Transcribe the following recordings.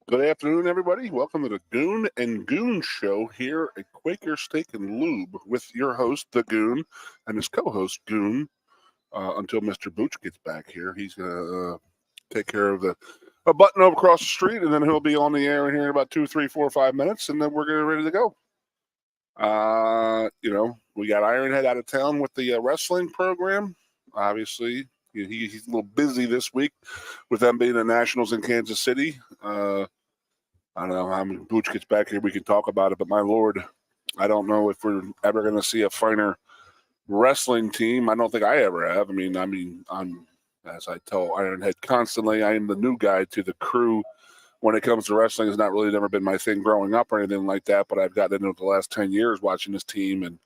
Good afternoon, everybody. Welcome to the Goon and Goon Show here at Quaker Steak and Lube with your host, the Goon, and his co-host, Goon, until Mr. Booch gets back here. He's going to take care of a button over across the street, and then he'll be on the air here in about 2, 3, 4, 5 minutes, and then we're getting ready to go. We got Ironhead out of town with the wrestling program. Obviously, he's a little busy this week with them being the Nationals in Kansas City. I don't know how many Booch gets back here, we can talk about it, but my Lord, I don't know if we're ever going to see a finer wrestling team. I don't think I ever have. I'm as I tell Ironhead constantly, I am the new guy to the crew when it comes to wrestling. It's not really never been my thing growing up or anything like that, but I've gotten into it the last 10 years watching this team, and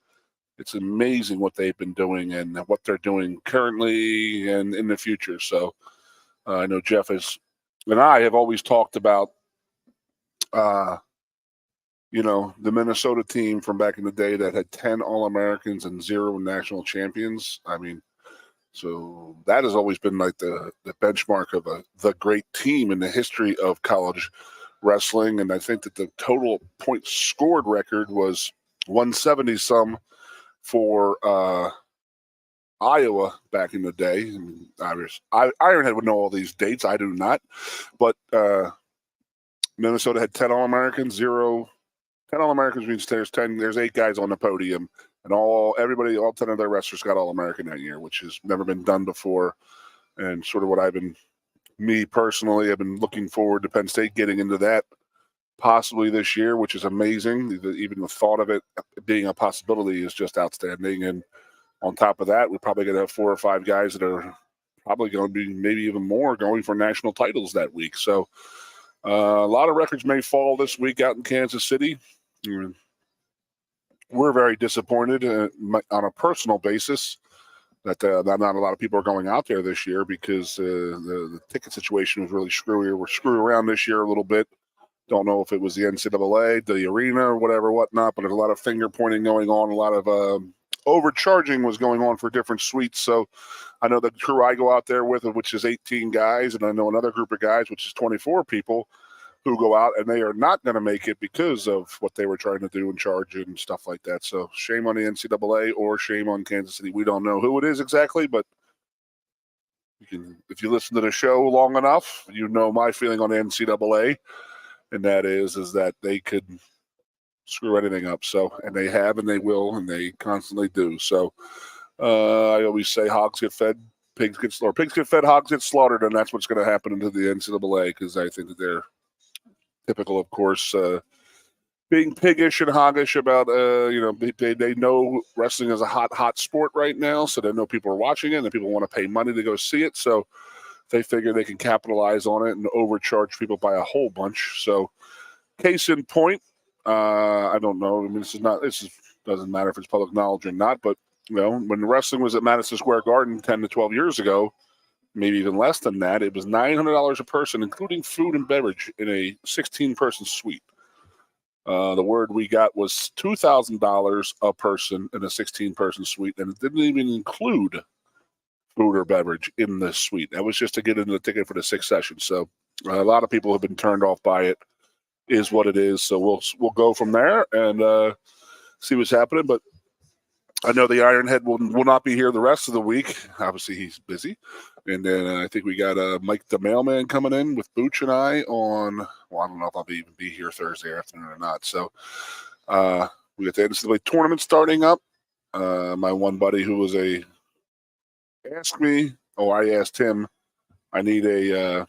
it's amazing what they've been doing and what they're doing currently and in the future. So I know Jeff and I have always talked about the Minnesota team from back in the day that had 10 All-Americans and 0 national champions. So that has always been like the benchmark of the great team in the history of college wrestling. And I think that the total points scored record was 170-some for Iowa back in the day. And Ironhead would know all these dates. I do not. But Minnesota had 10 All-Americans, 10 All-Americans means there's 8 guys on the podium, and all 10 of their wrestlers got All-American that year, which has never been done before. And sort of what me personally, I've been looking forward to Penn State getting into that possibly this year, which is amazing. Even the thought of it being a possibility is just outstanding. And on top of that, we're probably going to have 4 or 5 guys that are probably going to be maybe even more going for national titles that week. So a lot of records may fall this week out in Kansas City. We're very disappointed on a personal basis that not a lot of people are going out there this year because the ticket situation was really screwy. We're screwed around this year a little bit. Don't know if it was the NCAA, the arena, or whatnot, but there's a lot of finger pointing going on. A lot of overcharging was going on for different suites. So I know the crew I go out there with, which is 18 guys, and I know another group of guys, which is 24 people, who go out and they are not going to make it because of what they were trying to do and charge and stuff like that. So shame on the NCAA or shame on Kansas City. We don't know who it is exactly, but if you listen to the show long enough, you know my feeling on the NCAA, and that is that they could screw anything up. So, and they have, and they will, and they constantly do. So I always say hogs get fed, pigs get slaughtered. Pigs get fed, hogs get slaughtered, and that's what's going to happen into the NCAA because I think that they're typical, of course, being piggish and hoggish about, they know wrestling is a hot sport right now, so they know people are watching it and people want to pay money to go see it. So they figure they can capitalize on it and overcharge people by a whole bunch. So case in point, I don't know. This doesn't matter if it's public knowledge or not, but, when wrestling was at Madison Square Garden 10 to 12 years ago, maybe even less than that, it was $900 a person, including food and beverage, in a 16-person suite. The word we got was $2,000 a person in a 16-person suite, and it didn't even include food or beverage in the suite. That was just to get into the ticket for the 6 sessions. So a lot of people have been turned off by it, is what it is. So we'll go from there and see what's happening. But I know the Ironhead will not be here the rest of the week. Obviously, he's busy. And then I think we got Mike the Mailman coming in with Booch and I on, I don't know if I'll even be here Thursday afternoon or not. So we got the NCAA tournament starting up. My one buddy who was I asked him, I need a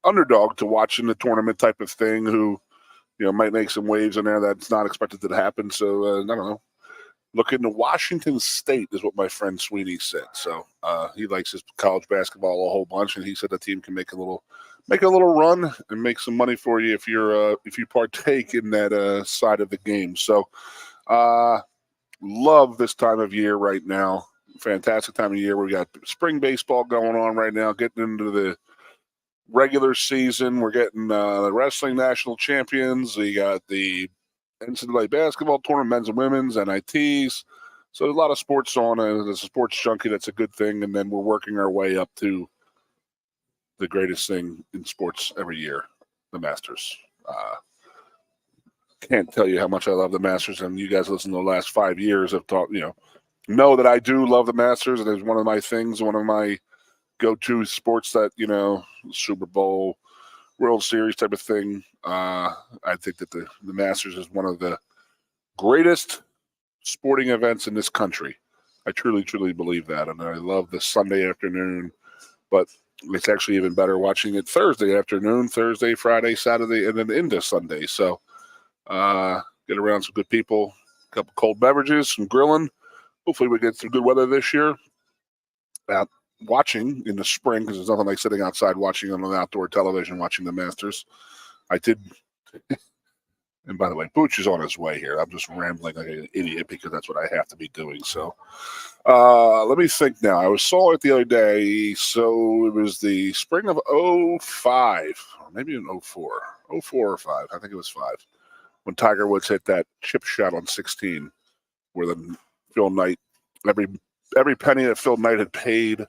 underdog to watch in the tournament type of thing who, might make some waves in there that's not expected to happen. So I don't know. Look into Washington State is what my friend Sweeney said. So he likes his college basketball a whole bunch, and he said the team can make a little run and make some money for you if you partake in that side of the game. So love this time of year right now. Fantastic time of year. We got spring baseball going on right now, getting into the regular season. We're getting the wrestling national champions. We got the NCAA basketball tournament, men's and women's, NITs. So there's a lot of sports on. As a sports junkie, that's a good thing. And then we're working our way up to the greatest thing in sports every year, the Masters. Can't tell you how much I love the Masters, and you guys listen to the last 5 years have taught, know that I do love the Masters, and it's one of my things, one of my go-to sports that, Super Bowl, World Series type of thing. I think that the Masters is one of the greatest sporting events in this country. I truly, truly believe that, and I love the Sunday afternoon, but it's actually even better watching it Thursday afternoon, Thursday, Friday, Saturday, and then into Sunday. So get around some good people, a couple cold beverages, some grilling. Hopefully we get some good weather this year. Out watching in the spring, because there's nothing like sitting outside watching on an outdoor television, watching the Masters. I did, and by the way, Booch is on his way here. I'm just rambling like an idiot because that's what I have to be doing. So let me think now. I saw it the other day, so it was the spring of 05, or maybe in 04. 04 or 5. I think it was 5. When Tiger Woods hit that chip shot on 16, where the Phil Knight, every penny that Phil Knight had paid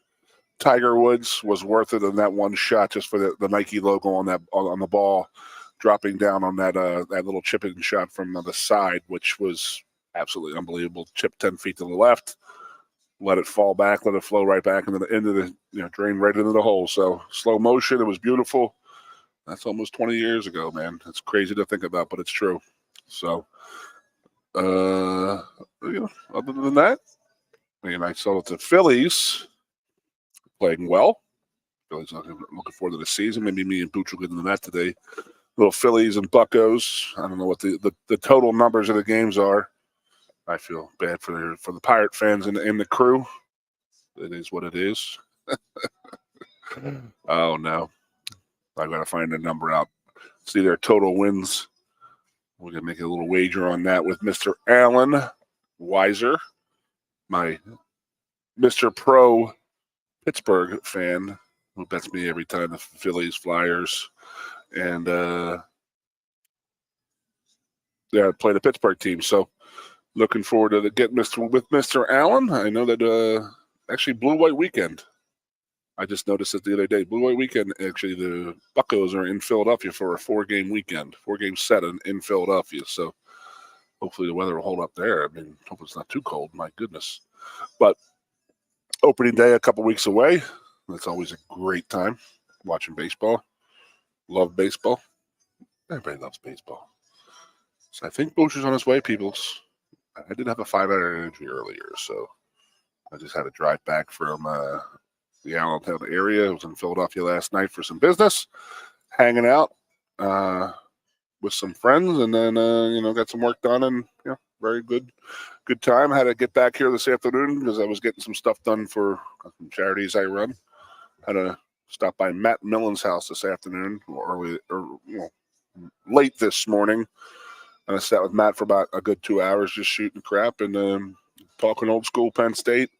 Tiger Woods was worth it in that one shot, just for the Nike logo on the ball, dropping down on that little chipping shot from the side, which was absolutely unbelievable. Chip 10 feet to the left, let it fall back, let it flow right back into the drain right into the hole. So slow motion, it was beautiful. That's almost 20 years ago, man. It's crazy to think about, but it's true. So, other than that, I saw the Phillies playing well. Phillies looking forward to the season. Maybe me and Booch will get into that today. Little Phillies and Buccos. I don't know what the total numbers of the games are. I feel bad for the Pirate fans and the crew. It is what it is. Oh, no. I got to find the number out. See their total wins. We're going to make a little wager on that with Mr. Alan Weiser, my Mr. Pro Pittsburgh fan, who bets me every time the Phillies, Flyers, and play the Pittsburgh team. So looking forward to getting with Mr. Allen. I know that actually Blue White Weekend. I just noticed it the other day. Blue White Weekend, actually, the Buccos are in Philadelphia for a 4-game weekend, 4-game set in Philadelphia. So hopefully the weather will hold up there. I mean, hope it's not too cold. My goodness. But opening day a couple weeks away. That's always a great time watching baseball. Love baseball. Everybody loves baseball. So I think Bush is on his way, peoples. I did have a 5-hour interview earlier, so I just had to drive back from the Allentown area. I was in Philadelphia last night for some business, hanging out with some friends, and then got some work done, and very good time. I had to get back here this afternoon because I was getting some stuff done for some charities I run. Had to stop by Matt Millen's house this afternoon, late this morning, and I sat with Matt for about a good 2 hours just shooting crap and talking old school Penn State,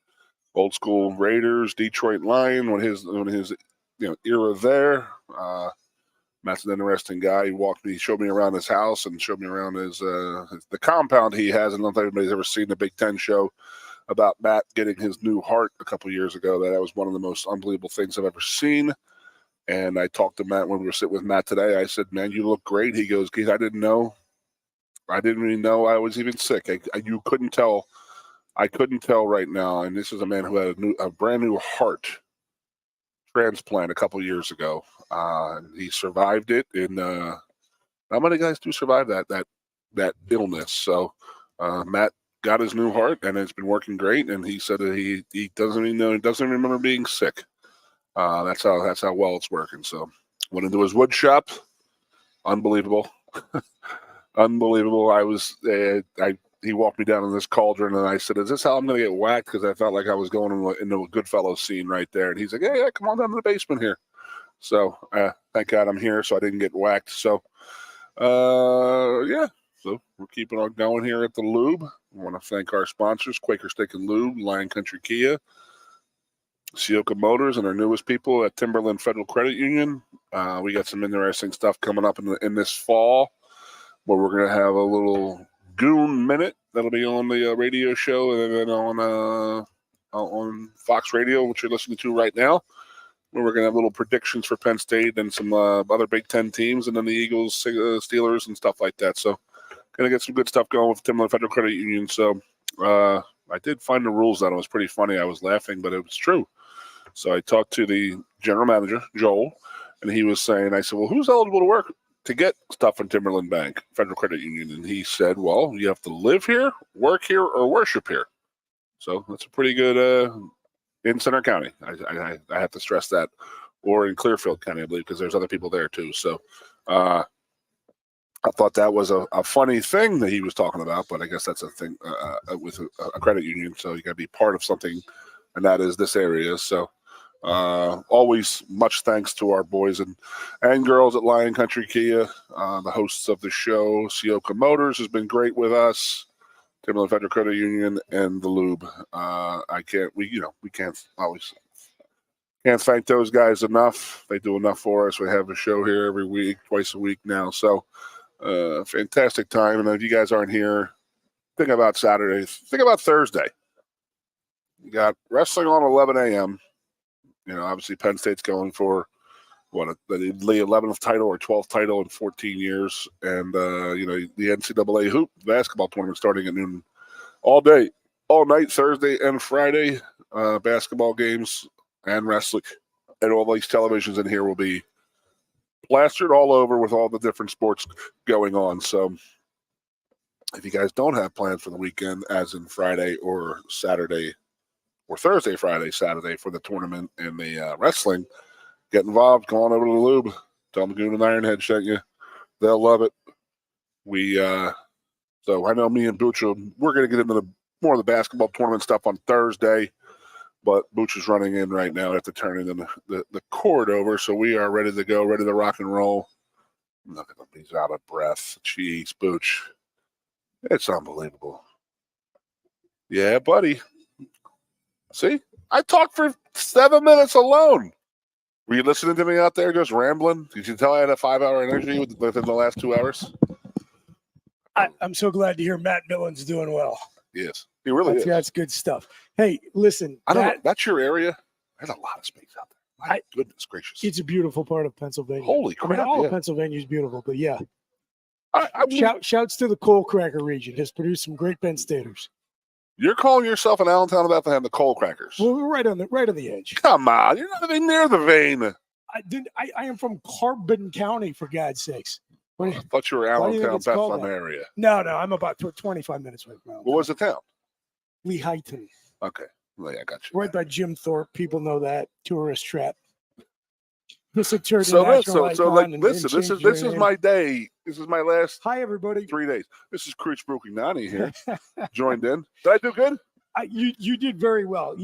old school Raiders, Detroit Lion when his era there. Matt's an interesting guy. He showed me around his house and showed me around the compound he has. I don't know if anybody's ever seen the Big Ten show about Matt getting his new heart a couple years ago. That was one of the most unbelievable things I've ever seen. And I talked to Matt when we were sitting with Matt today. I said, "Man, you look great." He goes, "Keith, I didn't even know I was even sick. You couldn't tell. I couldn't tell right now." And this is a man who had a brand new heart transplant a couple years ago. He survived it. And not many guys do survive that illness. So Matt got his new heart, and it's been working great. And he said that he doesn't even know. He doesn't even remember being sick. That's how well it's working. So went into his wood shop. Unbelievable. Unbelievable. He walked me down in this cauldron, and I said, "Is this how I'm going to get whacked?" Because I felt like I was going into a Goodfellas scene right there. And he's like, "Yeah, come on down to the basement here." So thank God I'm here, so I didn't get whacked. So so we're keeping on going here at the Lube. I want to thank our sponsors, Quaker Steak and Lube, Lion Country Kia, Sioka Motors, and our newest people at Timberland Federal Credit Union. We got some interesting stuff coming up in this fall, where we're going to have a little Goon Minute that'll be on the radio show, and then on Fox Radio, which you're listening to right now. where we're going to have little predictions for Penn State and some other Big Ten teams, and then the Eagles, Steelers, and stuff like that. So going to get some good stuff going with Timberland Federal Credit Union. So I did find the rules out. It was pretty funny. I was laughing, but it was true. So I talked to the general manager, Joel, and he was saying, I said, well, who's eligible to work to get stuff in Timberland Bank, Federal Credit Union? And he said, well, you have to live here, work here, or worship here. So that's a pretty good in Center County. I have to stress that. Or in Clearfield County, I believe, because there's other people there too. So I thought that was a funny thing that he was talking about, but I guess that's a thing with a credit union. So you got to be part of something, and that is this area. So always much thanks to our boys and girls at Lion Country Kia, the hosts of the show. Sioka Motors has been great with us, Timberland Federal Credit Union, and the Lube. We can't always can't thank those guys enough. They do enough for us. We have a show here every week, twice a week now. So fantastic time. And if you guys aren't here, think about Saturday. Think about Thursday. You got wrestling on 11 a.m. Obviously Penn State's going for the 11th title or 12th title in 14 years. And, the NCAA hoop basketball tournament starting at noon all day, all night, Thursday and Friday. Basketball games and wrestling. And all these televisions in here will be plastered all over with all the different sports going on. So if you guys don't have plans for the weekend, as in Friday or Saturday, or Thursday, Friday, Saturday for the tournament and the wrestling, get involved. Go on over to the Lube. Tell them Goon and Ironhead sent you. They'll love it. So I know me and Bucha, we're going to get into more of the basketball tournament stuff on Thursday, but Bucha's running in right now after turning the cord over, so we are ready to go, ready to rock and roll. Look at him. He's out of breath. Jeez, Booch. It's unbelievable. Yeah, buddy. See, I talked for 7 minutes alone. Were you listening to me out there just rambling? Did you tell I had a 5-hour energy within the last 2 hours? I'm so glad to hear Matt Millen's doing well. Yes, he really is. That's good stuff. Hey, listen. I don't know. That's your area? There's a lot of space out there. My goodness gracious. It's a beautiful part of Pennsylvania. Holy crap. All of Pennsylvania is beautiful, but yeah. I Shouts to the coal cracker region. Has produced some great Penn Staters. You're calling yourself an Allentown about to have the coal crackers. Well, we're right on the edge. Come on, you're not even near the vein. I am from Carbon County, for God's sakes. I thought you were Allentown, Bethlehem area. No, I'm about 25 minutes away from Allentown. What was the town? Lehighton. Okay, well, yeah, I got you. Right by Jim Thorpe. People know that tourist trap. This is my day. This is my last. Hi, everybody. 3 days. This is Cruz Brukignani here. Joined in. Did I do good? You did very well.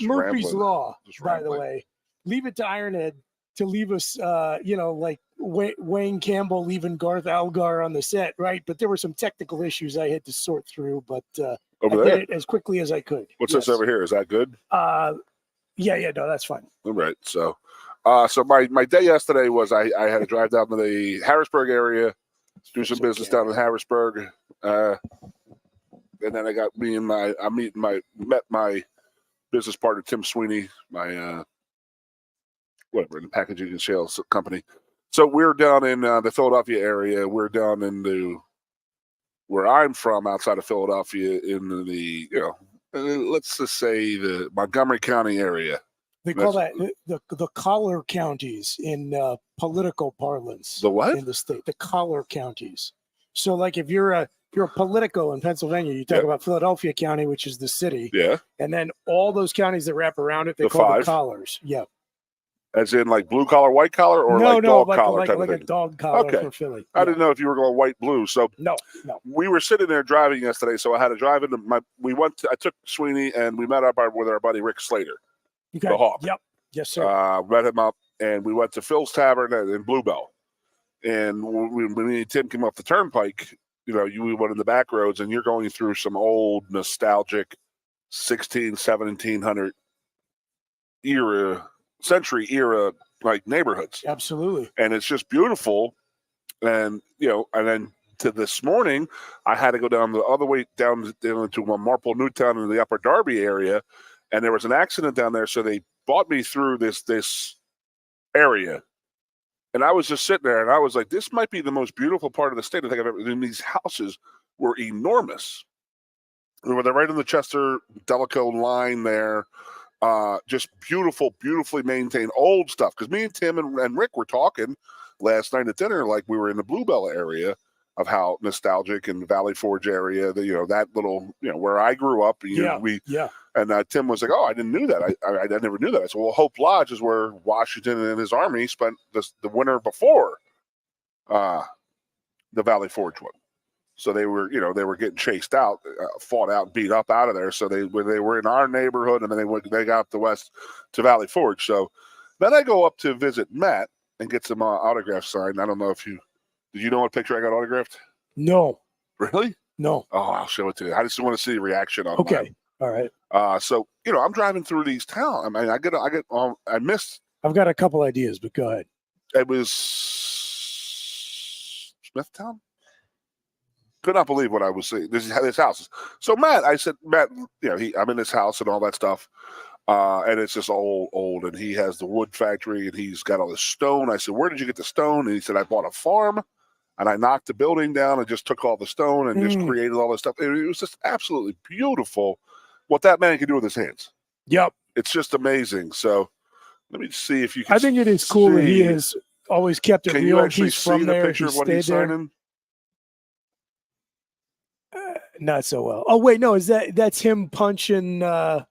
Murphy's Law, by the way. Leave it to Ironhead to leave us, like Wayne Campbell leaving Garth Algar on the set, right? But there were some technical issues I had to sort through, but I did it as quickly as I could. What's this over here? Is that good? Yeah, no, that's fine. All right, so my day yesterday was I had to drive down to the Harrisburg area, do some business down in Harrisburg, and then I got met my business partner Tim Sweeney, my in the packaging and sales company. So we're down in the Philadelphia area. We're down into where I'm from, outside of Philadelphia, in the let's just say the Montgomery County area. They call that the collar counties in political parlance. The what? In the state, the collar counties. So, like, if you're a Politico in Pennsylvania, you talk about Philadelphia County, which is the city. Yeah. And then all those counties that wrap around it, they call the collars. Yeah. As in, like, blue collar, white collar, or dog collar type of thing? Like a dog collar for Philly. I didn't know if you were going white, blue. So no. We were sitting there driving yesterday, so I had to drive into I took Sweeney, and we met up with our buddy Rick Slater, the Hawk. Yep. Yes, sir. Met him up, and we went to Phil's Tavern in Bluebell. And when me and Tim came off the turnpike, we went in the back roads, and you're going through some old, nostalgic 1700 century era like neighborhoods. Absolutely. And it's just beautiful. And and then to this morning I had to go down the other way down to Marple Newtown in the Upper Darby area, and there was an accident down there, so they brought me through this area. And I was just sitting there, and I was like, this might be the most beautiful part of the state I think I've ever. And these houses were enormous. They're right on the Chester-Delco line there. Just beautiful, beautifully maintained old stuff. Because me and Tim and Rick were talking last night at dinner, like we were in the Bluebell area, of how nostalgic in the Valley Forge area, that little, where I grew up. And Tim was like, "Oh, I didn't know that. I never knew that." I said, "Well, Hope Lodge is where Washington and his army spent the winter before the Valley Forge one. So they were getting chased out, fought out, beat up out of there. So they were in our neighborhood, and then they got up the west to Valley Forge. So then I go up to visit Matt and get some autographs signed. I don't know if did you know what picture I got autographed? No. Really? No. Oh, I'll show it to you. I just want to see the reaction on Okay. mine. All right. So I'm driving through these towns. I mean, I missed. I've got a couple ideas, but go ahead. It was Smithtown. Could not believe what I was seeing. This house. So Matt, I said, Matt, I'm in this house and all that stuff. And it's just old, and he has the wood factory, and he's got all the stone. I said, "Where did you get the stone?" And he said, "I bought a farm, and I knocked the building down and just took all the stone and just created all this stuff." It was just absolutely beautiful what that man can do with his hands. Yep. It's just amazing. So let me see if you can. I think it is cool that he has always kept it real. Can you actually he's see from the there. picture He of what stayed he's there. signing? Not so well. Oh, wait, no, that's him punching the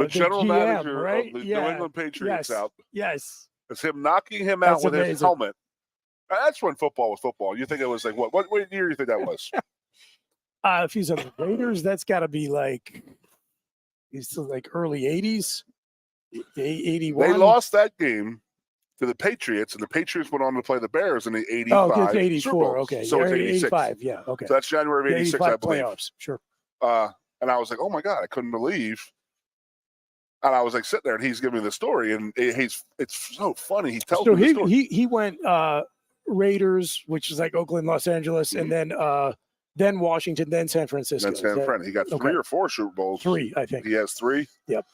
general GM, manager right? of the New England Patriots out. Yes. It's him knocking him out with his helmet. That's when football was football. You think it was like what year do you think that was? If he's on the Raiders, that's got to be he's still early 80s, 81. They lost that game to the Patriots, and the Patriots went on to play the Bears in the 85. Oh, it's 84. Okay. So it's 86. 85. Yeah. Okay. So that's January of 86, I believe. Playoffs. Sure. And I was like, oh my God, I couldn't believe. And I was like sitting there, and he's giving me the story, and it's so funny. He tells me the story. He went Raiders, which is like Oakland, Los Angeles, and then Washington, then San Francisco. Then San Fran. He got 3 or 4 Super Bowls. 3, I think. He has 3. Yep.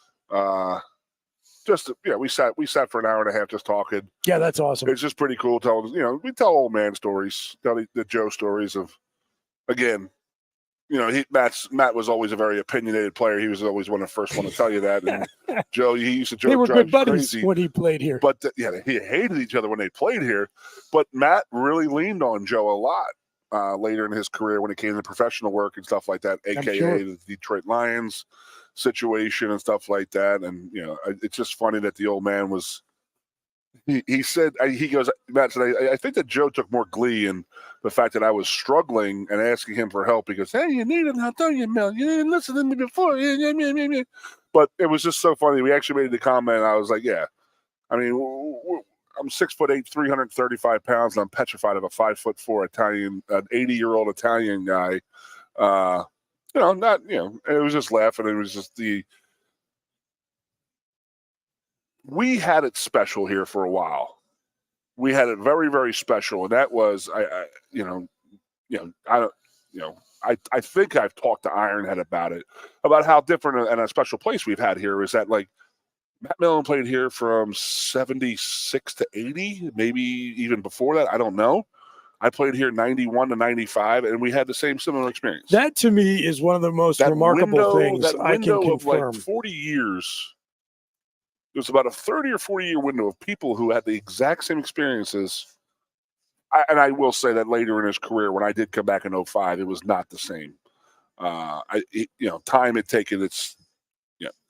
We sat for an hour and a half just talking. Yeah, that's awesome. It's just pretty cool telling. We tell old man stories, tell the Joe stories of, again. Matt was always a very opinionated player. He was always one of the first one to tell you that. And Joe, he used to joke. They were good buddies crazy. when he played here. But he hated each other when they played here. But Matt really leaned on Joe a lot later in his career when it came to professional work and stuff like that, aka the Detroit Lions situation and stuff like that. And it's just funny that the old man was. He said, he goes, Matt said, I think that Joe took more glee in the fact that I was struggling and asking him for help. He goes, "Hey, you need it, I'll tell you, Mel. You didn't listen to me before." But it was just so funny. We actually made the comment. And I was like, yeah. I mean, I'm 6'8", 335 pounds, and I'm petrified of a 5'4" Italian, an 80-year-old Italian guy. It was just laughing. It was just we had it special here for a while. We had it very, very special, and that was I think I've talked to Ironhead about how different and a special place we've had here is that Matt Millen played here from 76 to 80, maybe even before that. I don't know. I played here 91 to 95, and we had the similar experience. That to me is one of the most remarkable things I can confirm. Of 40 years. There's about a 30 or 40-year window of people who had the exact same experiences. And I will say that later in his career, when I did come back in 2005, it was not the same. Time had taken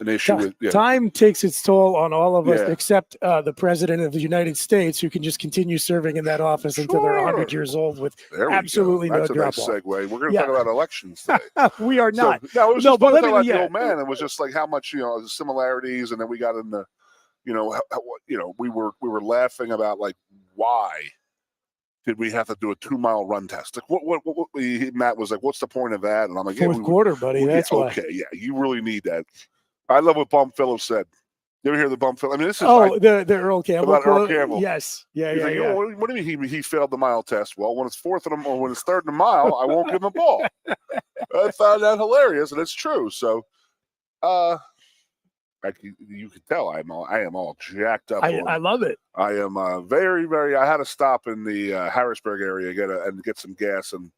an issue. Time takes its toll on all of us, except the president of the United States, who can just continue serving in that office until they're 100 years old with absolutely no drop-off. That's a nice segue. We're going to talk about elections today. We are not. So, it was just fun to talk about the old man. It was just like how much the similarities, and then we got into we were laughing about why did we have to do a 2-mile run test? What Matt was like, what's the point of that? And I'm like, fourth quarter, buddy. That's why. Okay, yeah, you really need that. I love what Bum Phillips said. You ever hear the Bum Phillips? I mean, this is the Earl Campbell. About Earl Campbell. Yes, yeah. What do you mean he failed the mile test? Well, when it's 4th and or when it's 3rd and a mile, I won't give him a ball. I found that hilarious, and it's true. So, you can tell I am all jacked up. I love it. I am very, very. I had to stop in the Harrisburg area get some gas, and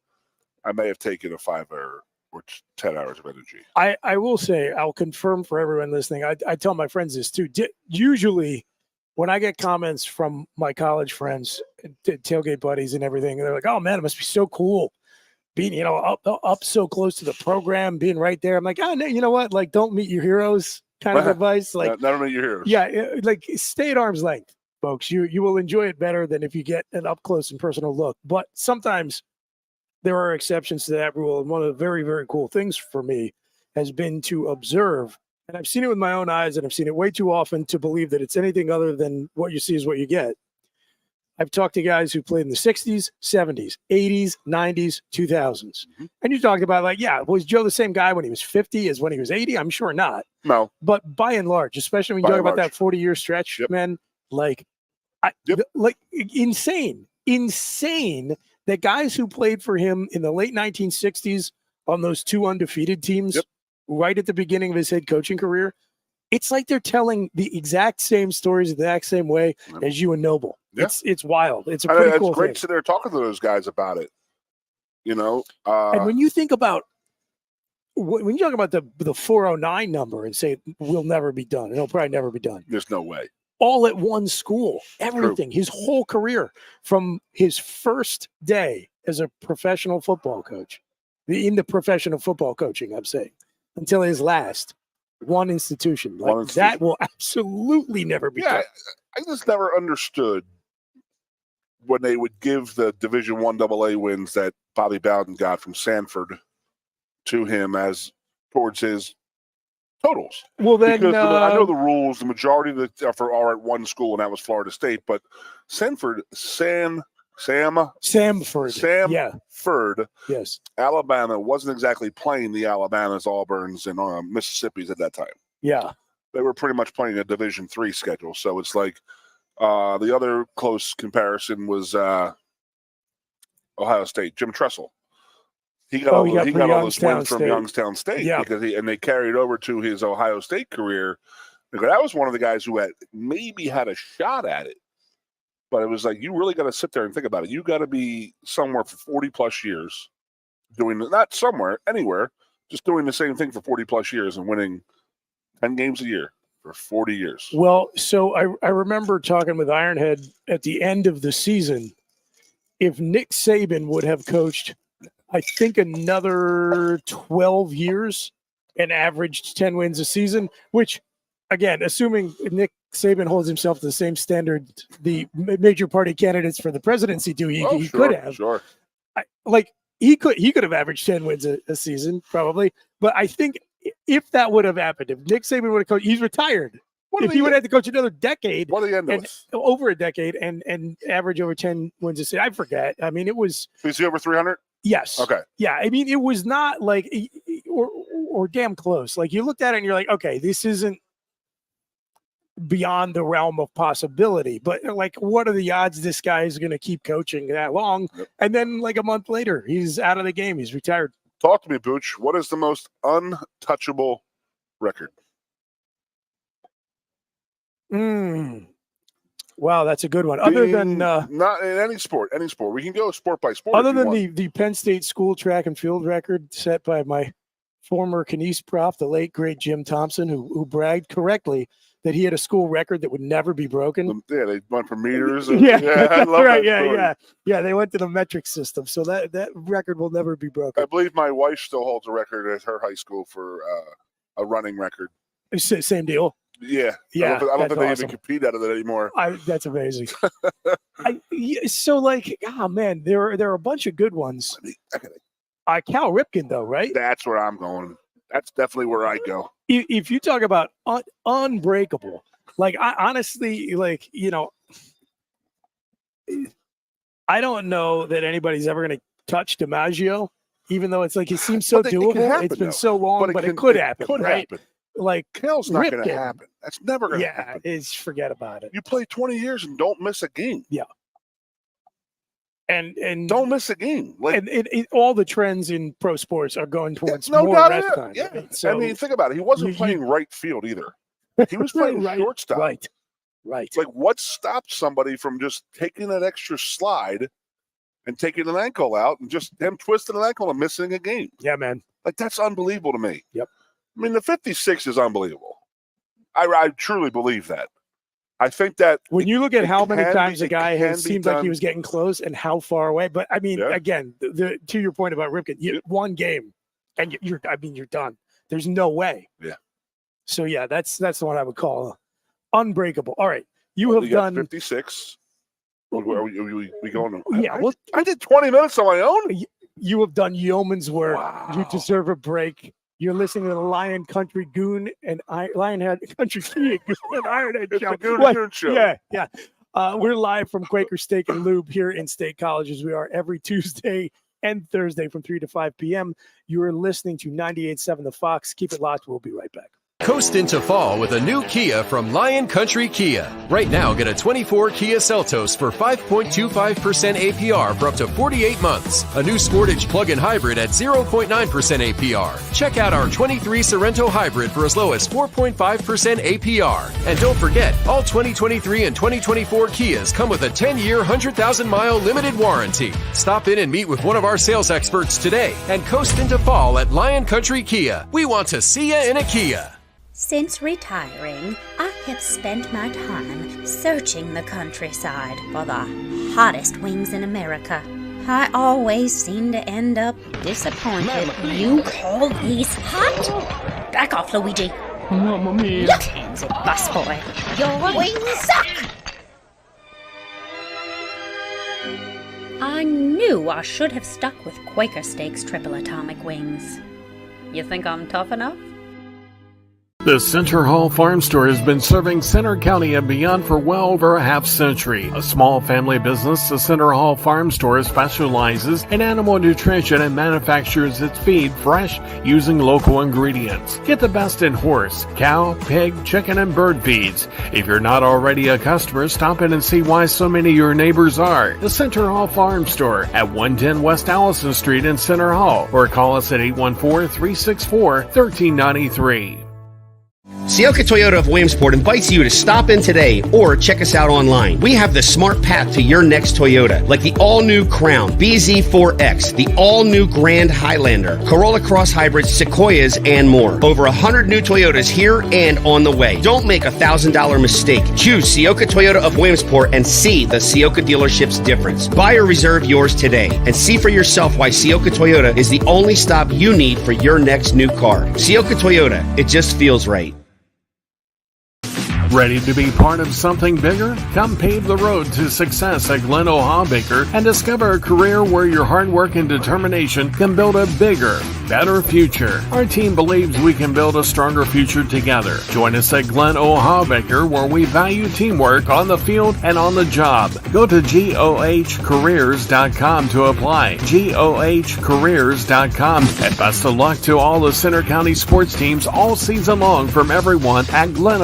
I may have taken a 5 hour or 10 hours of energy. I will say, I'll confirm for everyone listening. I tell my friends this too. Usually, when I get comments from my college friends, tailgate buddies, and everything, they're like, "Oh man, it must be so cool." Being, up so close to the program, being right there. I'm like, oh, no, you know what? Like, don't meet your heroes kind of advice. Like, never meet your heroes. Yeah, like, stay at arm's length, folks. You will enjoy it better than if you get an up close and personal look. But sometimes there are exceptions to that rule. And one of the very, very cool things for me has been to observe, and I've seen it with my own eyes, and I've seen it way too often to believe that it's anything other than what you see is what you get. I've talked to guys who played in the 60s, 70s, 80s, 90s, 2000s. Mm-hmm. And you talked about, like, was Joe the same guy when he was 50 as when he was 80? I'm sure not. No. But by and large, especially when you talk about that 40-year stretch, man, like insane that guys who played for him in the late 1960s on those 2 undefeated teams right at the beginning of his head coaching career, it's like they're telling the exact same stories the exact same way as you and Noble. Yeah. It's wild. It's a pretty cool thing. It's great sitting there talking to those guys about it. And when you think about when you talk about the 409 number and say we'll never be done, it'll probably never be done. There's no way. All at one school, everything, his whole career, from his first day as a professional football coach, in the professional football coaching, I'm saying, until his last. One institution. That will absolutely never be done. I just never understood when they would give the Division I AA wins that Bobby Bowden got from Sanford to him as towards his totals. Well, then because I know the rules. The majority of the effort are at one school, and that was Florida State. But Sanford, Samford, yes, Alabama wasn't exactly playing the Alabamas, Auburns, and Mississippi's at that time. Yeah, they were pretty much playing a Division III schedule. So it's like the other close comparison was Ohio State. Jim Tressel. He got all those wins from Youngstown State because they carried over to his Ohio State career. Because that was one of the guys who maybe had a shot at it. But it was like, you really got to sit there and think about it. You got to be somewhere for 40 plus years not somewhere, anywhere, just doing the same thing for 40 plus years and winning 10 games a year for 40 years. Well, so I remember talking with Ironhead at the end of the season. If Nick Saban would have coached, I think, another 12 years and averaged 10 wins a season, which, again, assuming Nick Saban holds himself to the same standard the major party candidates for the presidency do, he could have. Sure. He could have averaged 10 wins a season, probably. But I think if that would have happened, if Nick Saban would have coached, he's retired. If he would have to coach another decade, over a decade, and average over 10 wins a season, I forget. I mean, it was. Is he over 300? Yes. Okay. Yeah. I mean, it was not like or damn close. Like, you looked at it and you're like, okay, this isn't beyond the realm of possibility, but like, what are the odds this guy is going to keep coaching that long? Yep. And then like a month later, he's out of the game. He's retired. Talk to me, Booch. What is the most untouchable record? Wow, that's a good one. Other than not in any sport. We can go sport by sport. Other than the Penn State school track and field record set by my former Knies prof, the late great Jim Thompson, who bragged correctly that he had a school record that would never be broken. Yeah, they went for meters. I love right. Yeah. They went to the metric system, so that record will never be broken. I believe my wife still holds a record at her high school for a running record. Same deal. Yeah. I don't think they even compete out of it anymore. That's amazing. So like, man, there are a bunch of good ones. Cal Ripken, though, right? That's where I'm going. That's definitely where I go. If you talk about unbreakable, like, I honestly, like, I don't know that anybody's ever going to touch DiMaggio, even though it's like, it seems so doable. It's been so long, but it could happen, right? Like, Cal's not going to happen. That's never going to happen. Yeah, forget about it. You play 20 years and don't miss a game. Yeah. And don't miss a game. Like, and all the trends in pro sports are going towards more rest time. Yeah. Right? So, I mean, think about it. He wasn't playing right field either. He was playing shortstop. Right. It's like, what stopped somebody from just taking that extra slide and taking an ankle out and just him twisting an ankle and missing a game? Yeah, man. Like, that's unbelievable to me. Yep. I mean, the 56 is unbelievable. I truly believe that. I think that when you look at how many times a guy has seemed like he was getting close and how far away, but I mean, again, to your point about Ripken, one game and you're done. There's no way. Yeah. So yeah, that's the one I would call unbreakable. All right, you have done 56. We going? Yeah, well, I did 20 minutes on my own. You have done yeoman's work. Wow. You deserve a break. You're listening to the Lion Country Goon and Lionhead Country Tea Goon and Ironhead show. Goon show. Yeah. We're live from Quaker Steak and Lube here in State College, as we are every Tuesday and Thursday from 3 to 5 p.m. You are listening to 98.7 The Fox. Keep it locked. We'll be right back. Coast into fall with a new Kia from Lion Country Kia. Right now, get a 24 Kia Seltos for 5.25% APR for up to 48 months. A new Sportage plug-in hybrid at 0.9% APR. Check out our 23 Sorento hybrid for as low as 4.5% APR. And don't forget, all 2023 and 2024 Kias come with a 10-year, 100,000-mile limited warranty. Stop in and meet with one of our sales experts today and coast into fall at Lion Country Kia. We want to see you in a Kia. Since retiring, I have spent my time searching the countryside for the hottest wings in America. I always seem to end up disappointed. You call these hot? Back off, Luigi. Mamma mia. Your hands, busboy. Your wings suck. I knew I should have stuck with Quaker Steak's triple atomic wings. You think I'm tough enough? The Center Hall Farm Store has been serving Center County and beyond for well over a half century. A small family business, the Center Hall Farm Store specializes in animal nutrition and manufactures its feed fresh using local ingredients. Get the best in horse, cow, pig, chicken, and bird feeds. If you're not already a customer, stop in and see why so many of your neighbors are. The Center Hall Farm Store at 110 West Allison Street in Center Hall, or call us at 814-364-1393. Sioka Toyota of Williamsport invites you to stop in today or check us out online. We have the smart path to your next Toyota, like the all-new Crown, BZ4X, the all-new Grand Highlander, Corolla Cross Hybrids, Sequoias, and more. Over 100 new Toyotas here and on the way. Don't make a $1,000 mistake. Choose Sioka Toyota of Williamsport and see the Sioka dealership's difference. Buy or reserve yours today and see for yourself why Sioka Toyota is the only stop you need for your next new car. Sioka Toyota, it just feels right. Ready to be part of something bigger? Come pave the road to success at Glen Baker and discover a career where your hard work and determination can build a bigger, better future. Our team believes we can build a stronger future together. Join us at Glen Baker, where we value teamwork on the field and on the job. Go to GOHcareers.com to apply. GOHcareers.com. And best of luck to all the Center County sports teams all season long from everyone at Glen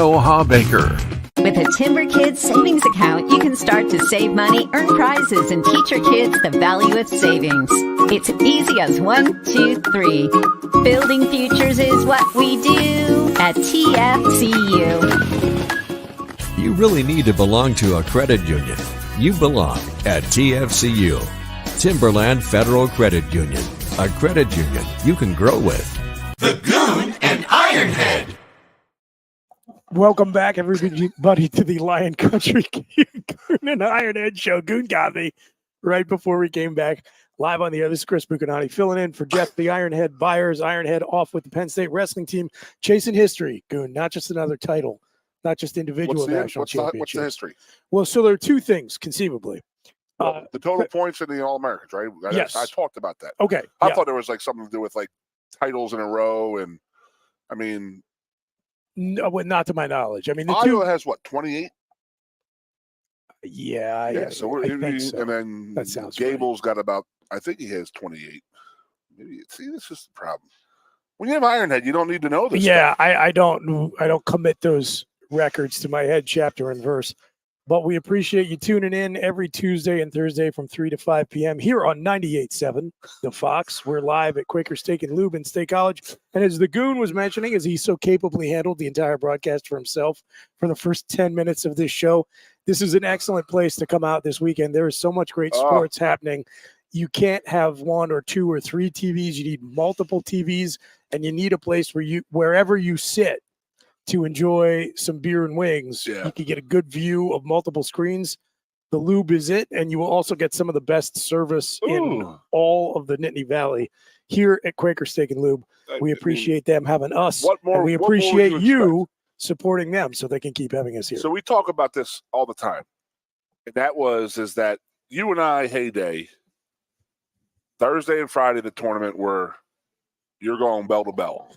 Baker. With a Timber Kids savings account, you can start to save money, earn prizes, and teach your kids the value of savings. It's easy as 1, 2, 3. Building futures is what we do at TFCU. You really need to belong to a credit union. You belong at TFCU, Timberland Federal Credit Union, a credit union you can grow with. The Goon and Ironhead. Welcome back, everybody, to the Lion Country Goon and Ironhead show. Goon got me right before we came back live on the air. This is Chris Bucanati filling in for Jeff the Ironhead Byers. Ironhead off with the Penn State Wrestling team, chasing history. Goon, not just another title, not just individual national championships. What's the history? Well, so there are two things conceivably. The total points in the All-Americans, right? Yes. I talked about that. Okay. I thought there was like something to do with like titles in a row, and I mean. No, not to my knowledge. I mean, Iowa has what, 28? Yeah. So I think so. And then that sounds Gable's got about, I think he has 28. Maybe see, this is the problem. When you have Ironhead, you don't need to know this. Yeah, I don't commit those records to my head, chapter and verse. But we appreciate you tuning in every Tuesday and Thursday from 3 to 5 p.m. here on 98.7 The Fox. We're live at Quaker Steak and Lube in State College. And as the Goon was mentioning, as he so capably handled the entire broadcast for himself for the first 10 minutes of this show, this is an excellent place to come out this weekend. There is so much great sports happening. You can't have one or two or three TVs. You need multiple TVs, and you need a place where wherever you sit, to enjoy some beer and wings. You can get a good view of multiple screens. The Lube is it, and you will also get some of the best service in all of the Nittany Valley here at Quaker Steak and Lube. We appreciate them having us, and we appreciate you supporting them so they can keep having us here. So we talk about this all the time, and is that you and I, heyday, Thursday and Friday, the tournament where you're going bell to bell.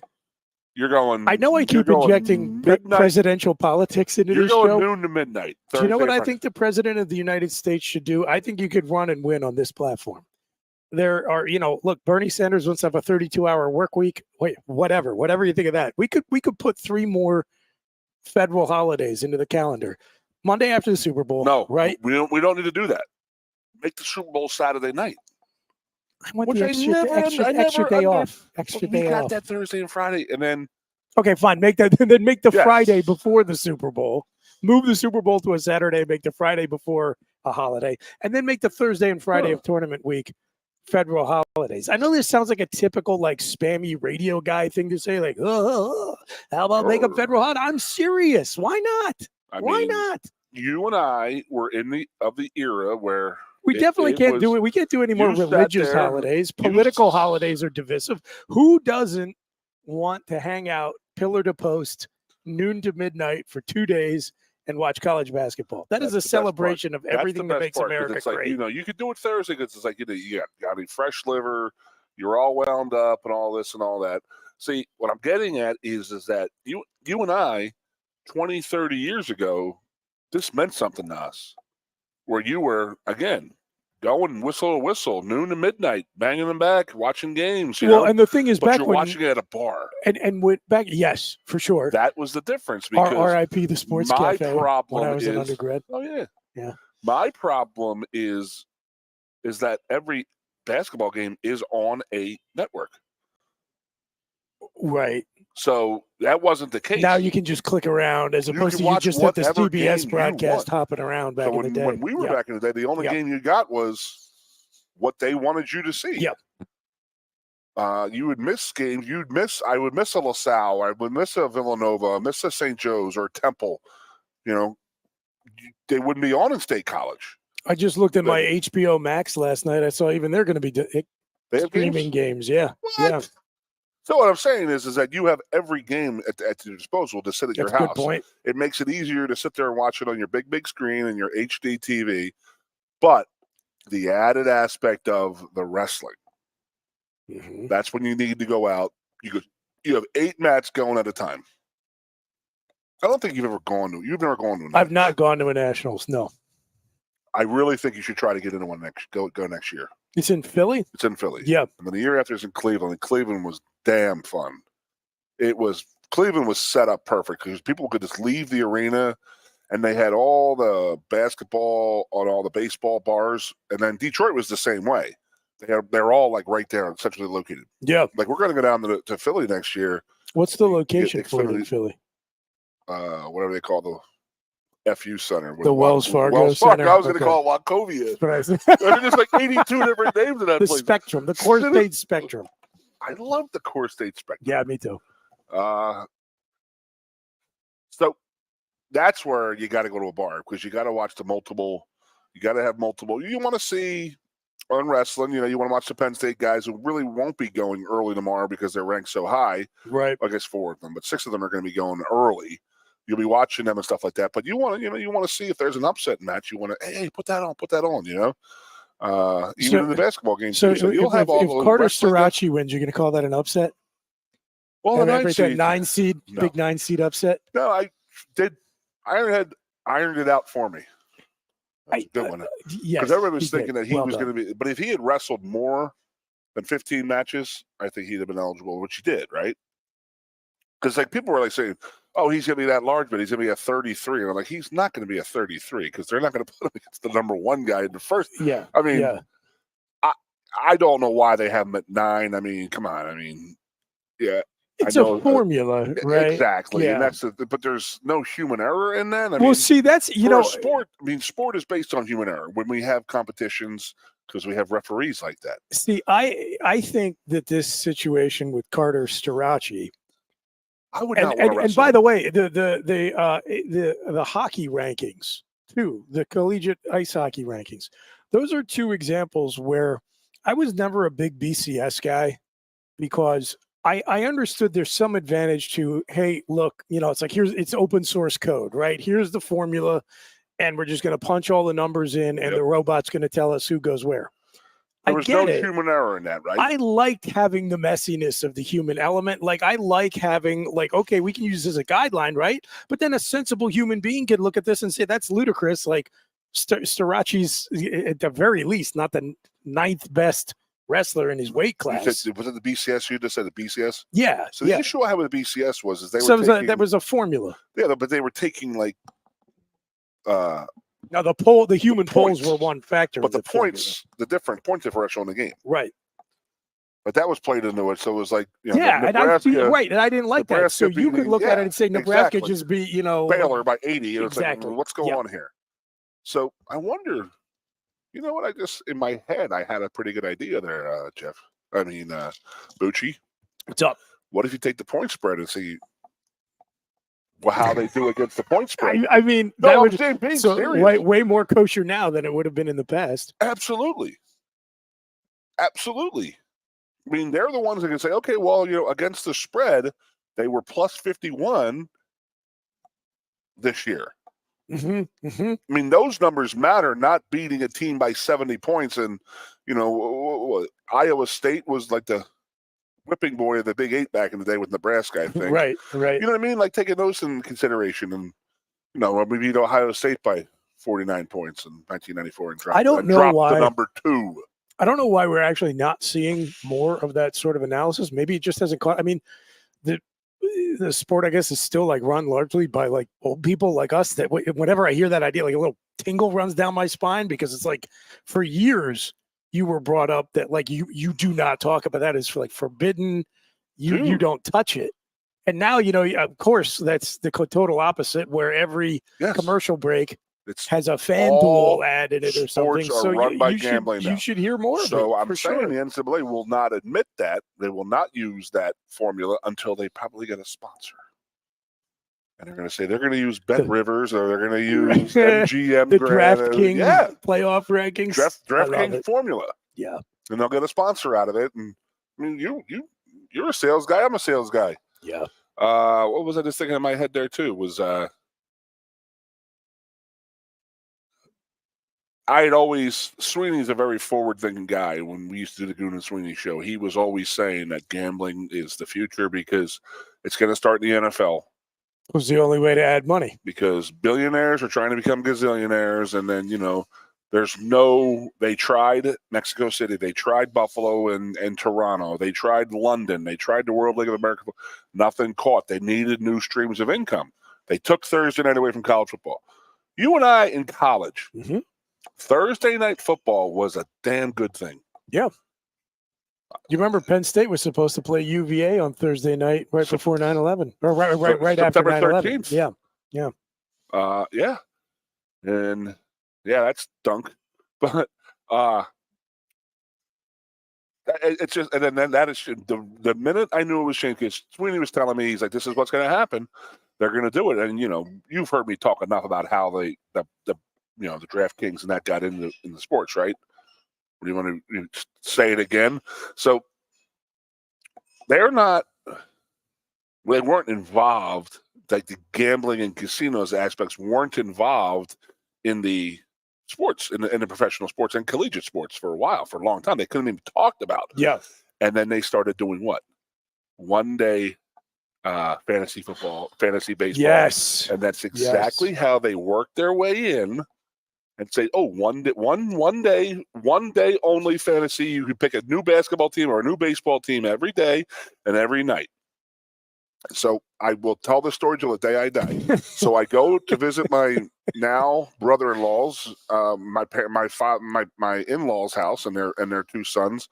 You're going. I know I keep injecting presidential politics into this show. You're going noon to midnight. Do you know what I think the president of the United States should do? I think you could run and win on this platform. There are, look, Bernie Sanders wants to have a 32-hour work week. Wait, whatever you think of that. We could put 3 more federal holidays into the calendar. Monday after the Super Bowl. No, right? We don't need to do that. Make the Super Bowl Saturday night. I want the extra day off. We got that Thursday and Friday, and then okay, fine. Make the Friday before the Super Bowl. Move the Super Bowl to a Saturday. Make the Friday before a holiday, and then make the Thursday and Friday of tournament week federal holidays. I know this sounds like a typical spammy radio guy thing to say, how about make a federal holiday? I'm serious. Why not? Why not? You and I were in the era where. We definitely can't do it. We can't do any more religious holidays. Political holidays are divisive. Who doesn't want to hang out pillar to post, noon to midnight for 2 days and watch college basketball? That's a celebration of everything that makes America great. You could do it Thursday because it's you got a fresh liver, you're all wound up and all this and all that. See, what I'm getting at is that you and I, 20, 30 years ago, this meant something to us. Where you were, again, going whistle to whistle, noon to midnight, banging them back, watching games. And the thing is, but you're watching it at a bar. And went back, yes, for sure. That was the difference. Because R.I.P. the Sports Cafe problem when I was an undergrad. Oh, yeah. Yeah. My problem is that every basketball game is on a network. Right. So that wasn't the case. Now you can just click around as opposed to you just have this CBS broadcast hopping around back in the day. When we were back in the day, the only game you got was what they wanted you to see. Yep. You would miss games. I would miss a LaSalle. I would miss a Villanova, miss a St. Joe's or Temple. They wouldn't be on in State College. I just looked at my HBO Max last night. I saw even they're going to be streaming games. Yeah. What? Yeah. So what I'm saying is that you have every game at your disposal to sit at your house. That's a good point. It makes it easier to sit there and watch it on your big screen and your HD TV. But the added aspect of the wrestling, that's when you need to go out. You have 8 mats going at a time. I don't think you've never gone to a I've not gone to a Nationals, no. I really think you should try to get into one go next year. It's in Philly? It's in Philly. Yeah. And then the year after it's in Cleveland. And Cleveland was damn fun. Cleveland was set up perfect because people could just leave the arena and they had all the basketball on all the baseball bars. And then Detroit was the same way. They're all right there, centrally located. Yeah. We're going to go down to Philly next year. What's the location for it in Philly? Whatever they call the FU Center. The Wells Fargo Center. I was going to call it Wachovia. There's just 82 different names in that place. Spectrum, the Core State Spectrum. I love the Core State Spectrum. Yeah, me too. So that's where you got to go to a bar because you got to watch you got to have multiple. You want to see on wrestling, you want to watch the Penn State guys who really won't be going early tomorrow because they're ranked so high. Right. I guess 4 of them, but 6 of them are going to be going early. You'll be watching them and stuff like that. But you want to see if there's an upset match. You want to, hey, put that on. Even in the basketball game. So you'll have all if Carter Starachi wins, you're going to call that an upset? Well, big 9 seed upset. No, I did. Ironhead ironed it out for me. Good one. Yes, because everybody was thinking that he was going to be. But if he had wrestled more than 15 matches, I think he'd have been eligible, which he did, right? Because people were saying, oh, he's going to be that large, but he's going to be a 33. And I'm like, he's not going to be a 33 because they're not going to put him against the number one guy in the first. Yeah. I mean, yeah. I don't know why they have him at 9. I mean, come on. I mean, yeah. It's a formula, right? Exactly. Yeah. And but there's no human error in that. I mean, see, that's, sport. I mean, sport is based on human error when we have competitions because we have referees like that. See, I think that this situation with Carter Starace, I would not want to wrestle. And by the way, the hockey rankings too, the collegiate ice hockey rankings, those are 2 examples where I was never a big BCS guy because I understood there's some advantage to, hey, look, it's like it's open source code, right? Here's the formula, and we're just going to punch all the numbers in, and the robot's going to tell us who goes where. There was no human error in that, right? I liked having the messiness of the human element. Like, I like having, like, okay, we can use this as a guideline, right? But then a sensible human being could look at this and say, that's ludicrous. Like, Starace's, at the very least, not the 9th best wrestler in his weight class. Was it the BCS? You just said the BCS? Yeah. So the issue I had with the BCS was they were taking, that was a formula. Yeah, but they were taking like now the human polls were one factor, but the points, the different point differential in the game, right? But that was played into it, so it was like Nebraska, and I didn't like that. So you could look at it and say Nebraska just beat Baylor by 80. Exactly. Like, what's going on here? So I wonder. You know what? In my head, I had a pretty good idea there, Jeff. I mean, Bucci. What's up? What if you take the point spread and see how they do against the point spread? I mean, no, that I'm would saying being so serious. way more kosher now than it would have been in the past. Absolutely. Absolutely. I mean, they're the ones that can say, okay, well, against the spread, they were plus 51 this year. Mm-hmm, mm-hmm. I mean, those numbers matter, not beating a team by 70 points. And, Iowa State was like the whipping boy of the Big 8 back in the day with Nebraska, I think. Right. You know what I mean? Like taking those in consideration. And, we beat Ohio State by 49 points in 1994 and dropped the number 2. I don't know why we're actually not seeing more of that sort of analysis. Maybe it just hasn't caught. I mean, the sport, I guess, is still like run largely by like old people like us that whenever I hear that idea, like a little tingle runs down my spine because it's like for years you were brought up that like you do not talk about that. It's like forbidden. You don't touch it. And now, of course, that's the total opposite where every commercial break has a FanDuel ad in it or something. So run by gambling you should hear more so of it. I'm saying the NCAA will not admit that. They will not use that formula until they probably get a sponsor. And they're going to say they're going to use Bet Rivers or they're going to use MGM. The DraftKings playoff rankings. DraftKings formula. Yeah. And they'll get a sponsor out of it. And I mean, you're a sales guy. I'm a sales guy. Yeah. What was I just thinking in my head there too was Sweeney's a very forward-thinking guy. When we used to do the Goon and Sweeney show, he was always saying that gambling is the future because it's going to start in the NFL. It was the only way to add money. Because billionaires are trying to become gazillionaires, and then, they tried Mexico City, they tried Buffalo and Toronto, they tried London, they tried the World League of America. Nothing caught. They needed new streams of income. They took Thursday night away from college football. You and I in college, Thursday night football was a damn good thing. Yeah. You remember Penn State was supposed to play UVA on Thursday night right before 9/11, or right after 9/11. Yeah. Yeah. And that stunk. But it's just, and then that is the minute I knew it was changed, because Sweeney was telling me, he's like, this is what's going to happen. They're going to do it. And, you've heard me talk enough about how the DraftKings and that got in the sports, right? Do you want to say it again? So they weren't involved, like the gambling and casinos aspects weren't involved in the sports, in the professional sports and collegiate sports for a long time. They couldn't even talked about. Yeah. And then they started doing what? One day fantasy football, fantasy baseball. Yes. And that's exactly how they worked their way in. And say, one day only fantasy. You can pick a new basketball team or a new baseball team every day and every night. So I will tell this story till the day I die. So I go to visit my now brother-in-law's, my in-laws' house, and their two sons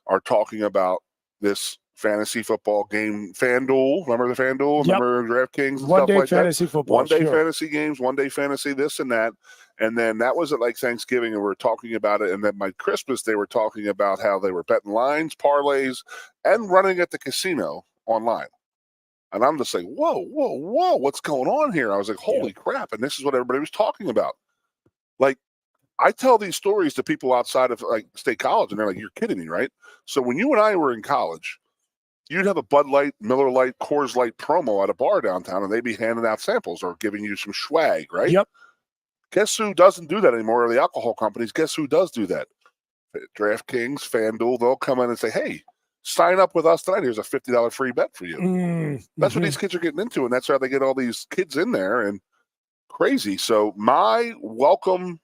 are talking about this fantasy football game, FanDuel. Remember the FanDuel? Yep. Remember DraftKings and One stuff day like fantasy that? football. One day sure. fantasy games, one day fantasy this and that. And then that was at like Thanksgiving, and we were talking about it. And then by Christmas, they were talking about how they were betting lines, parlays, and running at the casino online. And I'm just like, whoa, what's going on here? I was like, holy crap. And this is what everybody was talking about. Like, I tell these stories to people outside of like State College, and they're like, you're kidding me, right? So when you and I were in college, you'd have a Bud Light, Miller Light, Coors Light promo at a bar downtown, and they'd be handing out samples or giving you some swag, right? Yep. Guess who doesn't do that anymore? Are the alcohol companies. Guess who does do that? DraftKings, FanDuel, they'll come in and say, hey, sign up with us tonight. Here's a $50 free bet for you. That's what these kids are getting into, and that's how they get all these kids in there and crazy. So my welcome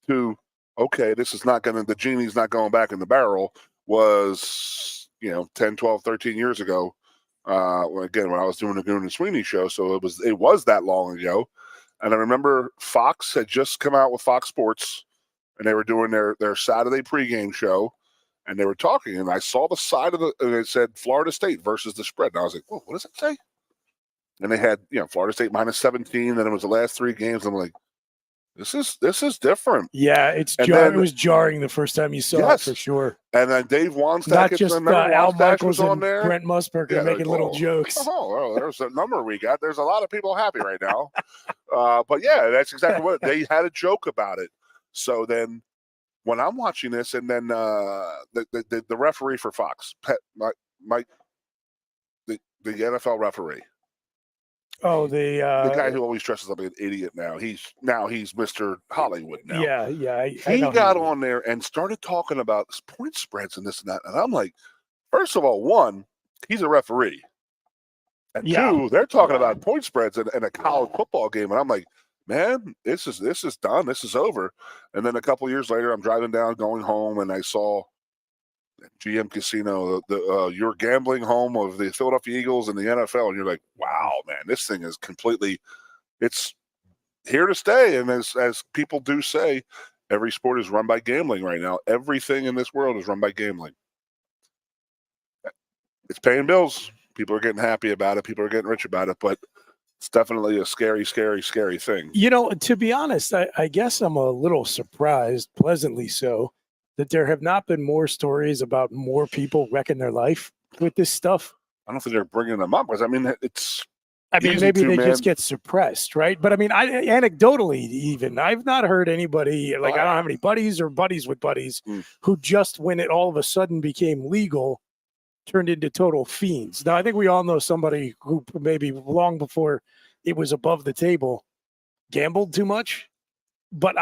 to, okay, this is not going to, the genie's not going back in the barrel was, 10, 12, 13 years ago. Again, when I was doing the Goon and Sweeney show. So it was that long ago. And I remember Fox had just come out with Fox Sports, and they were doing their Saturday pregame show. And they were talking, and I saw the side of and it said Florida State versus the spread. And I was like, whoa, what does it say? And they had, Florida State minus 17, and it was the last three games. I'm like, this is different. Yeah, it was jarring the first time you saw it, for sure. And then Dave Wanstack, not just Al Michaels was on and there. Brent Musburger making little jokes. Oh, there's a number we got. There's a lot of people happy right now. But yeah, that's exactly what they had a joke about it. So then, when I'm watching this, and then the referee for Fox, Mike, the NFL referee. Oh, the guy who always dresses up like an idiot now. He's Mr. Hollywood now. Yeah. He got on there and started talking about point spreads and this and that. And I'm like, first of all, one, he's a referee. And two, they're talking about point spreads in a college football game. And I'm like, man, this is done. This is over. And then a couple years later, I'm driving down, going home, and I saw GM Casino, your gambling home of the Philadelphia Eagles and the NFL. And you're like, wow, man, this thing is it's here to stay. And as people do say, every sport is run by gambling right now. Everything in this world is run by gambling. It's paying bills. People are getting happy about it. People are getting rich about it. But it's definitely a scary, scary, scary thing. To be honest, I guess I'm a little surprised, pleasantly so, that there have not been more stories about more people wrecking their life with this stuff. I don't think they're bringing them up because, maybe they just get suppressed, right? But anecdotally, even I've not heard anybody I don't have any buddies or buddies with buddies who just when it all of a sudden became legal turned into total fiends. Now, I think we all know somebody who maybe long before it was above the table gambled too much. But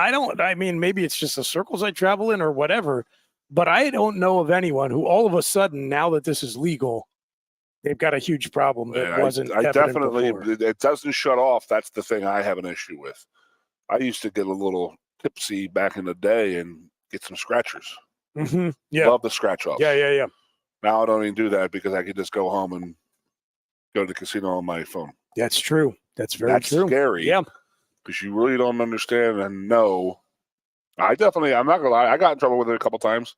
maybe it's just the circles I travel in or whatever. But I don't know of anyone who all of a sudden, now that this is legal, they've got a huge problem that wasn't definitely before. It doesn't shut off. That's the thing I have an issue with. I used to get a little tipsy back in the day and get some scratchers. Mm-hmm. Yeah. Love the scratch off. Yeah. Now I don't even do that because I could just go home and go to the casino on my phone. That's true. That's very true. That's scary. Yeah. Because you really don't understand and know. I'm not going to lie. I got in trouble with it a couple times.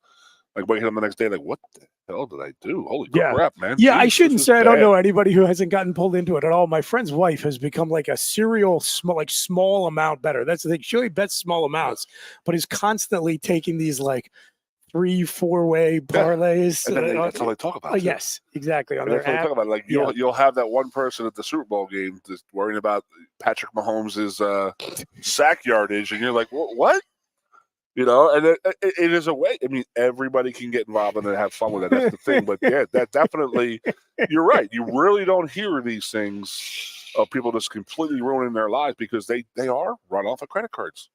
Like waking up the next day, like, what the hell did I do? Holy crap, man. Yeah, I shouldn't say I don't know anybody who hasn't gotten pulled into it at all. My friend's wife has become like a serial small amount better. That's the thing. She only bets small amounts, but is constantly taking these 3-4-way parlays. And that's all they talk about. Yes, exactly. On their app. Talk about. You'll have that one person at the Super Bowl game just worrying about Patrick Mahomes' sack yardage, and you're like, what? And it is a way. Everybody can get involved and have fun with it. That's the thing. But yeah, that definitely. You're right. You really don't hear these things of people just completely ruining their lives because they are run off of credit cards.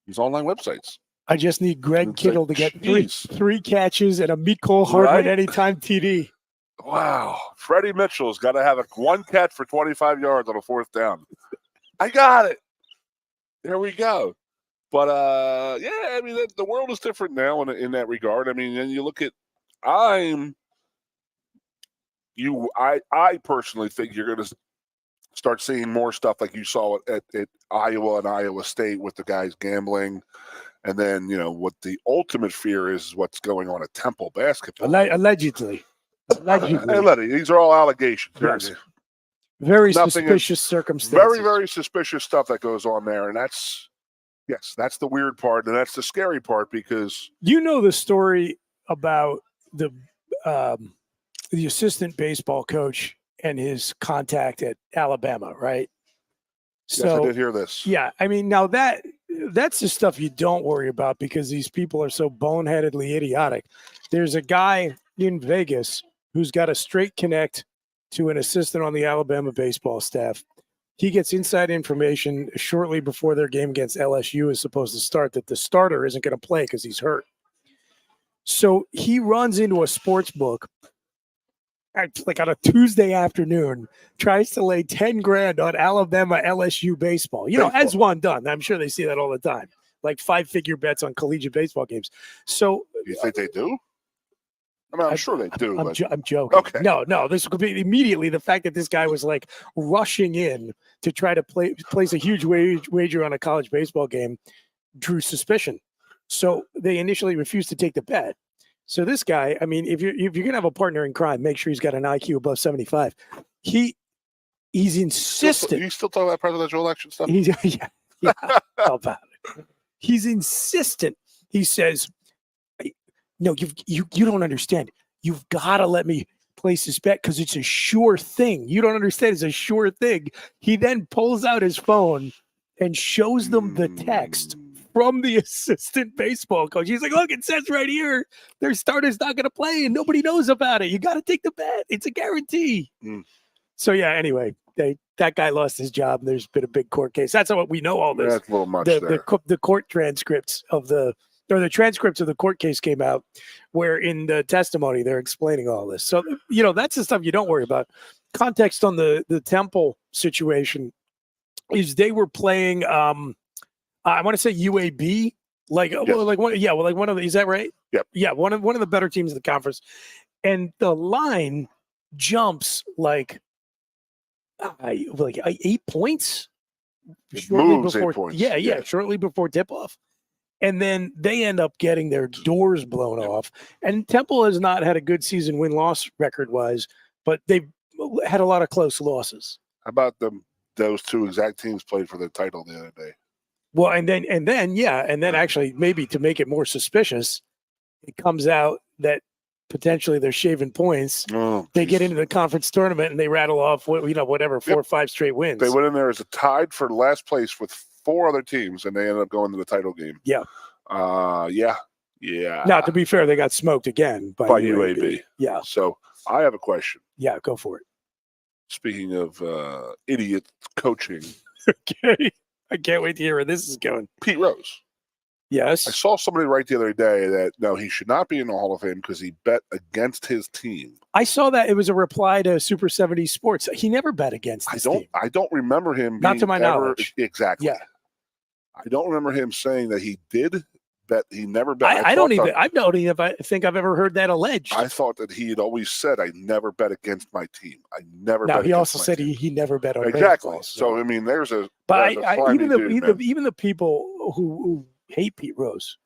These online websites. I just need Greg Kittle to get three catches and a Mecole Hardman anytime TD. Wow. Freddie Mitchell's got to have one catch for 25 yards on a fourth down. I got it. There we go. But, the world is different now in that regard. And you look at I personally think you're going to start seeing more stuff like you saw at Iowa and Iowa State with the guys gambling. And then, what the ultimate fear is what's going on at Temple basketball. Allegedly. These are all allegations. Yes. Very suspicious circumstances. Very, very suspicious stuff that goes on there. And that's the weird part. And that's the scary part because. You know the story about the assistant baseball coach and his contact at Alabama, right? Yes, I did hear this. Yeah. I mean, now that's the stuff you don't worry about because these people are so boneheadedly idiotic. There's a guy in Vegas who's got a straight connect to an assistant on the Alabama baseball staff. He gets inside information shortly before their game against LSU is supposed to start that the starter isn't going to play because he's hurt. So he runs into a sports book like on a Tuesday afternoon, tries to lay 10 grand on Alabama LSU baseball, as one done. I'm sure they see that all the time, like 5-figure bets on collegiate baseball games. So you think they do? I mean, I'm sure they do. I'm joking. Okay. No. This could be immediately the fact that this guy was like rushing in to try to place a huge wager on a college baseball game drew suspicion. So they initially refused to take the bet. So this guy, I mean, if you're gonna have a partner in crime, make sure he's got an IQ above 75. He's insistent. You still talking about presidential election stuff? Yeah, about it. He's insistent. He says, "No, you don't understand. You've got to let me place this bet because it's a sure thing. You don't understand. It's a sure thing." He then pulls out his phone and shows them the text from the assistant baseball coach. He's like, "Look, it says right here, their starter's not going to play and nobody knows about it. You got to take the bet. It's a guarantee." So, yeah, anyway, that guy lost his job. And there's been a big court case. That's what we know all this. That's a little much the court transcripts of the transcripts of the court case came out where in the testimony they're explaining all this. So, that's the stuff you don't worry about. Context on the Temple situation is they were playing I want to say UAB, one of the, is that right? Yep. Yeah, one of the better teams in the conference, and the line jumps like 8 points. Moves 8 points. Yeah, shortly before tip off, and then they end up getting their doors blown off. And Temple has not had a good season win-loss record-wise, but they've had a lot of close losses. How about those two exact teams played for the title the other day? Well, and then actually maybe to make it more suspicious, it comes out that potentially they're shaving points. They get into the conference tournament and they rattle off, 4 or 5 straight wins. They went in there as a tied for last place with 4 other teams, and they ended up going to the title game. Yeah. Yeah. Now, to be fair, they got smoked again by UAB. Yeah. So I have a question. Yeah, go for it. Speaking of idiot coaching. Okay. I can't wait to hear where this is going. Pete Rose. Yes. I saw somebody write the other day that, no, he should not be in the Hall of Fame because he bet against his team. I saw that. It was a reply to Super 70 Sports. He never bet against his team. I don't remember him. Not to my knowledge. Exactly. Yeah. I don't remember him saying that he did bet. He never bet. I don't think I've ever heard that alleged. I thought that he had always said, "I never bet against my team. I never." Now bet he also against said he never bet on exactly. baseball, So I mean, there's a. But even even the people who hate Pete Rose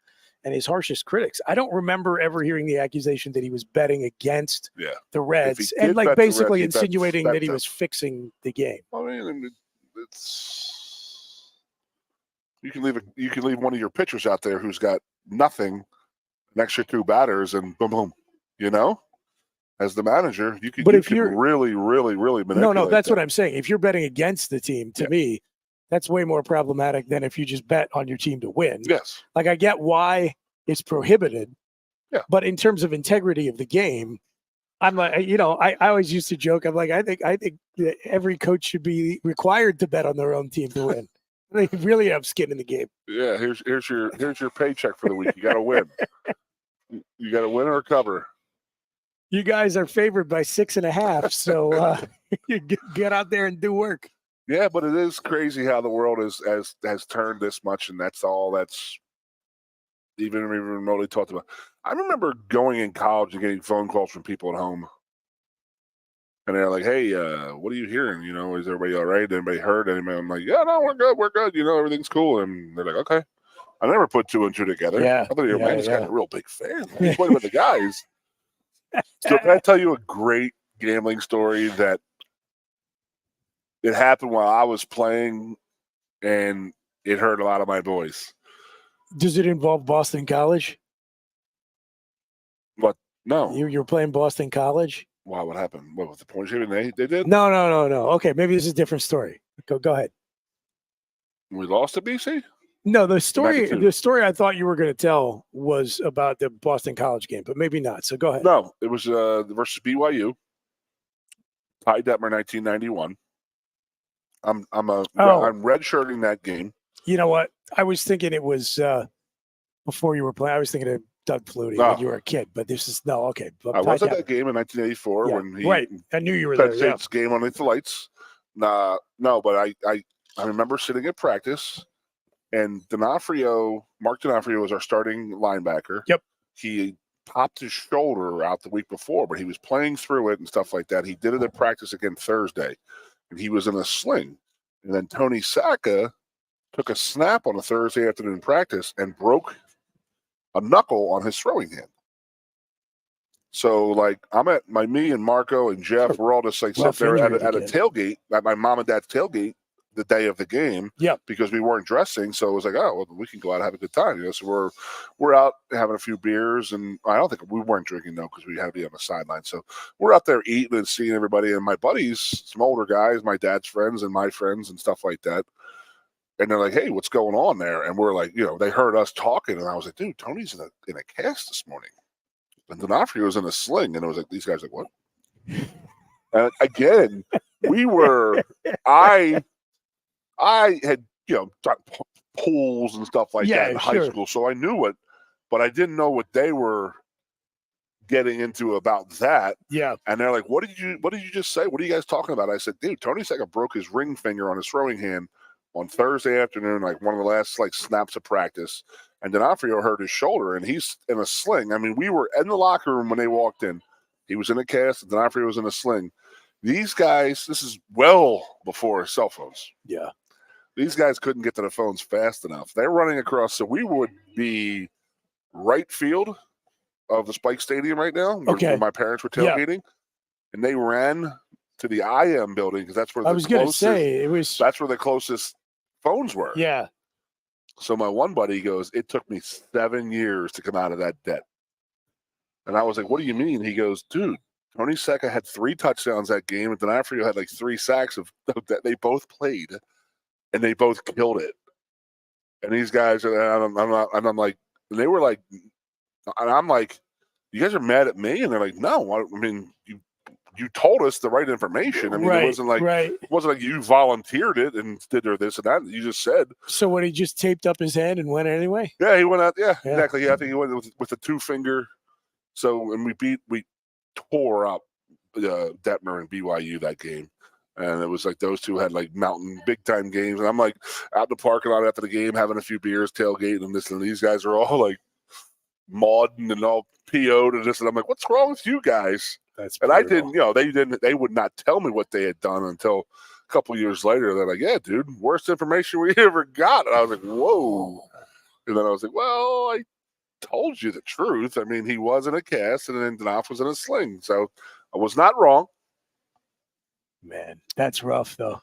and his harshest critics, I don't remember ever hearing the accusation that he was betting against the Reds and basically insinuating that he was fixing the game. I mean, it's. You can leave one of your pitchers out there who's got nothing, an extra 2 batters, and boom, boom. As the manager, you can really, really, really manipulate. No, that's what I'm saying. If you're betting against the team, to me, that's way more problematic than if you just bet on your team to win. Yes. Like I get why it's prohibited. Yeah. But in terms of integrity of the game, I'm like, I always used to joke. I'm like, I think that every coach should be required to bet on their own team to win. They really have skin in the game. Yeah, here's your paycheck for the week. You got to win. You got to win or cover. You guys are favored by 6.5, so you get out there and do work. Yeah, but it is crazy how the world has turned this much, and that's all that's even remotely talked about. I remember going in college and getting phone calls from people at home. And they're like, hey, what are you hearing? Is everybody all right? Anybody hurt? Anybody? I'm like, yeah, no, we're good. Everything's cool. And they're like, okay. I never put 2 and 2 together. Yeah. I thought your man just got a real big fan. He's playing with the guys. So can I tell you a great gambling story that it happened while I was playing, and it hurt a lot of my boys? Does it involve Boston College? What? No. You were playing Boston College? Wow, what happened? What was the point shaving they did? No. Okay, maybe this is a different story. Go ahead. We lost to BC? No, the story I thought you were going to tell was about the Boston College game, but maybe not. So go ahead. No, it was versus BYU. Ty Detmer, 1991. I'm redshirting that game. You know what? I was thinking it was before you were playing. I was thinking of Doug Flutie when you were a kid, but this is okay. I was at that game in 1984 when he I knew you were Penn there. State's game underneath the lights. No, but I remember sitting at practice, and Mark D'Onofrio was our starting linebacker. Yep. He popped his shoulder out the week before, but he was playing through it and stuff like that. He did it at practice again Thursday, and he was in a sling. And then Tony Sacca took a snap on a Thursday afternoon practice and broke a knuckle on his throwing hand. So, me and Marco and Jeff were all just sitting there at a tailgate, at my mom and dad's tailgate the day of the game. Yeah. Because we weren't dressing. So it was like, oh, well, we can go out and have a good time. So we're out having a few beers, and I don't think we weren't drinking though, because we had to be on the sideline. So we're out there eating and seeing everybody, and my buddies, some older guys, my dad's friends and my friends and stuff like that. And they're like, hey, what's going on there? And we're like, they heard us talking, and I was like, dude, Tony's in a cast this morning. And D'Onofrio was in a sling, and it was like, these guys are like, what? And again, I had, pools and stuff like that in high school, so I knew it, but I didn't know what they were getting into about that. Yeah. And they're like, what did you just say? What are you guys talking about? I said, dude, Tony Sacca broke his ring finger on his throwing hand on Thursday afternoon, like one of the last snaps of practice. And D'Onofrio hurt his shoulder, and he's in a sling. I mean, we were in the locker room when they walked in. He was in a cast, and D'Onofrio was in a sling. These guys, this is well before cell phones. Yeah. These guys couldn't get to the phones fast enough. They're running across, so we would be right field of the Spike Stadium right now, where my parents were tailgating, and they ran to the IM building because that's where that's where the closest phones were. Yeah. So my one buddy goes, it took me 7 years to come out of that debt. And I was like, what do you mean? He goes, dude, Tony Sacca had 3 touchdowns that game, and D'Onofrio had 3 sacks of that. They both played, and they both killed it. And these guys, and I'm like, and they were like, and I'm like, you guys are mad at me? And they're like, no, I mean, you told us the right information. I mean, it wasn't like you volunteered it and did this and that. You just said. So when he just taped up his hand and went anyway? Yeah, he went out. Yeah, exactly. Yeah, I think he went with a 2-finger. So, and we tore up Detmer and BYU that game. And it was like those two had mountain big time games. And I'm out in the parking lot after the game, having a few beers, tailgating and this, and these guys are all mauding and all PO'd and this. And I'm like, what's wrong with you guys? And I didn't, they would not tell me what they had done until a couple years later. They're like, yeah, dude, worst information we ever got. And I was like, whoa. And then I was like, well, I told you the truth. I mean, he was in a cast, and then D'Onofrio was in a sling. So I was not wrong. Man, that's rough, though.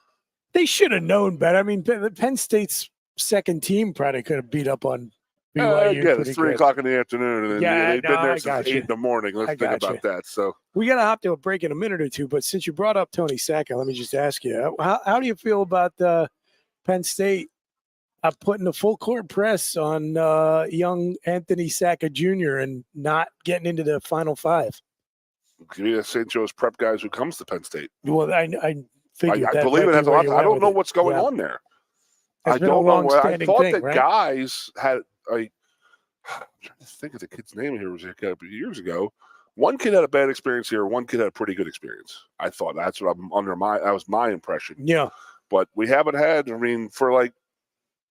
They should have known better. I mean, Penn State's second team probably could have beat up on BYU. Again, it's 3 o'clock in the afternoon, and they've been there since 8 in the morning. Let's think about that. So we got to hop to a break in a minute or two. But since you brought up Tony Sacca, let me just ask you, how do you feel about Penn State putting the full court press on young Anthony Sacca Jr. and not getting into the Final Five? Give me the St. Joe's prep guys who comes to Penn State. Well, I figured I believe it has a lot. I don't know what's going on there. I don't know. I thought that guys had. I'm trying to think of the kid's name here. Was a couple of years ago. One kid had a bad experience here. One kid had a pretty good experience. I thought that's what that was my impression. Yeah, but we haven't had. I mean,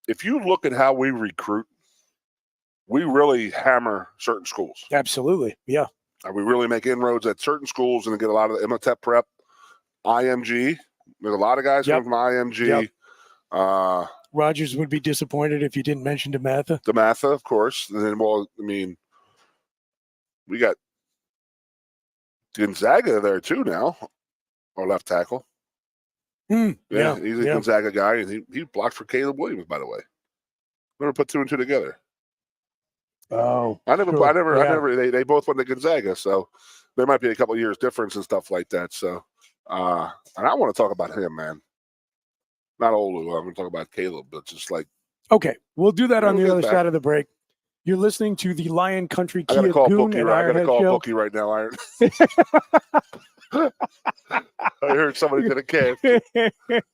if you look at how we recruit, we really hammer certain schools. Absolutely, yeah. We really make inroads at certain schools and get a lot of the Imhotep prep. IMG. There's a lot of guys coming from IMG. Yep. Rogers would be disappointed if you didn't mention DeMatha. DeMatha, of course. And then, well, I mean, we got Gonzaga there too now, our left tackle. He's a Gonzaga guy, and he blocked for Caleb Williams, by the way. Never put 2 and 2 together. Oh, I never. They both went to Gonzaga, so there might be a couple of years difference and stuff like that. So, and I want to talk about him, man. Not Olu. I'm going to talk about Caleb, but just like. Okay, we'll do that on the other side of the break. You're listening to the Lion Country Kia Goon and Ironhead show. I got to call Bookie right now, Iron. I heard somebody did a camp.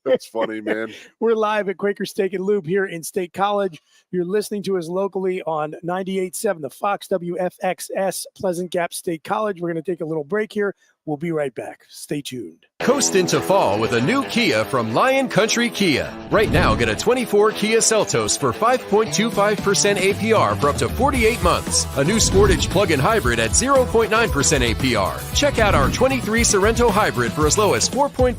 That's funny, man. We're live at Quaker Steak and Lube here in State College. You're listening to us locally on 98.7, the Fox WFXS, Pleasant Gap State College. We're going to take a little break here. We'll be right back. Stay tuned. Coast into fall with a new Kia from Lion Country Kia. Right now, get a 24 Kia Seltos for 5.25% APR for up to 48 months. A new Sportage plug-in hybrid at 0.9% APR. Check out our 23 Sorrento hybrid for as low as 4.5%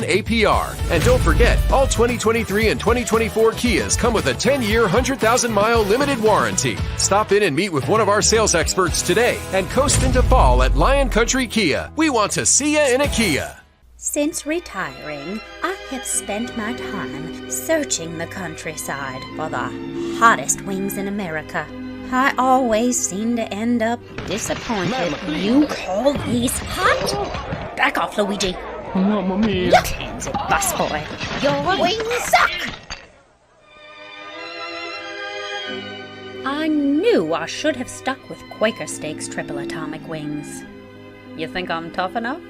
APR. And don't forget, all 2023 and 2024 Kias come with a 10-year, 100,000-mile limited warranty. Stop in and meet with one of our sales experts today and coast into fall at Lion Country Kia. We want to see you in a Kia. Since retiring, I have spent my time searching the countryside for the hottest wings in America. I always seem to end up disappointed. You call these hot? Back off, Luigi. Mamma mia. Your hands, busboy. Your wings suck. I knew I should have stuck with Quaker Steak's triple atomic wings. You think I'm tough enough?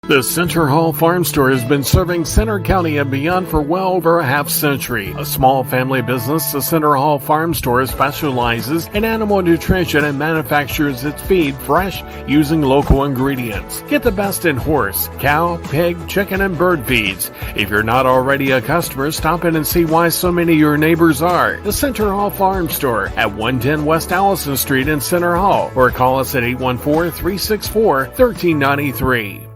The Center Hall Farm Store has been serving Center County and beyond for well over a half century. A small family business, the Center Hall Farm Store specializes in animal nutrition and manufactures its feed fresh using local ingredients. Get the best in horse, cow, pig, chicken, and bird feeds. If you're not already a customer, stop in and see why so many of your neighbors are. The Center Hall Farm Store at 110 West Allison Street in Center Hall, or call us at 814-364-1393.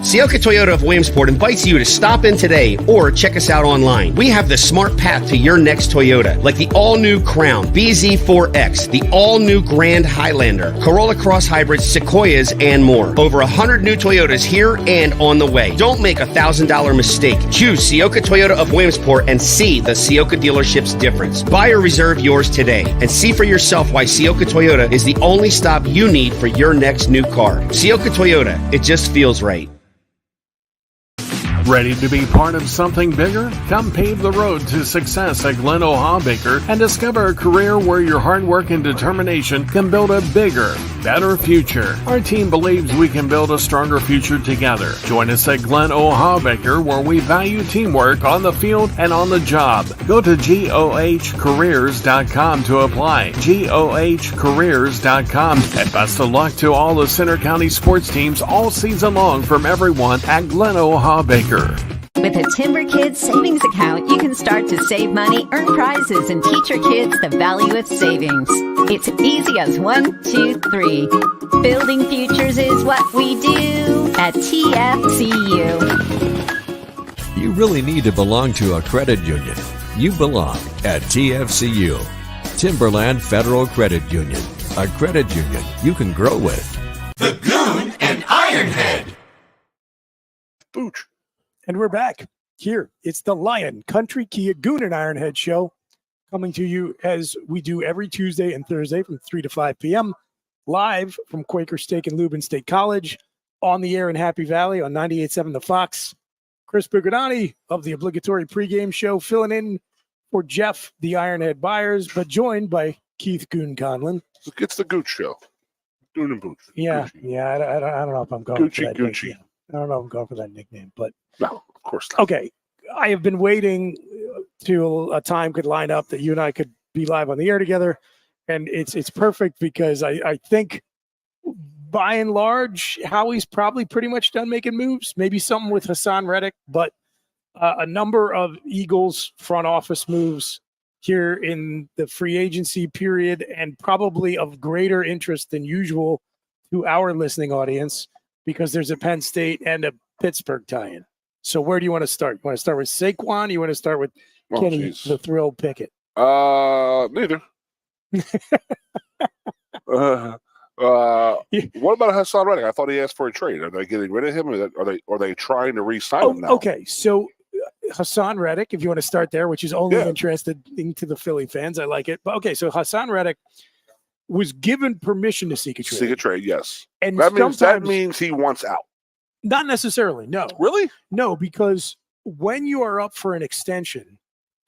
Sioka Toyota of Williamsport invites you to stop in today or check us out online. We have the smart path to your next Toyota, like the all-new Crown, BZ4X, the all-new Grand Highlander, Corolla Cross Hybrids, Sequoias, and more. Over 100 new Toyotas here and on the way. Don't make a $1,000 mistake. Choose Sioka Toyota of Williamsport and see the Sioka dealership's difference. Buy or reserve yours today and see for yourself why Sioka Toyota is the only stop you need for your next new car. Sioka Toyota, it just feels right. Ready to be part of something bigger? Come pave the road to success at Glen O'Habaker and discover a career where your hard work and determination can build a bigger, better future. Our team believes we can build a stronger future together. Join us at Glen O'Habaker, where we value teamwork on the field and on the job. Go to GOHcareers.com to apply. GOHcareers.com. And best of luck to all the Center County sports teams all season long from everyone at Glen O'Habaker. With a Timber Kids savings account, you can start to save money, earn prizes, and teach your kids the value of savings. It's easy as 1, 2, 3. Building futures is what we do at TFCU. You really need to belong to a credit union. You belong at TFCU, Timberland Federal Credit Union, a credit union you can grow with. The Goon and Ironhead. Booch. And we're back here. It's the Lion Country Kia Goon and Ironhead show, coming to you as we do every Tuesday and Thursday from 3 to 5 p.m. live from Quaker Steak and Lube in State College, on the air in Happy Valley on 98.7 The Fox. Chris Bugadani of the obligatory pregame show filling in for Jeff the Ironhead Byers, but joined by Keith Goon Conlin. It's the Gooch show. Goon and Booch. Yeah, Gucci. yeah. I don't know if I'm going for that Gucci. nickname. I don't know if I'm going for that nickname, but No, of course not. okay. I have been waiting till a time could line up that you and I could be live on the air together, and it's perfect because I think by and large Howie's probably pretty much done making moves. Maybe something with Hassan Reddick, but a number of Eagles front office moves here in the free agency period, and probably of greater interest than usual to our listening audience. because there's a Penn State and a Pittsburgh tie-in. So where do you want to start? You want to start with Saquon? You want to start with Kenny the Thrill Pickett? Neither. What about Hassan Reddick? I thought he asked for a trade. Are they getting rid of him? Are they trying to re-sign him now? Okay, so Hassan Reddick, if you want to start there, which is only interesting to the Philly fans, I like it. But okay, so Hassan Reddick was given permission to seek a trade. Seek a trade, yes. And that means he wants out. Not necessarily, no. Really? No, because when you are up for an extension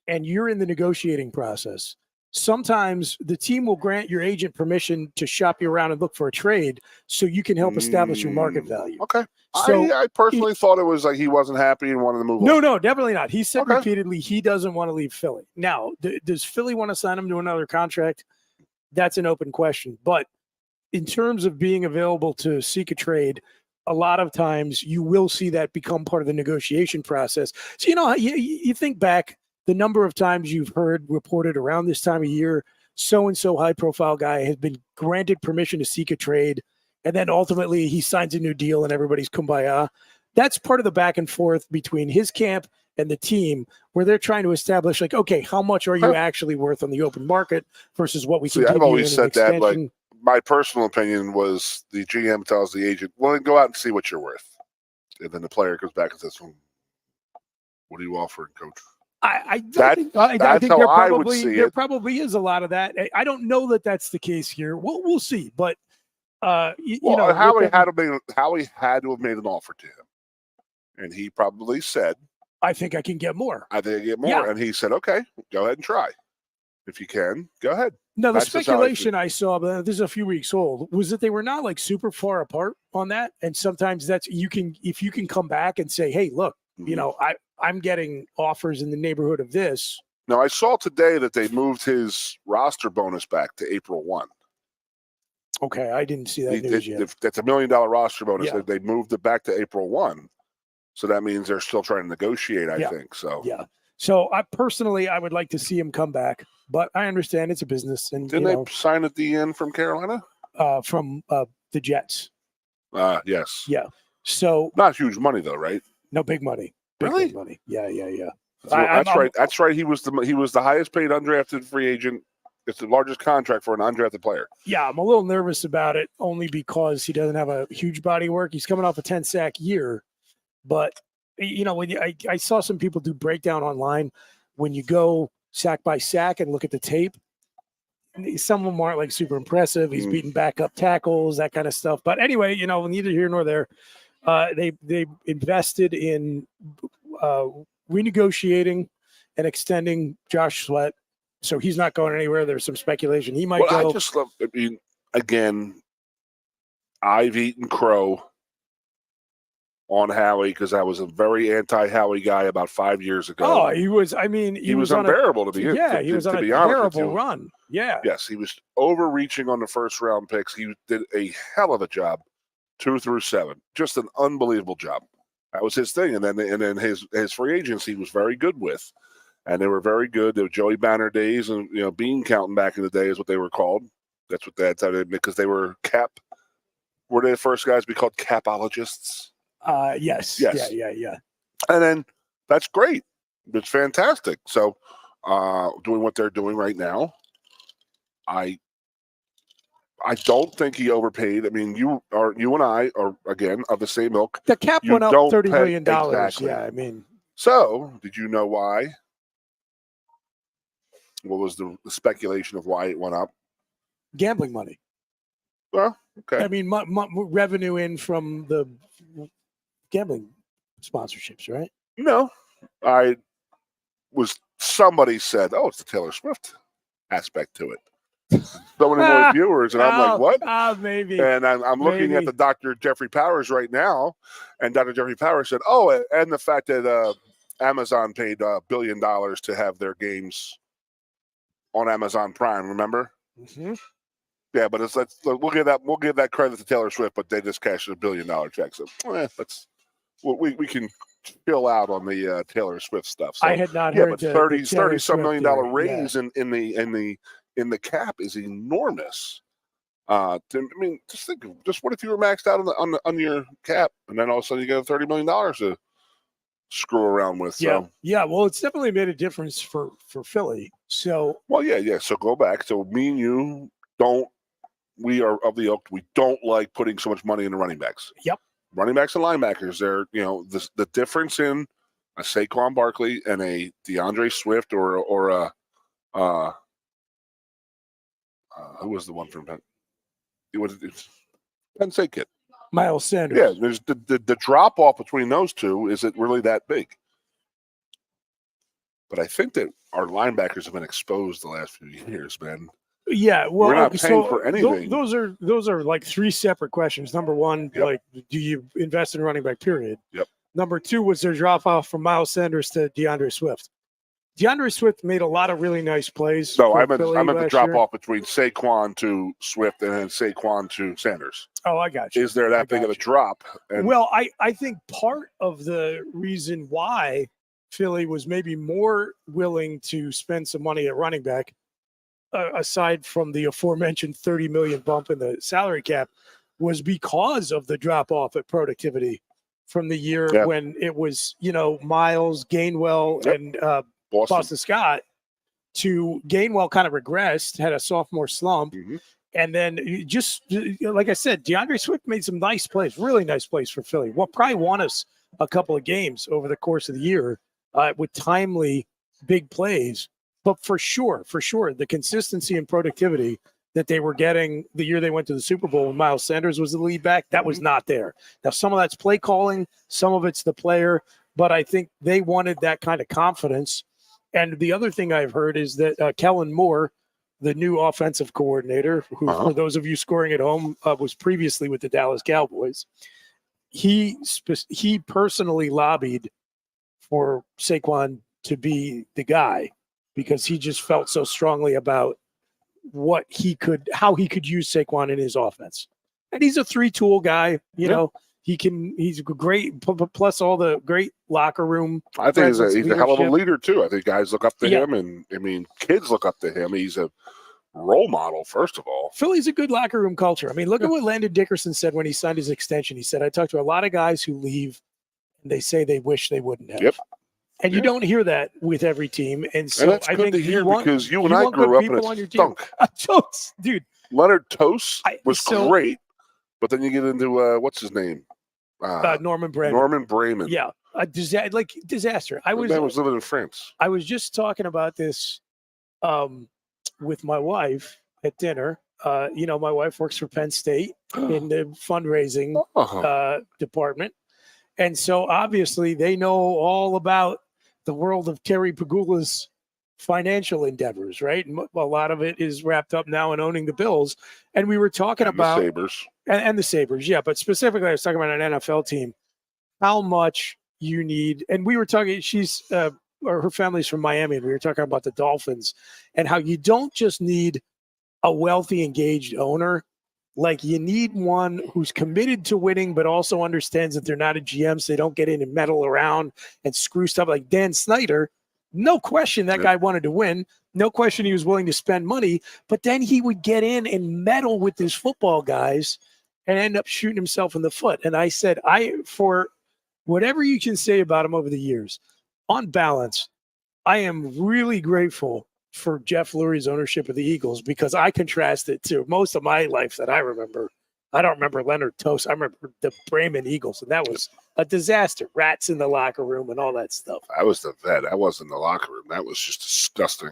and you're in the negotiating process, sometimes the team will grant your agent permission to shop you around and look for a trade so you can help establish your market value. Okay. So I personally thought it was like he wasn't happy and wanted to move on. No, definitely not. He said repeatedly he doesn't want to leave Philly. Now, does Philly want to sign him to another contract? That's an open question. But in terms of being available to seek a trade, a lot of times you will see that become part of the negotiation process. So, you think back the number of times you've heard reported around this time of year, so-and-so high-profile guy has been granted permission to seek a trade, and then ultimately he signs a new deal and everybody's kumbaya. That's part of the back and forth between his camp and the team where they're trying to establish, like, okay, how much are you actually worth on the open market versus what we can give you. I've always said that, like, my personal opinion was the GM tells the agent, well, then go out and see what you're worth. And then the player comes back and says, what are you offering, coach? I think there probably is a lot of that. I don't know that that's the case here. We'll see. But, Howie had to have made an offer to him. And he probably said, I think I can get more. Yeah. And he said, okay, go ahead and try. If you can, go ahead. No, the speculation I saw, but this is a few weeks old, was that they were not like super far apart on that. And sometimes that's if you can come back and say, hey, look, I'm getting offers in the neighborhood of this. Now, I saw today that they moved his roster bonus back to April 1. Okay, I didn't see that news yet. That's $1 million roster bonus. Yeah. They moved it back to April 1. So that means they're still trying to negotiate, I think. So yeah. So I would like to see him come back, but I understand it's a business. And didn't they sign at the end from Carolina? From the Jets. Yes. Yeah. So not huge money though, right? No, big money. Big money. Yeah. So that's right. That's right. He was the highest paid undrafted free agent. It's the largest contract for an undrafted player. Yeah, I'm a little nervous about it only because he doesn't have a huge body of work. He's coming off a 10-sack year. But, when I saw some people do breakdown online, when you go sack by sack and look at the tape, some of them aren't like super impressive. He's beating backup tackles, that kind of stuff. But anyway, neither here nor there. They invested in renegotiating and extending Josh Sweat. So he's not going anywhere. There's some speculation he might go. I just love, again, I've eaten crow on Howie because I was a very anti-Howie guy about 5 years ago. Oh, he was. I mean, he was unbearable to be. Yeah, he was on a terrible run. Yeah. Yes, he was overreaching on the first round picks. He did a hell of a job, 2 through 7, just an unbelievable job. That was his thing, and then his free agency was very good with, and they were very good. They were Joey Banner days, and bean counting back in the day is what they were called. That's what that's how they, because they were cap. Were they the first guys to be called capologists? Yes. Yeah. And then that's great. It's fantastic. So, doing what they're doing right now, I don't think he overpaid. I mean, you and I are again of the same ilk. The cap went up $30 million. Exactly. Yeah, I mean. So, did you know why? What was the speculation of why it went up? Gambling money. Well, okay. I mean, revenue in from the gambling sponsorships, right? No, somebody said, "Oh, it's the Taylor Swift aspect to it." So many more viewers, and I'm like, "What?" Maybe. And I'm looking at the Dr. Jeffrey Powers right now, and Dr. Jeffrey Powers said, "Oh, and the fact that Amazon paid $1 billion to have their games on Amazon Prime. Remember?" Mm-hmm. Yeah, but we'll give that credit to Taylor Swift, but they just cashed a $1 billion check. So we can chill out on the Taylor Swift stuff. So, I had not heard. But $30 some million raise in the cap is enormous. Just think, just what if you were maxed out on your cap, and then all of a sudden you got $30 million to screw around with? So yeah. Well, it's definitely made a difference for Philly. So yeah. So go back. So me and you we are of the ilk. We don't like putting so much money into running backs. Yep. Running backs and linebackers. They're the difference in a Saquon Barkley and a DeAndre Swift or a who was the one from Penn? It's Penn State kid. Miles Sanders. Yeah, there's the drop off between those two isn't really that big. But I think that our linebackers have been exposed the last few years, man. Yeah, well, we're not paying for anything. Those are like three separate questions. Number one, like, do you invest in running back? Period. Yep. Number two, was there drop off from Miles Sanders to DeAndre Swift? DeAndre Swift made a lot of really nice plays. No, I meant the drop off between Saquon to Swift and then Saquon to Sanders. Oh, I got you. Is there that big of a drop? Well, I think part of the reason why Philly was maybe more willing to spend some money at running back, aside from the aforementioned $30 million bump in the salary cap, was because of the drop off at productivity from the year when it was, Miles, Gainwell, and Boston Scott, to Gainwell kind of regressed, had a sophomore slump. Mm-hmm. And then just like I said, DeAndre Swift made some nice plays, really nice plays for Philly. Well, probably won us a couple of games over the course of the year with timely big plays. But for sure, the consistency and productivity that they were getting the year they went to the Super Bowl when Miles Sanders was the lead back, that was not there. Now, some of that's play calling, some of it's the player, but I think they wanted that kind of confidence. And the other thing I've heard is that Kellen Moore, the new offensive coordinator, who, for those of you scoring at home, was previously with the Dallas Cowboys, he personally lobbied for Saquon to be the guy because he just felt so strongly about how he could use Saquon in his offense. And he's a three-tool guy, you know. He's great, plus all the great locker room. I think he's a hell of a leader, too. I think guys look up to him, and, kids look up to him. He's a role model, first of all. Philly's a good locker room culture. Look at what Landon Dickerson said when he signed his extension. He said, I talked to a lot of guys who leave, and they say they wish they wouldn't have. Yep. And you don't hear that with every team. And so that's I good think to hear because you and I grew up and it stunk. Dude. Leonard Toast was great, but then you get into, what's his name? Norman Bremen. Norman Bremen. Yeah, disaster. I was living in France. I was just talking about this with my wife at dinner. My wife works for Penn State in the fundraising department, and so obviously they know all about the world of Terry Pagula's financial endeavors, right? And a lot of it is wrapped up now in owning the Bills. And we were talking about the Sabres. And the Sabres, yeah. But specifically, I was talking about an NFL team, how much you need. And we were talking, her family's from Miami, and we were talking about the Dolphins and how you don't just need a wealthy, engaged owner. Like, you need one who's committed to winning, but also understands that they're not a GM, so they don't get in and meddle around and screw stuff. Like Dan Snyder, no question that guy wanted to win. No question he was willing to spend money, but then he would get in and meddle with his football guys and end up shooting himself in the foot. And I said, for whatever you can say about him over the years, on balance, I am really grateful for Jeff Lurie's ownership of the Eagles, because I contrast it to most of my life that I remember. I don't remember Leonard Toast. I remember the Bremen Eagles, and that was a disaster. Rats in the locker room and all that stuff. I was the vet. I wasn't in the locker room. That was just disgusting.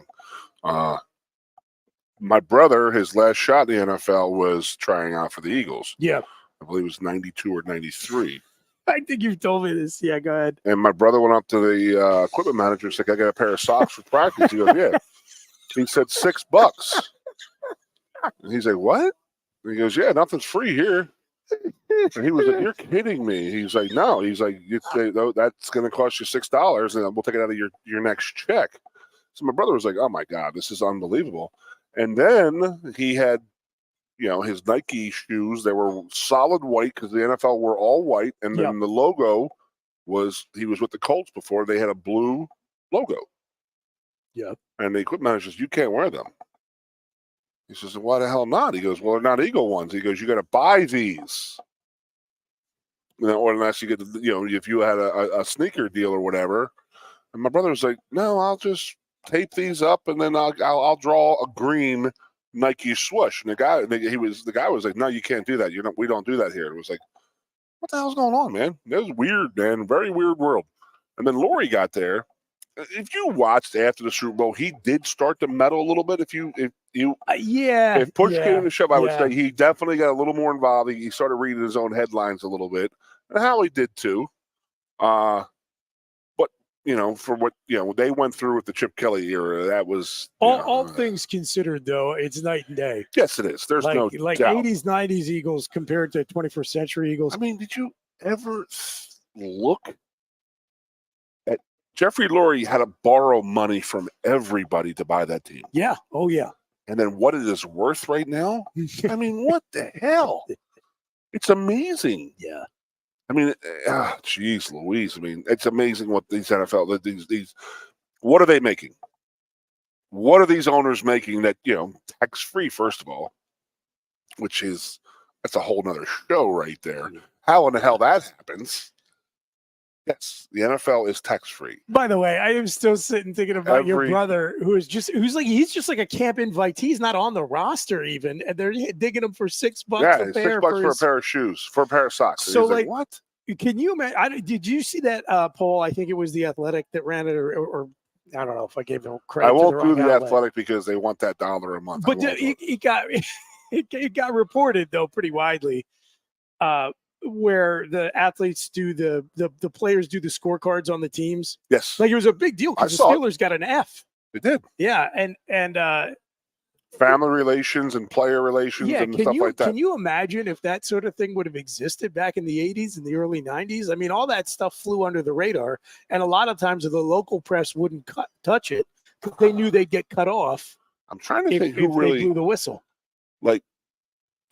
My brother, his last shot in the NFL was trying out for the Eagles. Yeah. I believe it was 92 or 93. I think you've told me this. Yeah, go ahead. And my brother went up to the equipment manager and said, I got a pair of socks for practice. He goes, yeah. He said, $6. And he's like, what? And he goes, yeah, nothing's free here. And he was like, you're kidding me. He's like, no. He's like, that's going to cost you $6, and we'll take it out of your next check. So my brother was like, oh, my God, this is unbelievable. And then he had, his Nike shoes. They were solid white because the NFL were all white. And then the logo he was with the Colts before. They had a blue logo. Yeah. And the equipment manager says, you can't wear them. He says, why the hell not? He goes, well, they're not Eagle ones. He goes, you got to buy these. Or unless you get, if you had a sneaker deal or whatever. And my brother was like, no, I'll just tape these up and then I'll draw a green Nike swoosh. And the guy was like, no, you can't do that. We don't do that here. It was like, what the hell's going on, man? It was weird, man. Very weird world. And then Lori got there. If you watched after the Super Bowl, he did start to meddle a little bit. If push came to shove, I would say he definitely got a little more involved. He started reading his own headlines a little bit, and Howie did too. But for what they went through with the Chip Kelly era, that was all things considered. Though it's night and day. Yes, it is. There's no doubt. 80s, 90s Eagles compared to 21st century Eagles. I mean, did you ever look at Jeffrey Lurie had to borrow money from everybody to buy that team? Yeah. Oh yeah. And then what it is worth right now? I mean, what the hell? It's amazing. Yeah. I mean, geez, Louise. I mean, it's amazing what these NFL, these, what are they making? What are these owners making that, tax-free, first of all, that's a whole nother show right there. How in the hell that happens? Yes, the NFL is tax-free. By the way, I am still sitting thinking about your brother he's just like a camp invitee. He's not on the roster even, and they're digging him for $6 a pair. $6 for a pair of shoes, for a pair of socks. So like what? Can you imagine? Did you see that poll? I think it was The Athletic that ran it, or I don't know if I gave them credit. I won't do The Athletic because they want that $1 a month. But it got reported though pretty widely. Where the athletes do the players do the scorecards on the teams. Yes. Like it was a big deal because the Steelers got an F. They did. Yeah. And family relations and player relations and stuff like that. Can you imagine if that sort of thing would have existed back in the 80s and the early 90s? I mean, all that stuff flew under the radar. And a lot of times the local press wouldn't touch it because they knew they'd get cut off. I'm trying to think who really blew the whistle. Like,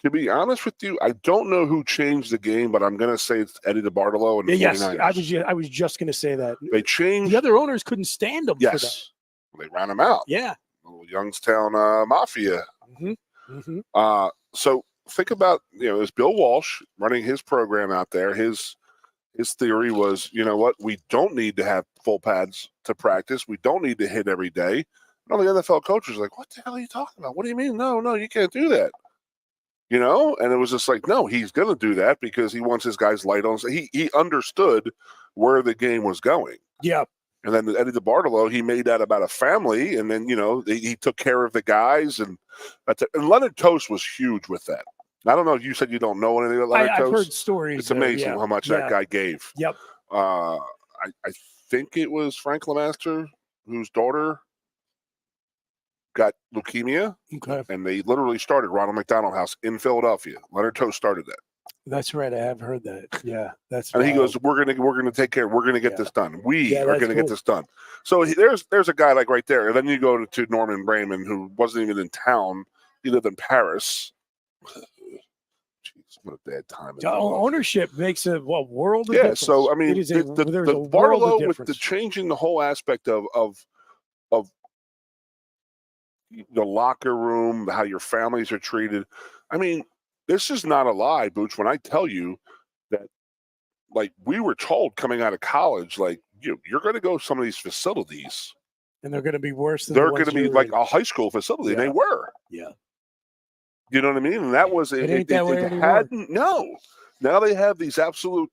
to be honest with you, I don't know who changed the game, but I'm going to say it's Eddie DeBartolo and the 49ers. Yes, I was just going to say that. They changed. The other owners couldn't stand them for that. They ran him out. Yeah. Little Youngstown Mafia. Mm-hmm. Mm-hmm. So think about, there's Bill Walsh running his program out there. His theory was, you know what, we don't need to have full pads to practice. We don't need to hit every day. And all the NFL coaches are like, what the hell are you talking about? What do you mean? No, you can't do that. And it was just like, no, he's going to do that because he wants his guys light on. So he understood where the game was going. Yeah. And then Eddie DeBartolo, he made that about a family. And then, he took care of the guys. And Leonard Toast was huge with that. I don't know if you said you don't know anything about Leonard Toast. I've heard stories. It's amazing how much that guy gave. Yep. I think it was Frank Lemaster, whose daughter got leukemia, and they literally started Ronald McDonald House in Philadelphia. Leonard Toast started that. That's right. I have heard that. Yeah, that's. And he goes, "We're gonna take care. We're gonna get this done. We are gonna get this done." So there's a guy like right there. And then you go to Norman Brayman, who wasn't even in town. He lived in Paris. Jeez, what a bad time! Ownership makes a world of difference. So I mean, the Bartolo with the changing the whole aspect of the locker room, how your families are treated. I mean, this is not a lie, Booch, when I tell you that, like, we were told coming out of college, like, you're going to go to some of these facilities. And they're going to be worse than they're going to be like a high school facility. And they were. Yeah. You know what I mean? And that was it hadn't. No. Now they have these absolute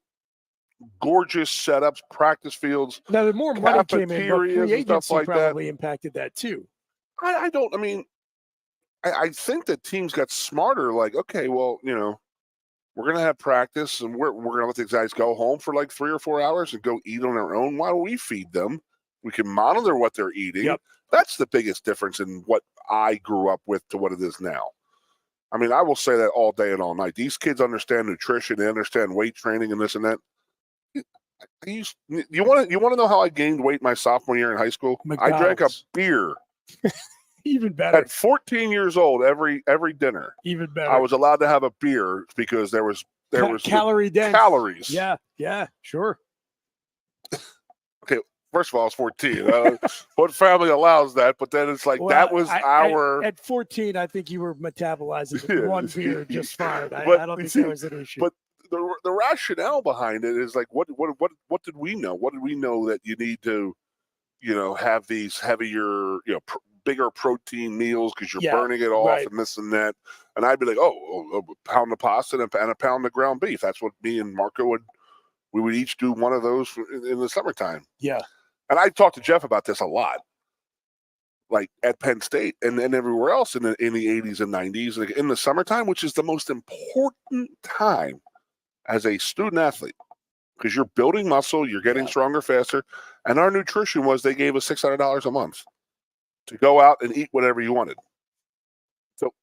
gorgeous setups, practice fields. Now, the more money came in, but free agency like probably impacted that too. I think that teams got smarter. Like, okay, well, we're going to have practice and we're going to let these guys go home for like 3 or 4 hours and go eat on their own. Why don't we feed them? We can monitor what they're eating. Yep. That's the biggest difference in what I grew up with to what it is now. I mean, I will say that all day and all night. These kids understand nutrition. They understand weight training and this and that. You want to know how I gained weight my sophomore year in high school? McDonald's. I drank a beer. Even better. At 14 years old, every dinner, even better. I was allowed to have a beer because there was calorie dense. Calories. Yeah, sure. Okay, first of all, I was 14. What family allows that? But then it's like that was at 14. I think you were metabolizing one beer just fine. I don't think that was an issue. But the rationale behind it is like, what did we know? What did we know that you need to, have these heavier, bigger protein meals because you're burning it off and this and that. And I'd be like, a pound of pasta and a pound of ground beef. That's what me and Marco we would each do one of those in the summertime. Yeah. And I talked to Jeff about this a lot, like at Penn State and everywhere else in the 80s and 90s, like in the summertime, which is the most important time as a student athlete because you're building muscle, you're getting stronger faster. And our nutrition was they gave us $600 a month to go out and eat whatever you wanted. So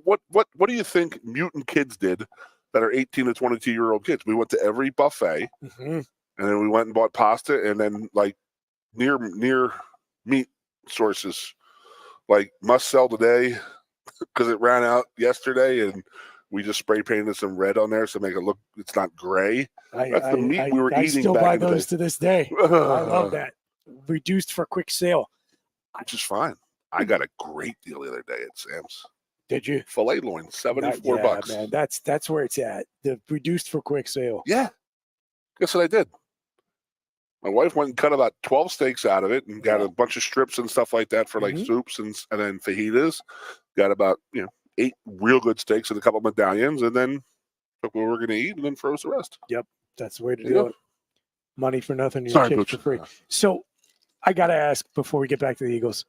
what do you think mutant kids did that are 18 to 22-year-old kids? We went to every buffet, and then we went and bought pasta, and then like near meat sources, like must sell today because it ran out yesterday, and we just spray painted some red on there to make it look it's not gray. That's the meat we were eating. I still buy those to this day. I love that. Reduced for quick sale. Which is fine. I got a great deal the other day at Sam's. Did you? Filet loin, $74. Man, that's where it's at. The reduced for quick sale. Yeah. Guess what I did? My wife went and cut about 12 steaks out of it and got a bunch of strips and stuff like that for like soups and then fajitas. Got about 8 real good steaks and a couple of medallions, and then took what we were going to eat and then froze the rest. Yep, that's the way to do it. Money for nothing, Sorry, chips for free. So I got to ask before we get back to the Eagles.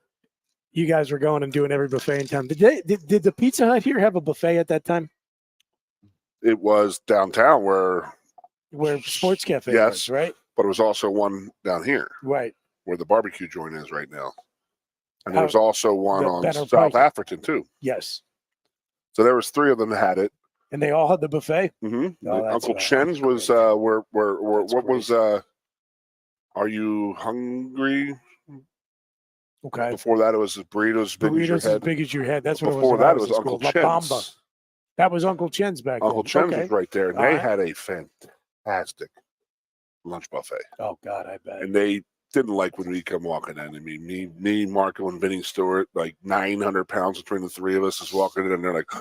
You guys were going and doing every buffet in town. Did the Pizza Hut here have a buffet at that time? It was downtown where Sports Cafe was, right? But it was also one down here. Right. Where the barbecue joint is right now. And there was also one on South Atherton too. Yes. So there was 3 of them that had it. And they all had the buffet? Mm-hmm. Uncle Chen's was what was Are You Hungry? Okay. Before that, it was burritos as big as your head. That's what Before it was. That, it was Uncle Chen's. Bamba. That was Uncle Chen's back then. Uncle Chen's was right there. And they had a fantastic lunch buffet. Oh, God, I bet. And they didn't like when we come walking in. I mean, me, Marco, and Vinny Stewart, like 900 pounds between the 3 of us, is walking in, and they're like,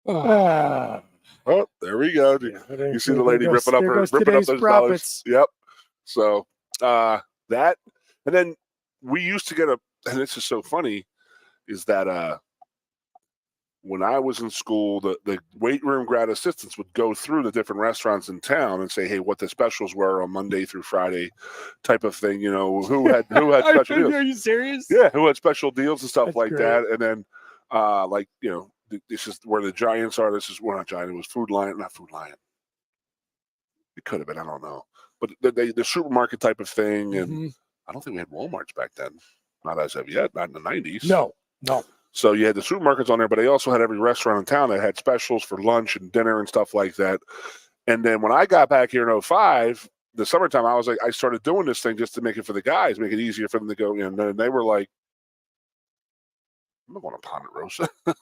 oh, there we go. You see the lady ripping up those dollars. Yep. So that, and then we used to get and this is so funny, is that when I was in school, the weight room grad assistants would go through the different restaurants in town and say, hey, what the specials were on Monday through Friday type of thing, who had special deals. Are you serious? Yeah, who had special deals and stuff that. And then this is where the Giants are. This is not Giant. It was not Food Lion. It could have been. I don't know. But the supermarket type of thing. And I don't think we had Walmarts back then. Not as of yet. Not in the 90s. No. So you had the supermarkets on there, but they also had every restaurant in town that had specials for lunch and dinner and stuff like that. And then when I got back here in 2005, the summertime, I was like, I started doing this thing just to make it for the guys, make it easier for them to go. And then they were like, I'm not going to Ponderosa. And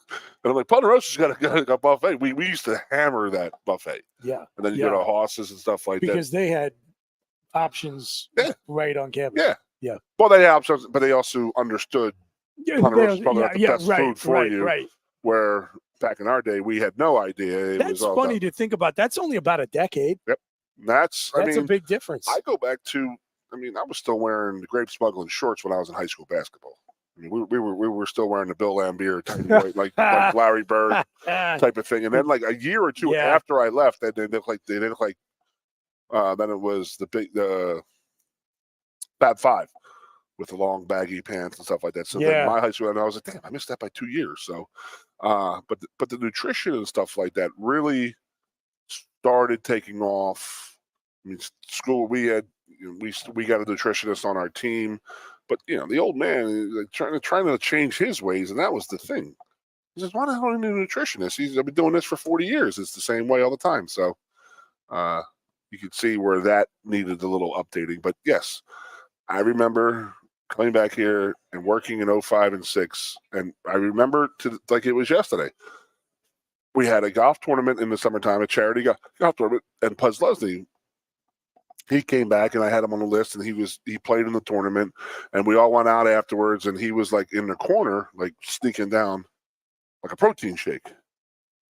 I'm like, Ponderosa's got a buffet. We used to hammer that buffet. Yeah. And then you go to Hoss's and stuff like that. Because they had options right on campus. Yeah. Well, they had options, but they also understood Ponderosa's probably not the best food for you. Right. Where back in our day, we had no idea. That's funny to think about. That's only about a decade. Yep. That's a big difference. I go back to, I was still wearing the grape smuggling shorts when I was in high school basketball. We were still wearing the Bill Lambier type, like Larry Bird type of thing. And then like a year or two after I left, they looked like then it was the Fab Five with the long baggy pants and stuff like that. So then my high school, and I was like, damn, I missed that by 2 years. So, but the nutrition and stuff like that really started taking off. School, we got a nutritionist on our team, but the old man like, trying to change his ways, and that was the thing. He says, "Why the hell are you a nutritionist?" I've been doing this for 40 years. It's the same way all the time. So, you could see where that needed a little updating. But yes, I remember coming back here and working in 2005 and 2006, and I remember like it was yesterday. We had a golf tournament in the summertime, a charity golf tournament, and Puzz Leslie he came back, and I had him on the list, and he played in the tournament, and we all went out afterwards, and he was like in the corner, like sneaking down like a protein shake. I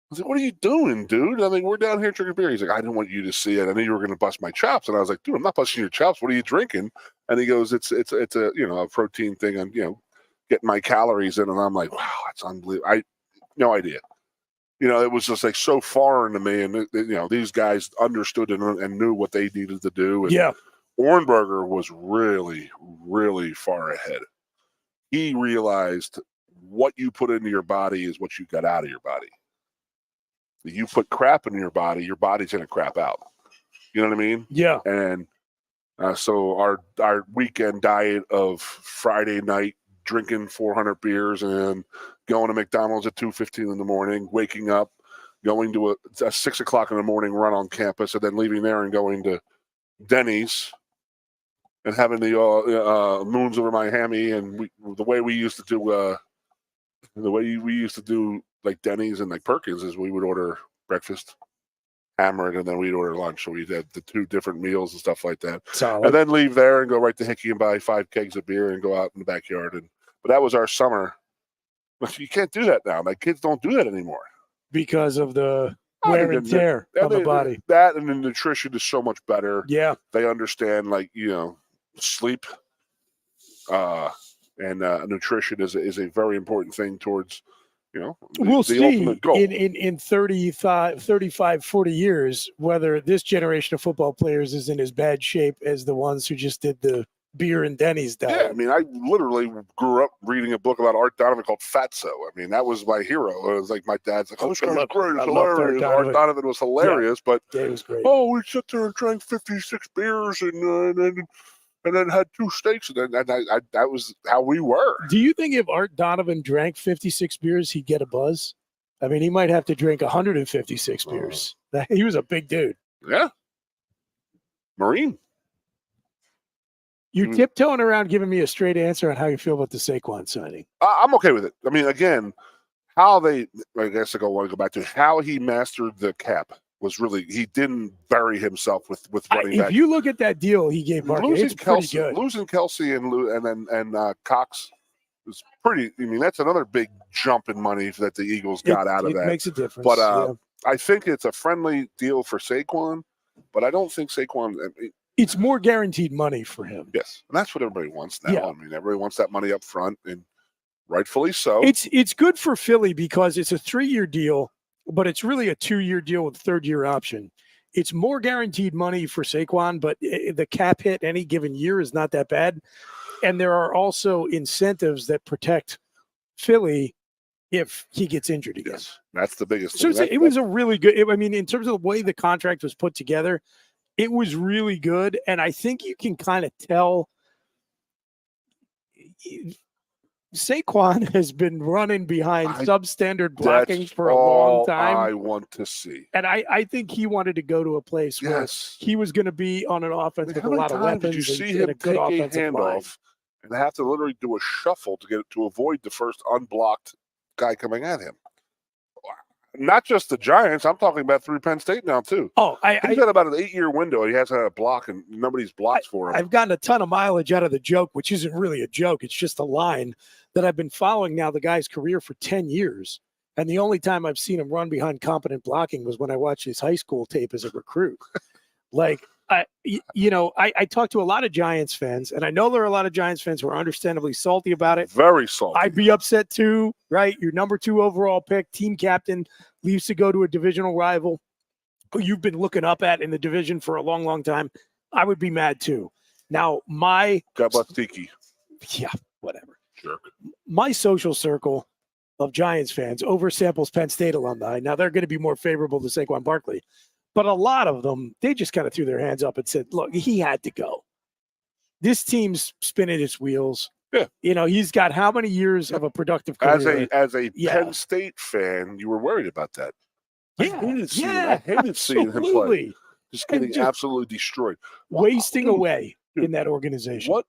was like, "What are you doing, dude? I mean, we're down here drinking beer." He's like, "I didn't want you to see it. I knew you were going to bust my chops." And I was like, "Dude, I'm not busting your chops. What are you drinking?" And he goes, "It's a a protein thing, and getting my calories in." And I'm like, "Wow, that's unbelievable." I no idea. It was just like so foreign to me, and these guys understood and knew what they needed to do. And Ornberger was really, really far ahead. He realized what you put into your body is what you got out of your body. You put crap in your body's going to crap out. You know what I mean? Yeah. And so our weekend diet of Friday night drinking 400 beers and going to McDonald's at 2:15 in the morning, waking up, going to a 6 o'clock in the morning run on campus, and then leaving there and going to Denny's and having the moons over my hammy. And the way we used to do like Denny's and like Perkins is we would order breakfast, hammer it, and then we'd order lunch. So we'd have the 2 different meals and stuff like that. Solid. And then leave there and go right to Hickey and buy 5 kegs of beer and go out in the backyard. But that was our summer. But you can't do that now. Like, kids don't do that anymore. Because of the wear and tear on the body. That and the nutrition is so much better. Yeah. They understand, sleep and nutrition is a very important thing towards, we'll the see ultimate goal. in 35, 40 years whether this generation of football players is in as bad shape as the ones who just did the beer and Denny's diet. Yeah, I mean, I literally grew up reading a book about Art Donovan called Fatso. I mean, that was my hero. It was like my dad's like, "Oh, this guy's great. It's hilarious." Art Donovan was hilarious, but it was great. Oh, we sit there and drank 56 beers and then had 2 steaks, and then that was how we were. Do you think if Art Donovan drank 56 beers, he'd get a buzz? I mean, he might have to drink 156 beers. He was a big dude. Yeah. Marine. You're tiptoeing around giving me a straight answer on how you feel about the Saquon signing. I'm okay with it. I mean, again, I guess I want to go back to how he mastered the cap was really, he didn't bury himself with running back. If you look at that deal he gave Barkley, it's pretty good. Losing Kelsey and Cox was pretty. I mean, that's another big jump in money that the Eagles got out of that. It makes a difference. But I think it's a friendly deal for Saquon, but I don't think Saquon. It's more guaranteed money for him. Yes, and that's what everybody wants now. Yeah. I mean, everybody wants that money up front, and rightfully so. It's good for Philly because it's a 3-year deal, but it's really a 2-year deal with a 3rd-year option. It's more guaranteed money for Saquon, but the cap hit any given year is not that bad. And there are also incentives that protect Philly if he gets injured again. Yes, that's the biggest thing. So it was a really good – in terms of the way the contract was put together, it was really good. And I think you can kind of tell Saquon has been running behind substandard blocking for a long time. I want to see. And I think he wanted to go to a place where he was going to be on an offense with a lot of weapons. Did you see him take a handoff and have to literally do a shuffle to avoid the first unblocked guy coming at him? Not just the Giants. I'm talking about through Penn State now, too. Oh, he's got about an 8-year window. He hasn't had a block, and nobody's blocked for him. I've gotten a ton of mileage out of the joke, which isn't really a joke. It's just a line that I've been following now the guy's career for 10 years. And the only time I've seen him run behind competent blocking was when I watched his high school tape as a recruit. I talk to a lot of Giants fans, and I know there are a lot of Giants fans who are understandably salty about it. Very salty. I'd be upset too, right? Your number 2 overall pick, team captain, leaves to go to a divisional rival who you've been looking up at in the division for a long, long time. I would be mad too. Now, God bless Tiki. Yeah, whatever. Jerk. My social circle of Giants fans oversamples Penn State alumni. Now, they're going to be more favorable to Saquon Barkley. But a lot of them, they just kind of threw their hands up and said, look, he had to go. This team's spinning its wheels. Yeah. He's got how many years of a productive career? As a Penn State fan, you were worried about that. Yeah. I hated seeing him play. Just getting absolutely destroyed. Wasting away in that organization.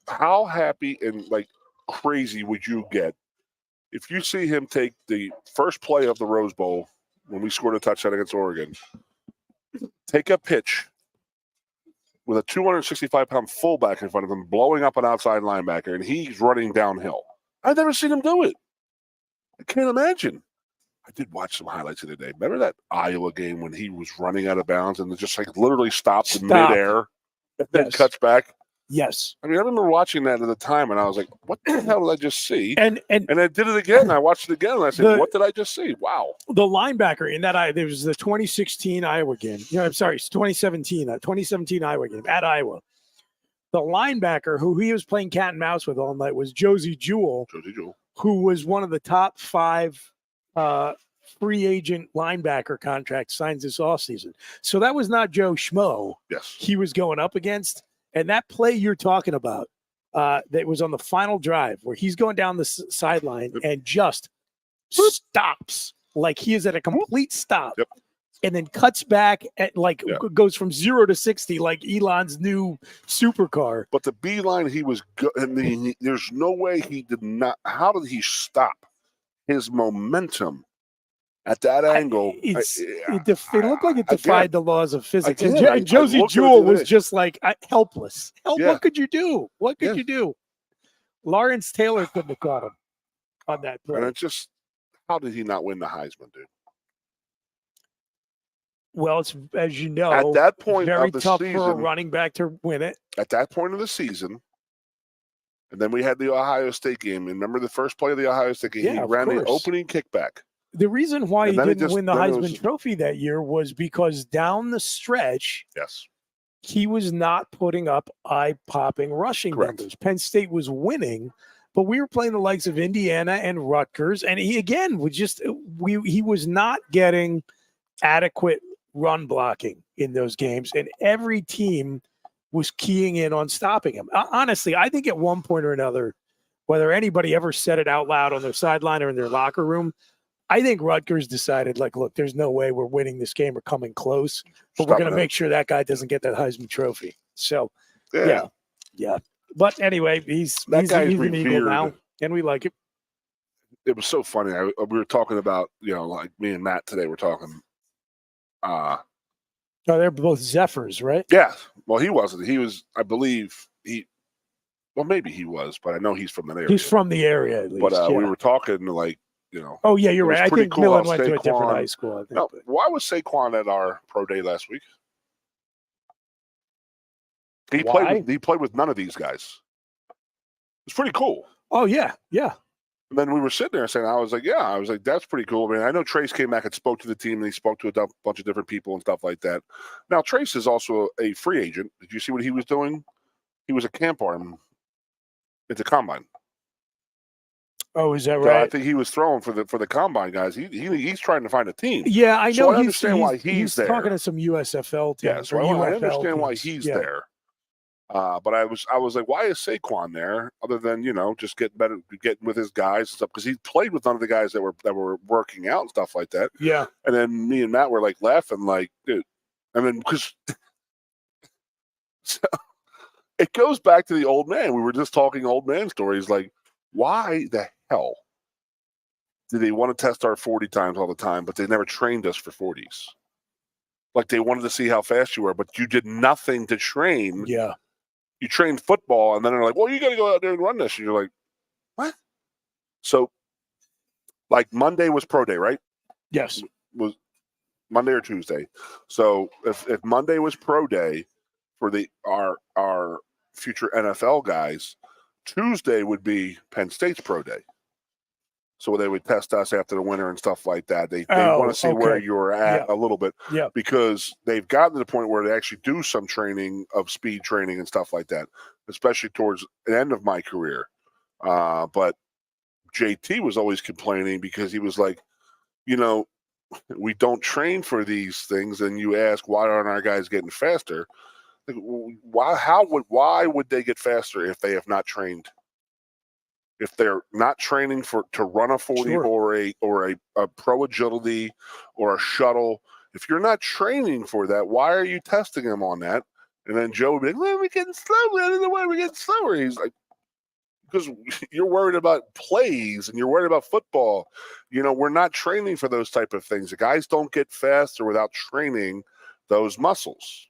How happy and crazy would you get if you see him take the first play of the Rose Bowl when we scored a touchdown against Oregon, take a pitch with a 265-pound fullback in front of him, blowing up an outside linebacker, and he's running downhill. I've never seen him do it. I can't imagine. I did watch some highlights of the day. Remember that Iowa game when he was running out of bounds and it just like literally stops in midair and then cuts back? Yes. I mean, I remember watching that at the time, and I was like, what the hell did I just see? And I did it again. I watched it again, and I said, what did I just see? Wow. The linebacker in that, there was the 2016 Iowa game. I'm sorry, it's 2017 Iowa game at Iowa. The linebacker who he was playing cat and mouse with all night was Josie Jewell, who was one of the top 5 free agent linebacker contracts signed this offseason. So that was not Joe Schmo. Yes. He was going up against. And that play you're talking about, that was on the final drive where he's going down the sideline and just stops like he is at a complete stop, and then cuts back at goes from 0 to 60 like Elon's new supercar. But the beeline, he was good. I mean, there's no way he did not. How did he stop his momentum at that angle? It looked like it defied the laws of physics. And Josie Jewell was just like helpless. What could you do? What could you do? Lawrence Taylor couldn't have caught him on that play. And it's just, how did he not win the Heisman, dude? Well, it's, as you know, at that point very of the tough season, for a running back to win it. At that point of the season, and then we had the Ohio State game. And remember the first play of the Ohio State game? He ran the opening kickback. The reason why he didn't win the Heisman Trophy that year was because down the stretch, he was not putting up eye-popping rushing numbers. Penn State was winning, but we were playing the likes of Indiana and Rutgers, and he again was just he was not getting adequate run blocking in those games, and every team was keying in on stopping him. Honestly, I think at one point or another, whether anybody ever said it out loud on their sideline or in their locker room, I think Rutgers decided, like, look, there's no way we're winning this game or coming close, but we're going to make sure that guy doesn't get that Heisman Trophy. So, yeah. But anyway, he's an Eagle now, and we like it. It was so funny. We were talking about, like me and Matt today were talking. They're both Zephyrs, right? Yeah. Well, he wasn't. He was, I believe, well, maybe he was, but I know he's from the area. He's from the area, at least. But we were talking, like, Oh, yeah, you're right. I think cool Millen went to a different high school. I think. No, why was Saquon at our pro day last week? He played with none of these guys. It's pretty cool. Oh, yeah, yeah. And then we were sitting there saying, I was like, that's pretty cool. I mean, I know Trace came back and spoke to the team, and he spoke to a bunch of different people and stuff like that. Now, Trace is also a free agent. Did you see what he was doing? He was a camp arm at the combine. Oh, is that So right? I think he was throwing for the combine guys. He's trying to find a team. Yeah, I know. So I understand why he's there. Talking to some USFL teams. Yeah, so I understand why he's there. But I was like, why is Saquon there? Other than just getting with his guys and stuff, because he played with none of the guys that were working out and stuff like that. Yeah. And then me and Matt were like laughing, like, dude. I mean, because so, it goes back to the old man. We were just talking old man stories, like, why the hell do they want to test our 40 times all the time, but they never trained us for 40s? Like, they wanted to see how fast you were, but you did nothing to train. Yeah. You trained football, and then they're like, well, you got to go out there and run this. And you're like, what? So, like, Monday was pro day, right? Yes. Was Monday or Tuesday. So if Monday was pro day for our future NFL guys, Tuesday would be Penn State's pro day. So they would test us after the winter and stuff like that. They want to see where you're at a little bit, because they've gotten to the point where they actually do some training of speed training and stuff like that, especially towards the end of my career. But JT was always complaining because he was like, we don't train for these things, and you ask, why aren't our guys getting faster? Like, why would they get faster if they have not trained? If they're not training to run a 40 or a pro agility or a shuttle, if you're not training for that, why are you testing them on that? And then Joe would be like, well, we're getting slower. I don't know why we're getting slower. He's like, because you're worried about plays and you're worried about football. We're not training for those type of things. The guys don't get faster without training those muscles.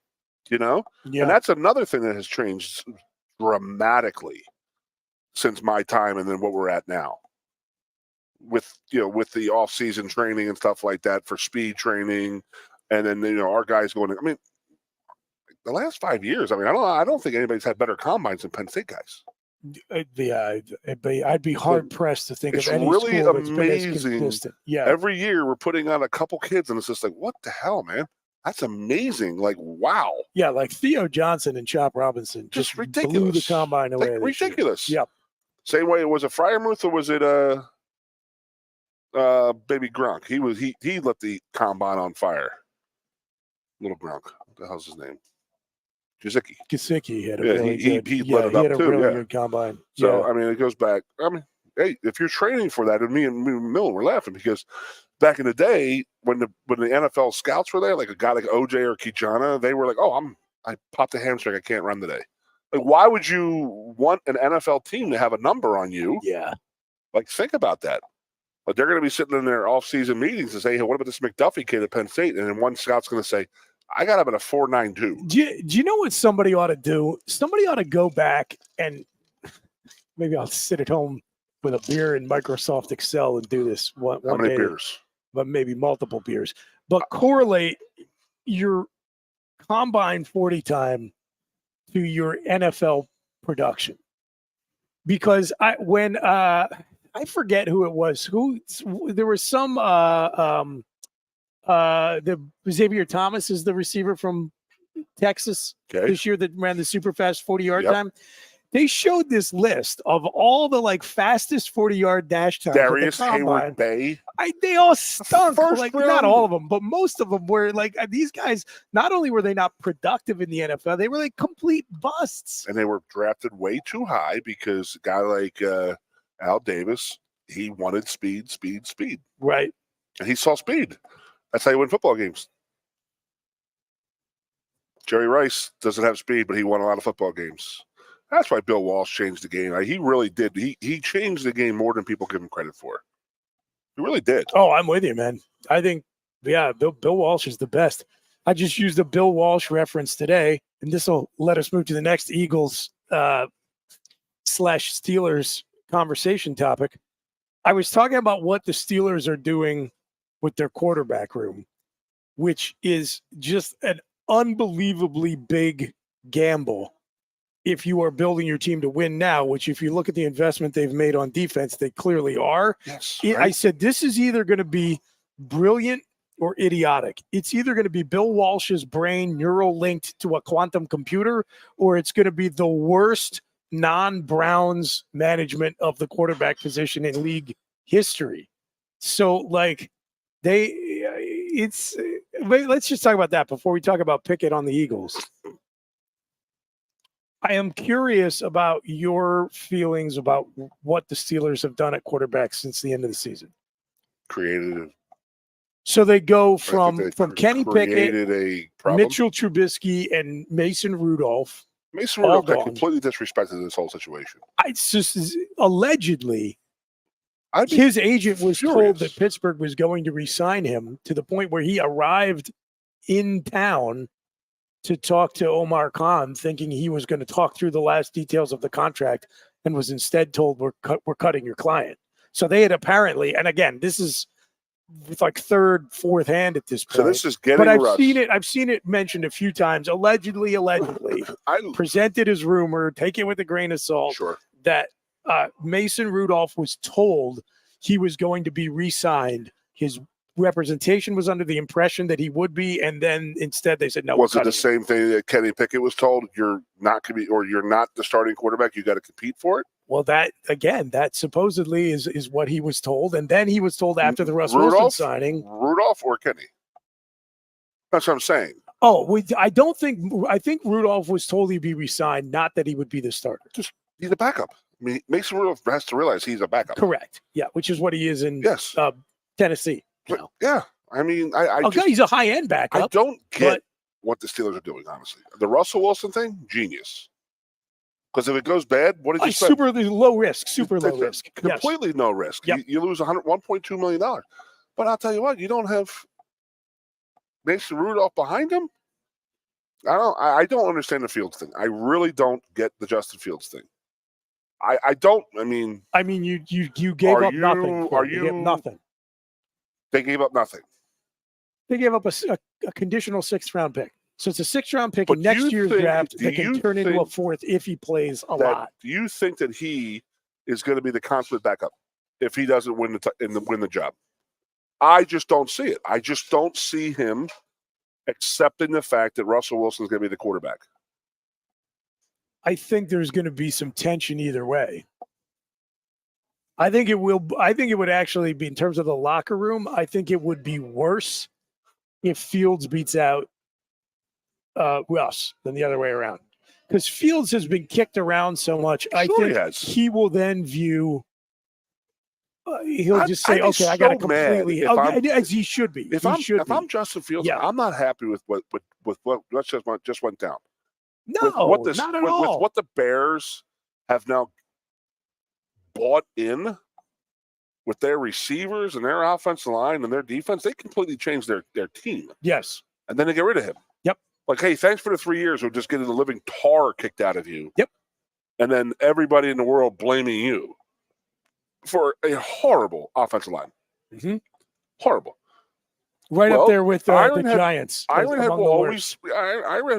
you know? Yeah. And that's another thing that has changed dramatically since my time and then what we're at now. With the off-season training and stuff like that for speed training, and then our guys going. I mean, the last 5 years. I mean, I don't think anybody's had better combines than Penn State guys. I'd be hard pressed to think of any really school that's been as amazing. consistent. Yeah, every year we're putting on a couple kids, and it's just like, what the hell, man? That's amazing. Like, wow. Yeah, like Theo Johnson and Chop Robinson just ridiculous. blew the combine away. Like, ridiculous. Yep. Same way. Was it Fryermuth or was it baby Gronk? He lit the combine on fire. Little Gronk. What the hell's his name? Gesicki had a he lit it up too. Really good combine. So I mean, it goes back. I mean, hey, if you're training for that, and me and Millen were laughing because back in the day when the NFL scouts were there, like a guy like OJ or Kijana, they were like, "Oh, I popped a hamstring. I can't run today." Like, why would you want an NFL team to have a number on you? Yeah. Like, think about that. But they're going to be sitting in their off-season meetings and say, "Hey, what about this McDuffie kid at Penn State?" And then one scout's going to say, "I got him at a 4.92." Do you know what somebody ought to do? Somebody ought to go back and maybe I'll sit at home with a beer in Microsoft Excel and do this one How many day, beers? but maybe multiple beers. But correlate your combine 40 time to your NFL production, because I forget who it was. There was some the Xavier Thomas is the receiver from Texas this year that ran the super fast 40-yard time. They showed this list of all the fastest 40-yard dash times. Darius Hayward Bay. They all stunk. Not all of them, but most of them were these guys. Not only were they not productive in the NFL, they were complete busts. And they were drafted way too high because a guy like Al Davis, he wanted speed. Right. And he saw speed. That's how you win football games. Jerry Rice doesn't have speed, but he won a lot of football games. That's why Bill Walsh changed the game. He really did. He changed the game more than people give him credit for. He really did. Oh, I'm with you, man. I think, Bill Walsh is the best. I just used a Bill Walsh reference today, and this will let us move to the next Eagles /Steelers conversation topic. I was talking about what the Steelers are doing with their quarterback room, which is just an unbelievably big gamble if you are building your team to win now, which if you look at the investment they've made on defense, they clearly are. Yes, I said this is either going to be brilliant or idiotic. It's either going to be Bill Walsh's brain neural linked to a quantum computer, or it's going to be the worst non-Browns management of the quarterback position in league history. So let's just talk about that before we talk about Pickett on the Eagles. I am curious about your feelings about what the Steelers have done at quarterback since the end of the season. Created. So they go from Kenny Pickett, Mitchell Trubisky, and Mason Rudolph. Mason Rudolph got completely disrespected in this whole situation. It's just allegedly, his agent was told that Pittsburgh was going to re-sign him to the point where he arrived in town to talk to Omar Khan, thinking he was going to talk through the last details of the contract, and was instead told, we're cutting your client. So they had apparently, and again, this is third, fourth hand at this point. So this is getting. But I've seen it mentioned a few times. Allegedly, presented as rumor. Take it with a grain of salt. Sure. That Mason Rudolph was told he was going to be re-signed. His representation was under the impression that he would be, and then instead they said no. Was it the same thing that Kenny Pickett was told? You're not going to be, or you're not the starting quarterback. You got to compete for it. Well, that supposedly is what he was told, and then he was told after the Russ Wilson signing. Rudolph or Kenny? That's what I'm saying. Oh, I think Rudolph was told he'd be re-signed, not that he would be the starter. He's a backup. I mean, Mason Rudolph has to realize he's a backup. Correct. Yeah, which is what he is in Tennessee. Yeah, I mean, he's a high-end backup. I don't get what the Steelers are doing, honestly. The Russell Wilson thing, genius. Because if it goes bad, what did you spend? Super low risk. Completely no risk. Yep. You lose $1.2 million. But I'll tell you what, you don't have Mason Rudolph behind him. I don't understand the Fields thing. I really don't get the Justin Fields thing. I don't. I mean, you gave up nothing. You gave nothing. They gave up nothing. They gave up a conditional 6th round pick. So it's a 6th round pick But in next year's draft that can turn into a 4th if he plays a lot. Do you think that he is going to be the consummate backup if he doesn't win the job? I just don't see it. I just don't see him accepting the fact that Russell Wilson is going to be the quarterback. I think there's going to be some tension either way. I think it would actually be, in terms of the locker room, I think it would be worse if Fields beats out Russ than the other way around. Because Fields has been kicked around so much. I think he will then view he'll just say, okay, I got to completely, as he should be. If I'm Justin Fields, I'm not happy with what just went down. No, not at all. With what the Bears have now bought in with their receivers and their offensive line and their defense, they completely changed their team. Yes. And then they get rid of him. Yep. Like, hey, thanks for the 3 years. We're just getting the living tar kicked out of you. Yep. And then everybody in the world blaming you for a horrible offensive line. Mm-hmm. Horrible. Right up there with the Giants. Ironhead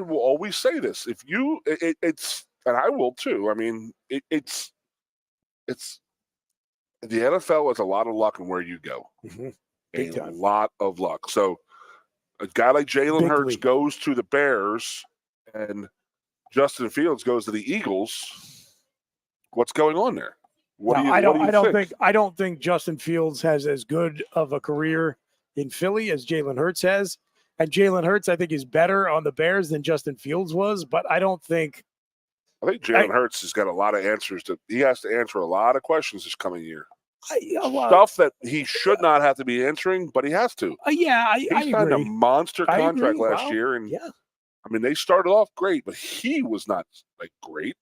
will always say this. If you, it's, and I will too. I mean, it's the NFL is a lot of luck in where you go. Mm-hmm. A lot of luck. So a guy like Jalen Hurts goes to the Bears and Justin Fields goes to the Eagles. What's going on there? I don't think Justin Fields has as good of a career in Philly as Jalen Hurts has. And Jalen Hurts, I think, is better on the Bears than Justin Fields was, but I think Jalen Hurts has got a lot of answers. He has to answer a lot of questions this coming year. Stuff that he should not have to be answering, but he has to. He signed a monster contract last year, and I mean, they started off great, but he was not great,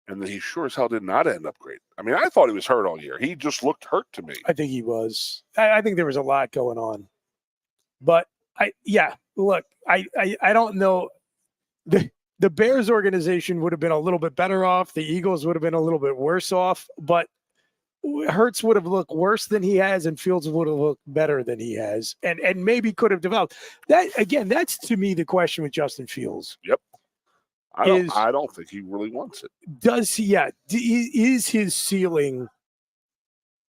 and then he sure as hell did not end up great. I mean, I thought he was hurt all year. He just looked hurt to me. I think he was. I think there was a lot going on, but look, I don't know. The Bears organization would have been a little bit better off. The Eagles would have been a little bit worse off, but Hurts would have looked worse than he has, and Fields would have looked better than he has, and maybe could have developed. That again, that's to me the question with Justin Fields. Yep. I don't think he really wants it. Does he? Yeah. Is his ceiling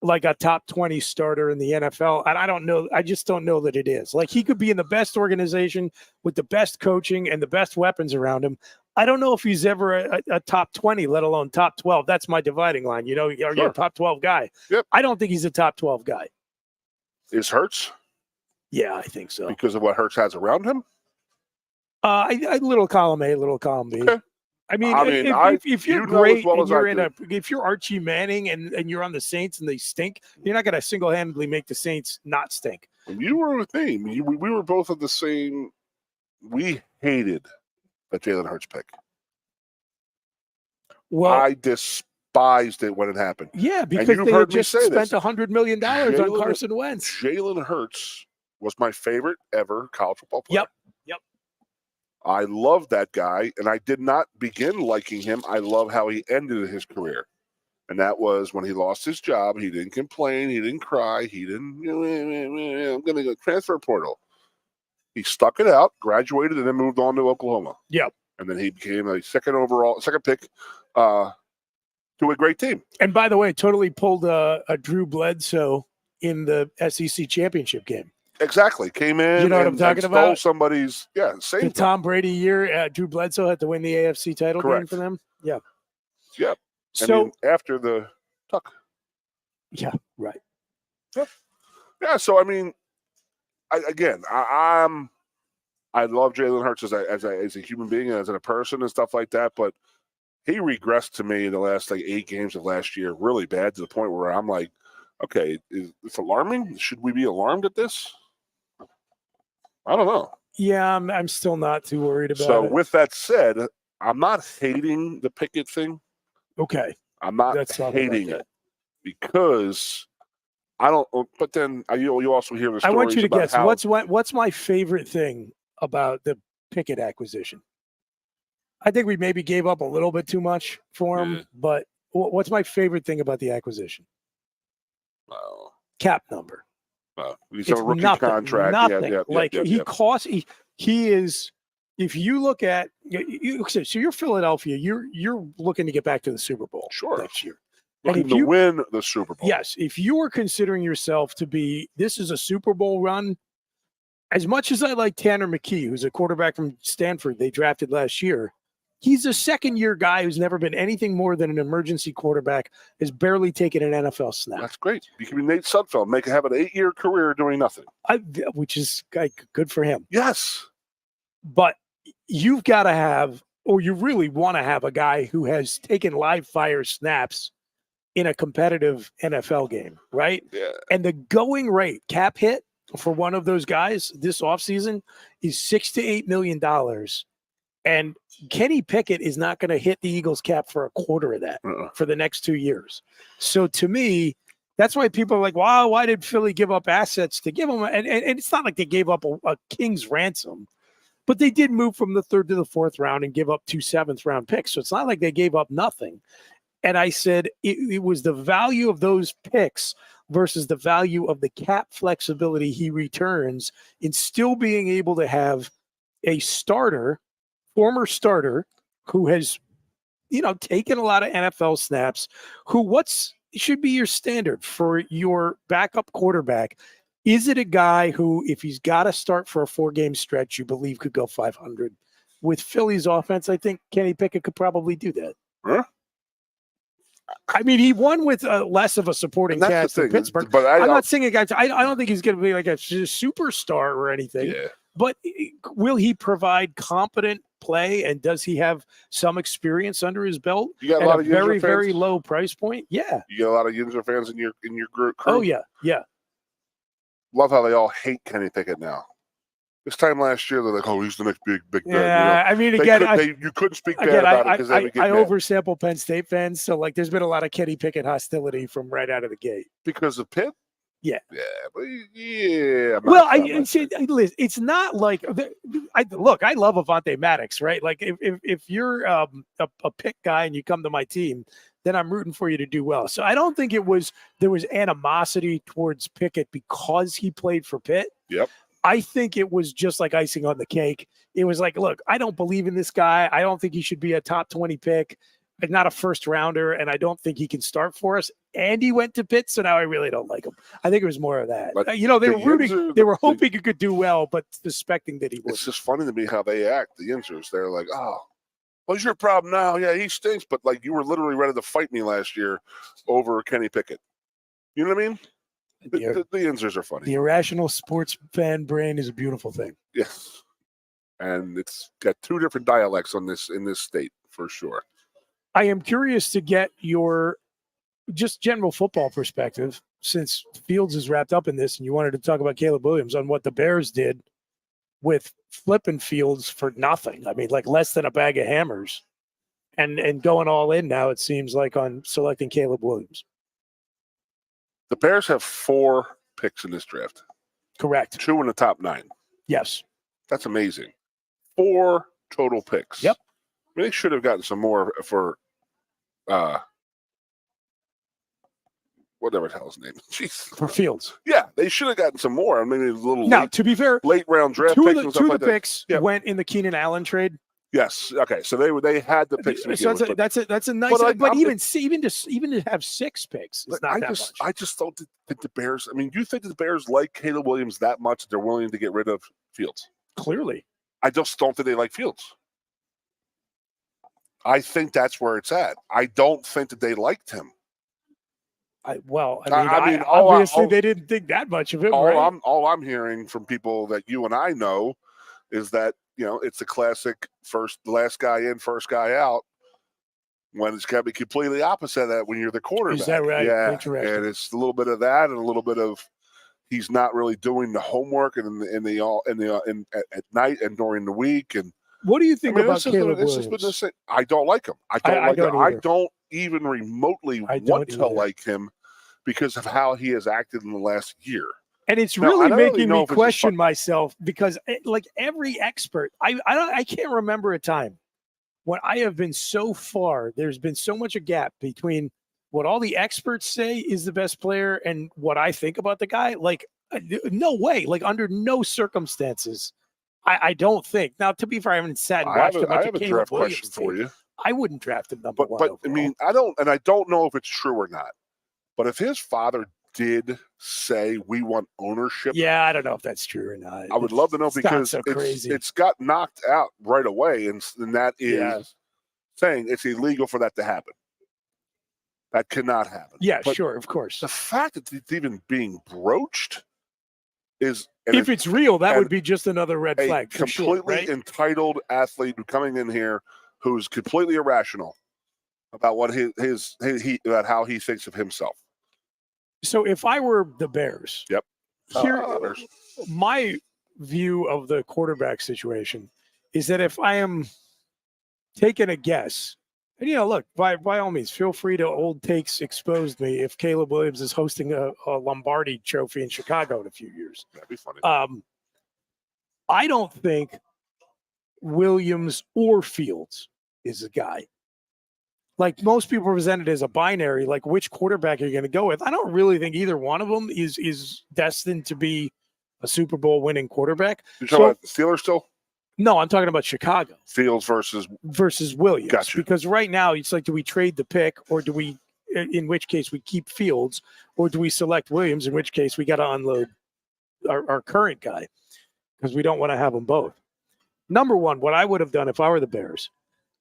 like a top 20 starter in the NFL? And I don't know. I just don't know that it is. Like, he could be in the best organization with the best coaching and the best weapons around him. I don't know if he's ever a top 20, let alone top 12. That's my dividing line. You know, you're a top 12 guy. Yep. I don't think he's a top 12 guy. Is Hurts? Yeah, I think so. Because of what Hurts has around him? Little column A, little column B. Okay. I mean, if you're great and you're if you're Archie Manning and you're on the Saints and they stink, you're not going to single-handedly make the Saints not stink. You were with me. We were both of the same. We hated the Jalen Hurts pick. Well, I despised it when it happened. Yeah, because they had just spent $100 million on Carson Wentz. Jalen Hurts was my favorite ever college football player. Yep. I love that guy, and I did not begin liking him. I love how he ended his career. And that was when he lost his job. He didn't complain. He didn't cry. He didn't, I'm going to go transfer portal. He stuck it out, graduated, and then moved on to Oklahoma. Yep. And then he became a second pick to a great team. And by the way, totally pulled a Drew Bledsoe in the SEC championship game. Exactly. Came in. You know what I'm talking about? Somebody's, same. The Tom Brady year, Drew Bledsoe had to win the AFC title game for them. Yeah. Yep. So after the tuck. Yeah. Right. Yep. Yeah. So I mean, I love Jalen Hurts as a human being and as a person and stuff like that, but he regressed to me in the last 8 games of last year, really bad, to the point where I'm like, okay, it's alarming. Should we be alarmed at this? I don't know. Yeah, I'm still not too worried about it. So with that said, I'm not hating the Pickett thing. Okay. I'm not hating it because I don't. But then you also hear the stories. I want you to guess. What's my favorite thing about the Pickett acquisition? I think we maybe gave up a little bit too much for him, but what's my favorite thing about the acquisition? Cap number. He's on a rookie contract. Nothing. Costs. He is. If you look at so you're Philadelphia, you're looking to get back to the Super Bowl next year. Looking to win the Super Bowl. Yes, if you are considering yourself to be, this is a Super Bowl run. As much as I like Tanner McKee, who's a quarterback from Stanford they drafted last year, he's a second-year guy who's never been anything more than an emergency quarterback, has barely taken an NFL snap. That's great. You can be Nate Sudfeld, have an 8-year career doing nothing. Which is good for him. Yes. But you've got to have, or you really want to have, a guy who has taken live fire snaps in a competitive NFL game, right? Yeah. And the going rate, cap hit for one of those guys this offseason is $6 to $8 million. And Kenny Pickett is not going to hit the Eagles cap for a quarter of that for the next 2 years. So to me, that's why people are like, wow, why did Philly give up assets to give them? And it's not like they gave up a king's ransom, but they did move from the 3rd to the 4th round and give up 2 7th-round picks. So it's not like they gave up nothing. And I said it was the value of those picks versus the value of the cap flexibility he returns in still being able to have a former starter who has, taken a lot of NFL snaps, who should be your standard for your backup quarterback? Is it a guy who, if he's got to start for a 4-game stretch, you believe could go 500? With Philly's offense, I think Kenny Pickett could probably do that. Huh? I mean, he won with less of a supporting cast in Pittsburgh. But I'm not saying I don't think he's going to be like a superstar or anything. Yeah. But will he provide competent play, and does he have some experience under his belt? You got a lot of very, fans? Very low price point. Yeah. You got a lot of Yinzer fans in your group. Crew? Oh yeah. Love how they all hate Kenny Pickett now. This time last year, they're like, "Oh, he's the next big." Yeah, I mean, you couldn't speak bad about it because they would get I mad. oversample Penn State fans, so there's been a lot of Kenny Pickett hostility from right out of the gate because of Pitt. Yeah. Well, it's not like I love Avonte Maddox, right? Like if you're a Pitt guy and you come to my team, then I'm rooting for you to do well. So I don't think there was animosity towards Pickett because he played for Pitt. Yep. I think it was just like icing on the cake. It was like, look, I don't believe in this guy. I don't think he should be a top 20 pick. He's not a first rounder, and I don't think he can start for us. And he went to Pitt, so now I really don't like him. I think it was more of that. But they were hoping he could do well, but suspecting that he would. It's just funny to me how they act, the Yinzers. They're like, oh, what's your problem now? Yeah, he stinks, but you were literally ready to fight me last year over Kenny Pickett. You know what I mean? The Yinzers are funny. The irrational sports fan brain is a beautiful thing. Yes. And it's got 2 different dialects in this state, for sure. I am curious to get your just general football perspective, since Fields is wrapped up in this and you wanted to talk about Caleb Williams, on what the Bears did with flipping Fields for nothing. I mean, less than a bag of hammers and going all in now, it seems like, on selecting Caleb Williams. The Bears have 4 picks in this draft. Correct. 2 in the top 9. Yes. That's amazing. 4 total picks. Yep. I mean, they should have gotten some more for whatever the hell his name is. Jeez. For Fields. Yeah, they should have gotten some more. I mean, a little now, to be fair, late round draft picks and stuff two like of the picks went in the Keenan Allen trade. Yes. Okay. So they had the picks. So that's a nice. But even to have 6 picks, it's not that much. I just don't think the Bears. I mean, you think the Bears like Caleb Williams that much that they're willing to get rid of Fields? Clearly, I just don't think they like Fields. I think that's where it's at. I don't think that they liked him. Obviously they didn't think that much of him. All I'm hearing from people that you and I know is that, it's a classic last guy in, first guy out, when it's got to be completely opposite of that when you're the quarterback. Is that right? Yeah. And it's a little bit of that and a little bit of he's not really doing the homework and at night and during the week. And what do you think about Caleb Williams? I don't like him. I don't even remotely want to like him because of how he has acted in the last year. And it's really making me question myself because, every expert, I can't remember a time when I have been so far, there's been so much a gap between what all the experts say is the best player and what I think about the guy. Like, no way, like under no circumstances. I don't think. Now, to be fair, I haven't sat and watched a bunch of Caleb Williams question for you. I wouldn't draft him number one. But overall. I mean, I don't know if it's true or not. But if his father did say we want ownership, yeah, I don't know if that's true or not. I would love to know because it's got knocked out right away, and that is saying it's illegal for that to happen. That cannot happen. Yeah, but sure, of course. The fact that it's even being broached is, if it's real, that would be just another red flag. For completely sure, right? entitled athlete coming in here who's completely irrational about what about how he thinks of himself. So if I were the Bears, yep. My view of the quarterback situation is that if I am taking a guess, and look, by all means, feel free to old takes expose me if Caleb Williams is hosting a Lombardi Trophy in Chicago in a few years. That'd be funny. I don't think Williams or Fields is a guy. Like most people present it as a binary, like which quarterback are you going to go with? I don't really think either one of them is destined to be a Super Bowl winning quarterback. You're talking about the Steelers still? No, I'm talking about Chicago. Fields versus Williams. Gotcha. Because right now it's like, do we trade the pick, or do we, in which case we keep Fields, or do we select Williams, in which case we got to unload our current guy because we don't want to have them both. Number one, what I would have done if I were the Bears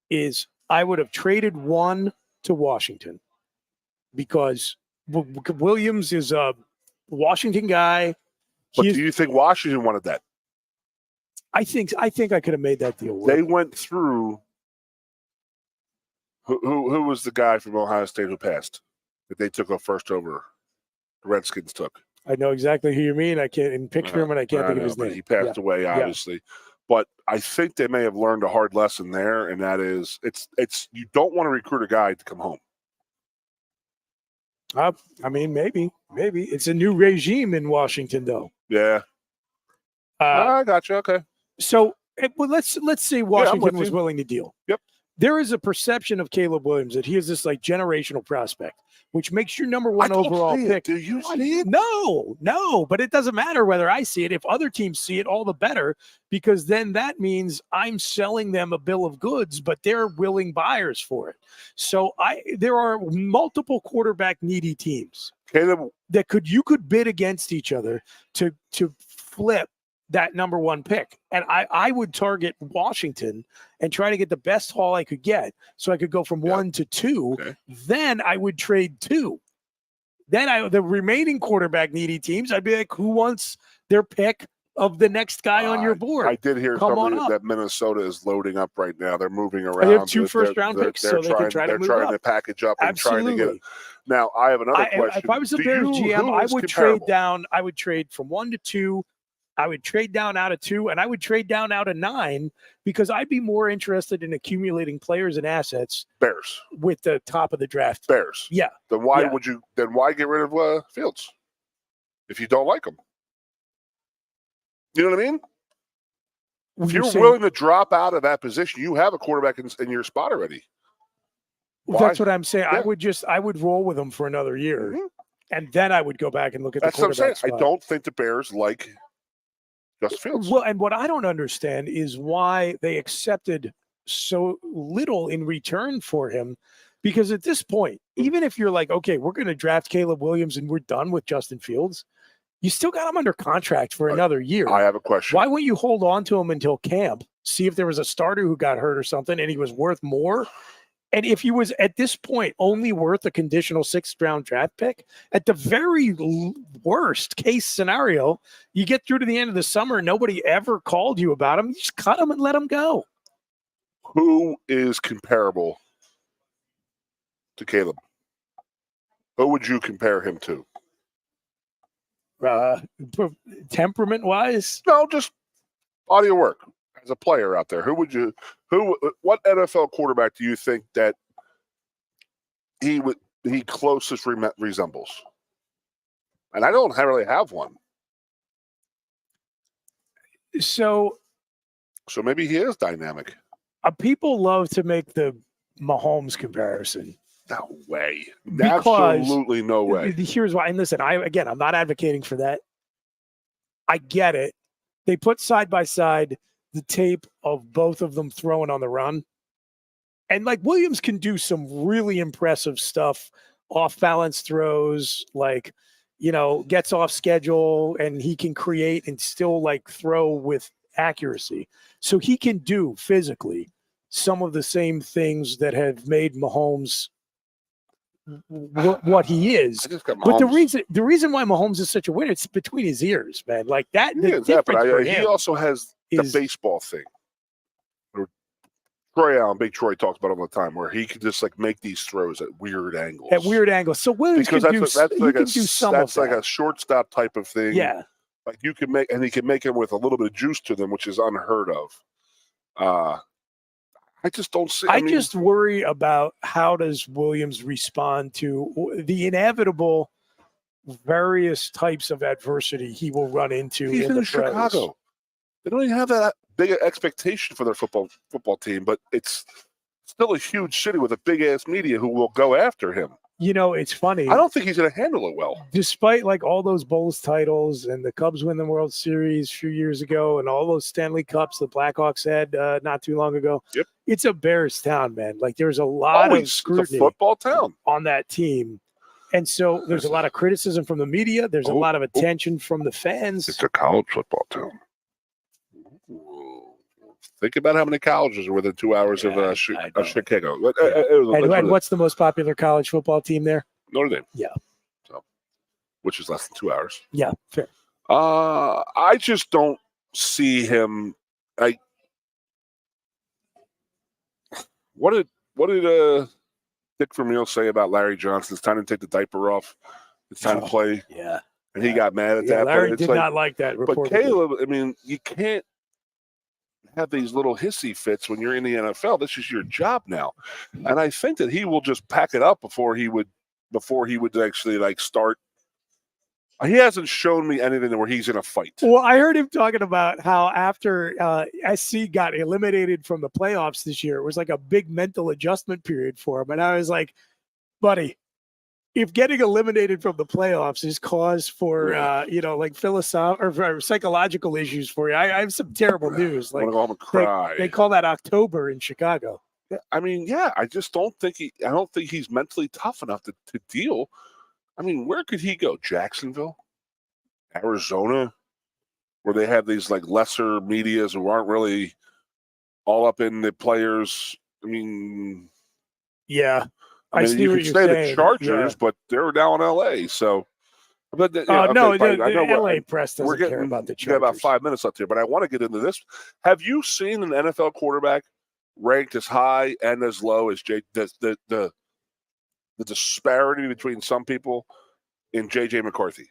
is I would have traded one to Washington because Williams is a Washington guy. But do you think Washington wanted that? I think I could have made that deal work. They went through who was the guy from Ohio State who passed that they took a first over? The Redskins took. I know exactly who you mean. I can't picture him, and I can't think of his name. He passed away, obviously. Yeah. But I think they may have learned a hard lesson there, and that is, it's you don't want to recruit a guy to come home. I mean, maybe it's a new regime in Washington, though. Yeah, I got you. Okay. So, well, let's say Washington was willing to deal. Yep. There is a perception of Caleb Williams that he is this like generational prospect, which makes your number one overall pick. Do you see it? No, but it doesn't matter whether I see it. If other teams see it, all the better, because then that means I'm selling them a bill of goods, but they're willing buyers for it. So there are multiple quarterback needy teams that you could bid against each other to flip that number one pick. And I would target Washington and try to get the best haul I could get so I could go from 1 to 2. Okay. Then I would trade 2. Then the remaining quarterback needy teams, I'd be like, who wants their pick of the next guy on your board? I did hear that Minnesota is loading up right now. They're moving around. They have 2 first-round picks, so they can try to move up. They're trying to package up and trying to get it. Now, I have another question. If I was a Bears GM, I would trade down. I would trade from 1 to 2. I would trade down out of 2, and I would trade down out of 9 because I'd be more interested in accumulating players and assets. Bears with the top of the draft. Bears. Yeah. Then why would you? Then why get rid of Fields if you don't like him? You know what I mean? If you're willing to drop out of that position, you have a quarterback in your spot already. That's what I'm saying. Yeah. I would roll with him for another year, and then I would go back and look at the quarterback what I'm saying. spot. I don't think the Bears like Justin Fields. Well, and what I don't understand is why they accepted so little in return for him, because at this point, even if you're like, okay, we're going to draft Caleb Williams and we're done with Justin Fields, you still got him under contract for another year. I have a question. Why wouldn't you hold on to him until camp, see if there was a starter who got hurt or something and he was worth more? And if he was at this point only worth a conditional 6th-round draft pick, at the very worst case scenario, you get through to the end of the summer, nobody ever called you about him. You just cut him and let him go. Who is comparable to Caleb? Who would you compare him to? Temperament-wise? No, just body of work. As a player out there, what NFL quarterback do you think that he closest resembles? And I don't really have one. So maybe he is dynamic. People love to make the Mahomes comparison. No way. Because Absolutely no way. Here's why. And listen, I'm not advocating for that. I get it. They put side by side the tape of both of them throwing on the run. And like Williams can do some really impressive stuff, off balance throws, like, gets off schedule, and he can create and still like throw with accuracy. So he can do physically some of the same things that have made Mahomes what he is. But the reason why Mahomes is such a winner, it's between his ears, man. Like that. He also has the baseball thing. Troy Allen, Big Troy, talks about it all the time, where he could just like make these throws at weird angles. So Williams can do some of that. Like a shortstop type of thing. Yeah. Like you can make, and he can make them with a little bit of juice to them, which is unheard of. I just don't see. I just worry about how does Williams respond to the inevitable various types of adversity he will run into. He's in Chicago. They don't even have that big expectation for their football team, but it's still a huge city with a big ass media who will go after him. It's funny. I don't think he's going to handle it well. Despite like all those Bulls titles and the Cubs win the World Series a few years ago and all those Stanley Cups the Blackhawks had not too long ago. Yep. It's a Bears town, man. Like there's a lot of scrutiny. It's a football town on that team. And so there's a lot of criticism from the media. There's a lot of attention from the fans. It's a college football town. Think about how many colleges are within 2 hours of Chicago. And what's the most popular college football team there? Notre Dame. Yeah. So, which is less than 2 hours. Yeah, fair. I just don't see him. What did Dick Vermeil say about Larry Johnson? It's time to take the diaper off. It's time to play. Yeah. And he got mad at that. Larry did not like that. But Caleb, you can't have these little hissy fits when you're in the NFL. This is your job now. And I think that he will just pack it up before he would actually like start. He hasn't shown me anything where he's in a fight. Well, I heard him talking about how after SC got eliminated from the playoffs this year, it was like a big mental adjustment period for him. And I was like, buddy, if getting eliminated from the playoffs is cause for, like philosophical or psychological issues for you, I have some terrible news. Like, I want to go home and cry. They call that October in Chicago. I just don't think I don't think he's mentally tough enough to deal. Where could he go? Jacksonville? Arizona? Where they have these like lesser medias who aren't really all up in the players. Yeah. You could say the Chargers, but they're down in L.A. So, the LA press doesn't care about the Chargers. We got about 5 minutes left here, but I want to get into this. Have you seen an NFL quarterback ranked as high and as low as the disparity between some people in J.J. McCarthy?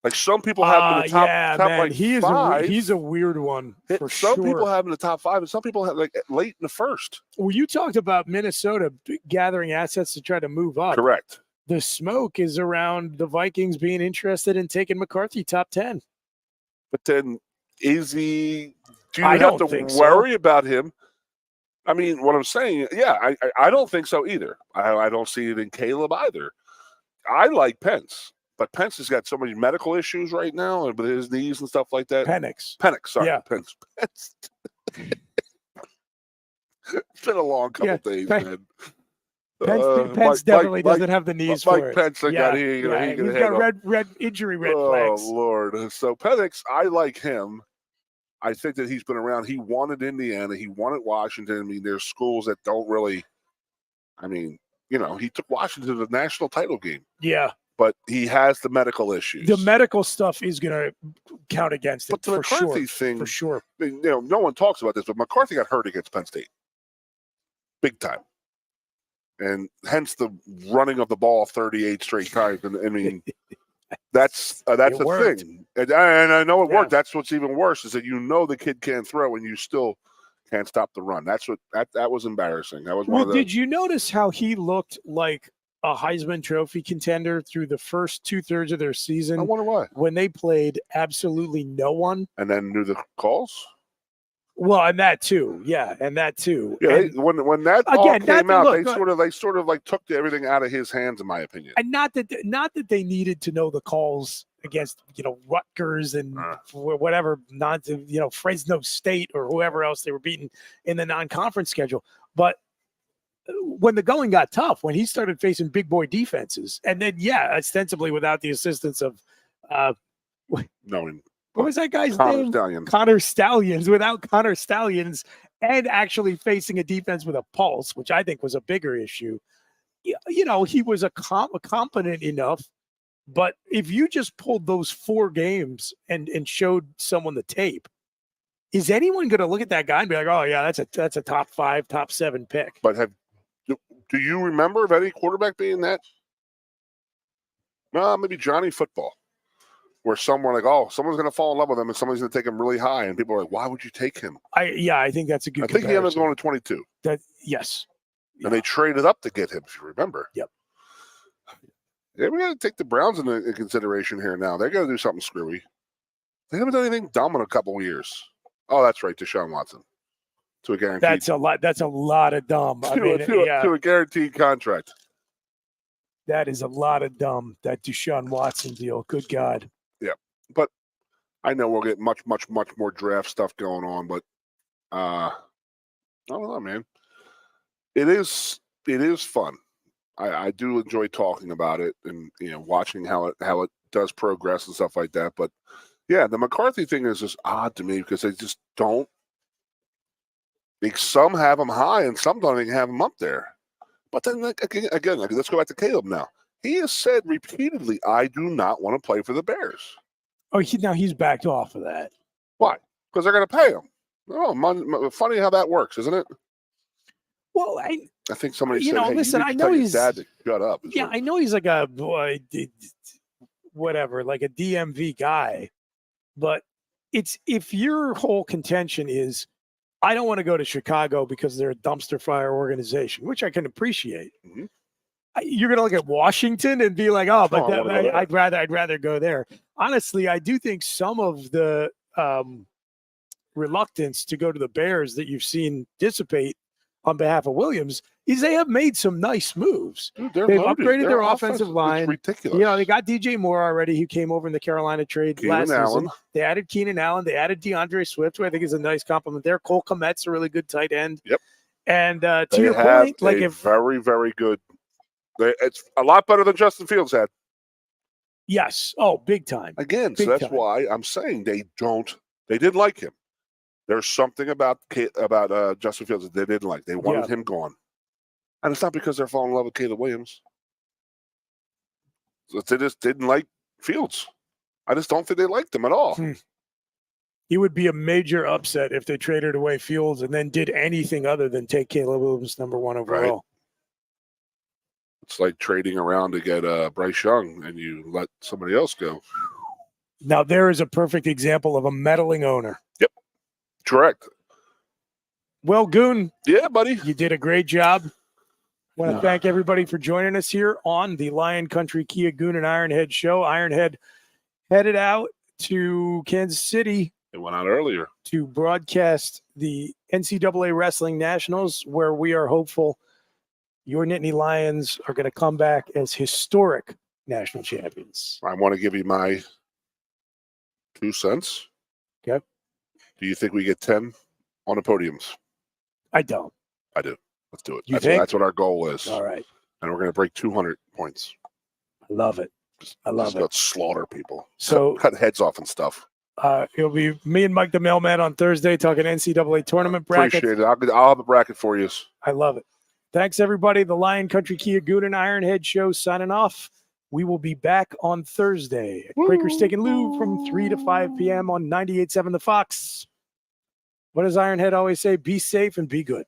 Like some people have him in the top man. like he is five. He's a weird one for some sure. people have him in the top 5, and some people have like late in the first. Well, you talked about Minnesota gathering assets to try to move up. Correct. The smoke is around the Vikings being interested in taking McCarthy top 10. But then, is he? Do you have to worry about him? What I'm saying, I don't think so either. I don't see it in Caleb either. I like Pence. But Pence has got so many medical issues right now with his knees and stuff like that. Penix, sorry. Yeah. Pence. It's been a long couple days, man. Pence definitely doesn't have the knees for it. Pence, he's got red injury red flags. Oh, Lord. So Penix, I like him. I think that he's been around. He wanted Indiana. He wanted Washington. There's schools that don't really he took Washington to the national title game. Yeah. But he has the medical issues. The medical stuff is going to count against it. But the McCarthy thing, for sure. No one talks about this, but McCarthy got hurt against Penn State, big time, and hence the running of the ball 38 straight times. And that's the thing. And I know it worked. That's what's even worse is that the kid can't throw, and you still can't stop the run. That's what that was embarrassing. That was one of the. Did you notice how he looked like a Heisman Trophy contender through the first 2/3 of their season? I wonder why. When they played absolutely no one. And then knew the calls? Well, and that too. Yeah, and that too. Yeah, and, when that all came out, they sort of took everything out of his hands, in my opinion. And not that they needed to know the calls against Rutgers and whatever Fresno State or whoever else they were beating in the non-conference schedule, but when the going got tough, when he started facing big boy defenses, and then ostensibly without the assistance of what was that guy's name? Connor Stallions. Without Connor Stallions, and actually facing a defense with a pulse, which I think was a bigger issue. He was competent enough, but if you just pulled those 4 games and showed someone the tape, is anyone going to look at that guy and be like, "Oh yeah, that's a top 5, top 7 pick"? But do you remember of any quarterback being that? No, maybe Johnny Football. Where someone's going to fall in love with him and someone's going to take him really high. And people are like, why would you take him? I think that's a good comparison. He ended up going to 22. Yes. And they traded up to get him, if you remember. Yep. Yeah, we got to take the Browns into consideration here now. They're going to do something screwy. They haven't done anything dumb in a couple of years. Oh, that's right, Deshaun Watson. To a guaranteed. That's a lot of dumb. To a guaranteed contract. That is a lot of dumb, that Deshaun Watson deal. Good God. Yeah, but I know we'll get much, much, much more draft stuff going on, but I don't know, man. It is fun. I do enjoy talking about it and watching how it does progress and stuff like that. But yeah, the McCarthy thing is just odd to me because they just don't. Some have them high and some don't even have them up there. But then again, let's go back to Caleb now. He has said repeatedly, I do not want to play for the Bears. Oh, now he's backed off of that. Why? Because they're going to pay him. Oh, funny how that works, isn't it? Well, I think somebody said, hey, listen, I know he's dad to shut up. Yeah, I know he's like a whatever, like a DMV guy. But if your whole contention is, I don't want to go to Chicago because they're a dumpster fire organization, which I can appreciate. Mm-hmm. You're going to look at Washington and be like, I'd rather go there. Honestly, I do think some of the reluctance to go to the Bears that you've seen dissipate on behalf of Williams is they have made some nice moves. Dude, they've upgraded their offensive line. It's ridiculous. They got DJ Moore already, who came over in the Carolina trade last season. They added Keenan Allen. They added DeAndre Swift, who I think is a nice compliment there. Cole Kmet's a really good tight end. Yep. And to your point, very, very good. It's a lot better than Justin Fields had. Yes. Oh, big time. Again, so that's why I'm saying they didn't like him. There's something about Justin Fields that they didn't like. They wanted him gone. And it's not because they're falling in love with Caleb Williams. They just didn't like Fields. I just don't think they liked him at all. It would be a major upset if they traded away Fields and then did anything other than take Caleb Williams number 1 overall. Right. It's like trading around to get Bryce Young and you let somebody else go. Now, there is a perfect example of a meddling owner. Yep. Correct. Well, Goon. Yeah, buddy. You did a great job. I want to thank everybody for joining us here on the Lion Country Kia Goon and Ironhead show. Ironhead headed out to Kansas City. It went out earlier. To broadcast the NCAA Wrestling Nationals, where we are hopeful your Nittany Lions are going to come back as historic national champions. I want to give you my 2 cents. Okay. Do you think we get 10 on the podiums? I don't. I do. Let's do it. That's what our goal is. All right. And we're going to break 200 points. I love it. Let's slaughter people. So cut heads off and stuff. It'll be me and Mike the Mailman on Thursday talking NCAA tournament brackets. Appreciate it. I'll have a bracket for you. I love it. Thanks, everybody. The Lion Country Kia Goon and Ironhead show signing off. We will be back on Thursday at Quaker Steak Lube from 3 to 5 p.m. on 98.7 The Fox. What does Ironhead always say? Be safe and be good.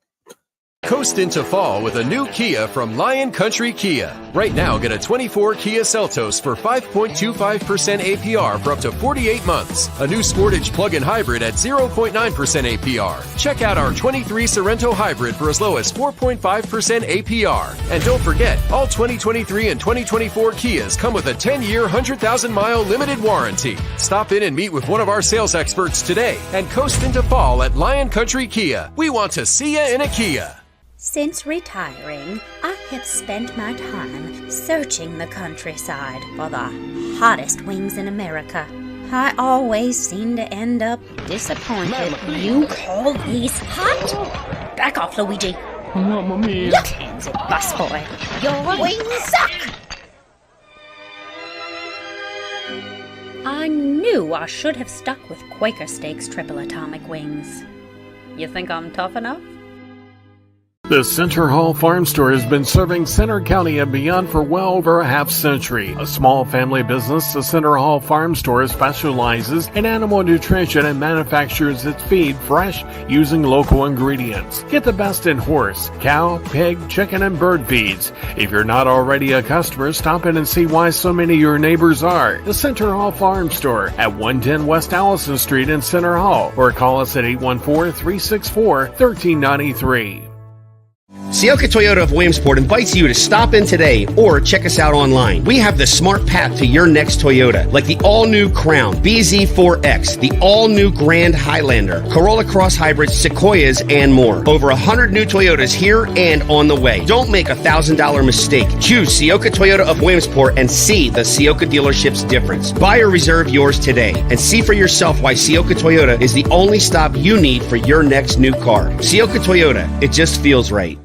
Coast into fall with a new Kia from Lion Country Kia. Right now, get a 24 Kia Seltos for 5.25% APR for up to 48 months. A new Sportage plug-in hybrid at 0.9% APR. Check out our 23 Sorento hybrid for as low as 4.5% APR. And don't forget, all 2023 and 2024 Kias come with a 10-year, 100,000-mile limited warranty. Stop in and meet with one of our sales experts today and coast into fall at Lion Country Kia. We want to see you in a Kia. Since retiring, I have spent my time searching the countryside for the hottest wings in America. I always seem to end up disappointed. You call these hot? Back off, Luigi. Mamma mia. Look, hands it, busboy. Your wings suck! I knew I should have stuck with Quaker Steak's triple atomic wings. You think I'm tough enough? The Center Hall Farm Store has been serving Center County and beyond for well over a half century. A small family business, the Center Hall Farm Store specializes in animal nutrition and manufactures its feed fresh using local ingredients. Get the best in horse, cow, pig, chicken, and bird feeds. If you're not already a customer, stop in and see why so many of your neighbors are. The Center Hall Farm Store at 110 West Allison Street in Center Hall, or call us at 814-364-1393. Sioka Toyota of Williamsport invites you to stop in today or check us out online. We have the smart path to your next Toyota, like the all-new Crown, BZ4X, the all-new Grand Highlander, Corolla Cross Hybrids, Sequoias, and more. Over 100 new Toyotas here and on the way. Don't make a $1,000 mistake. Choose Sioka Toyota of Williamsport and see the Sioka dealership's difference. Buy or reserve yours today and see for yourself why Sioka Toyota is the only stop you need for your next new car. Sioka Toyota, it just feels right.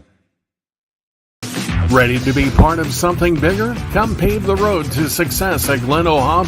Ready to be part of something bigger? Come pave the road to success at Glen O'Hara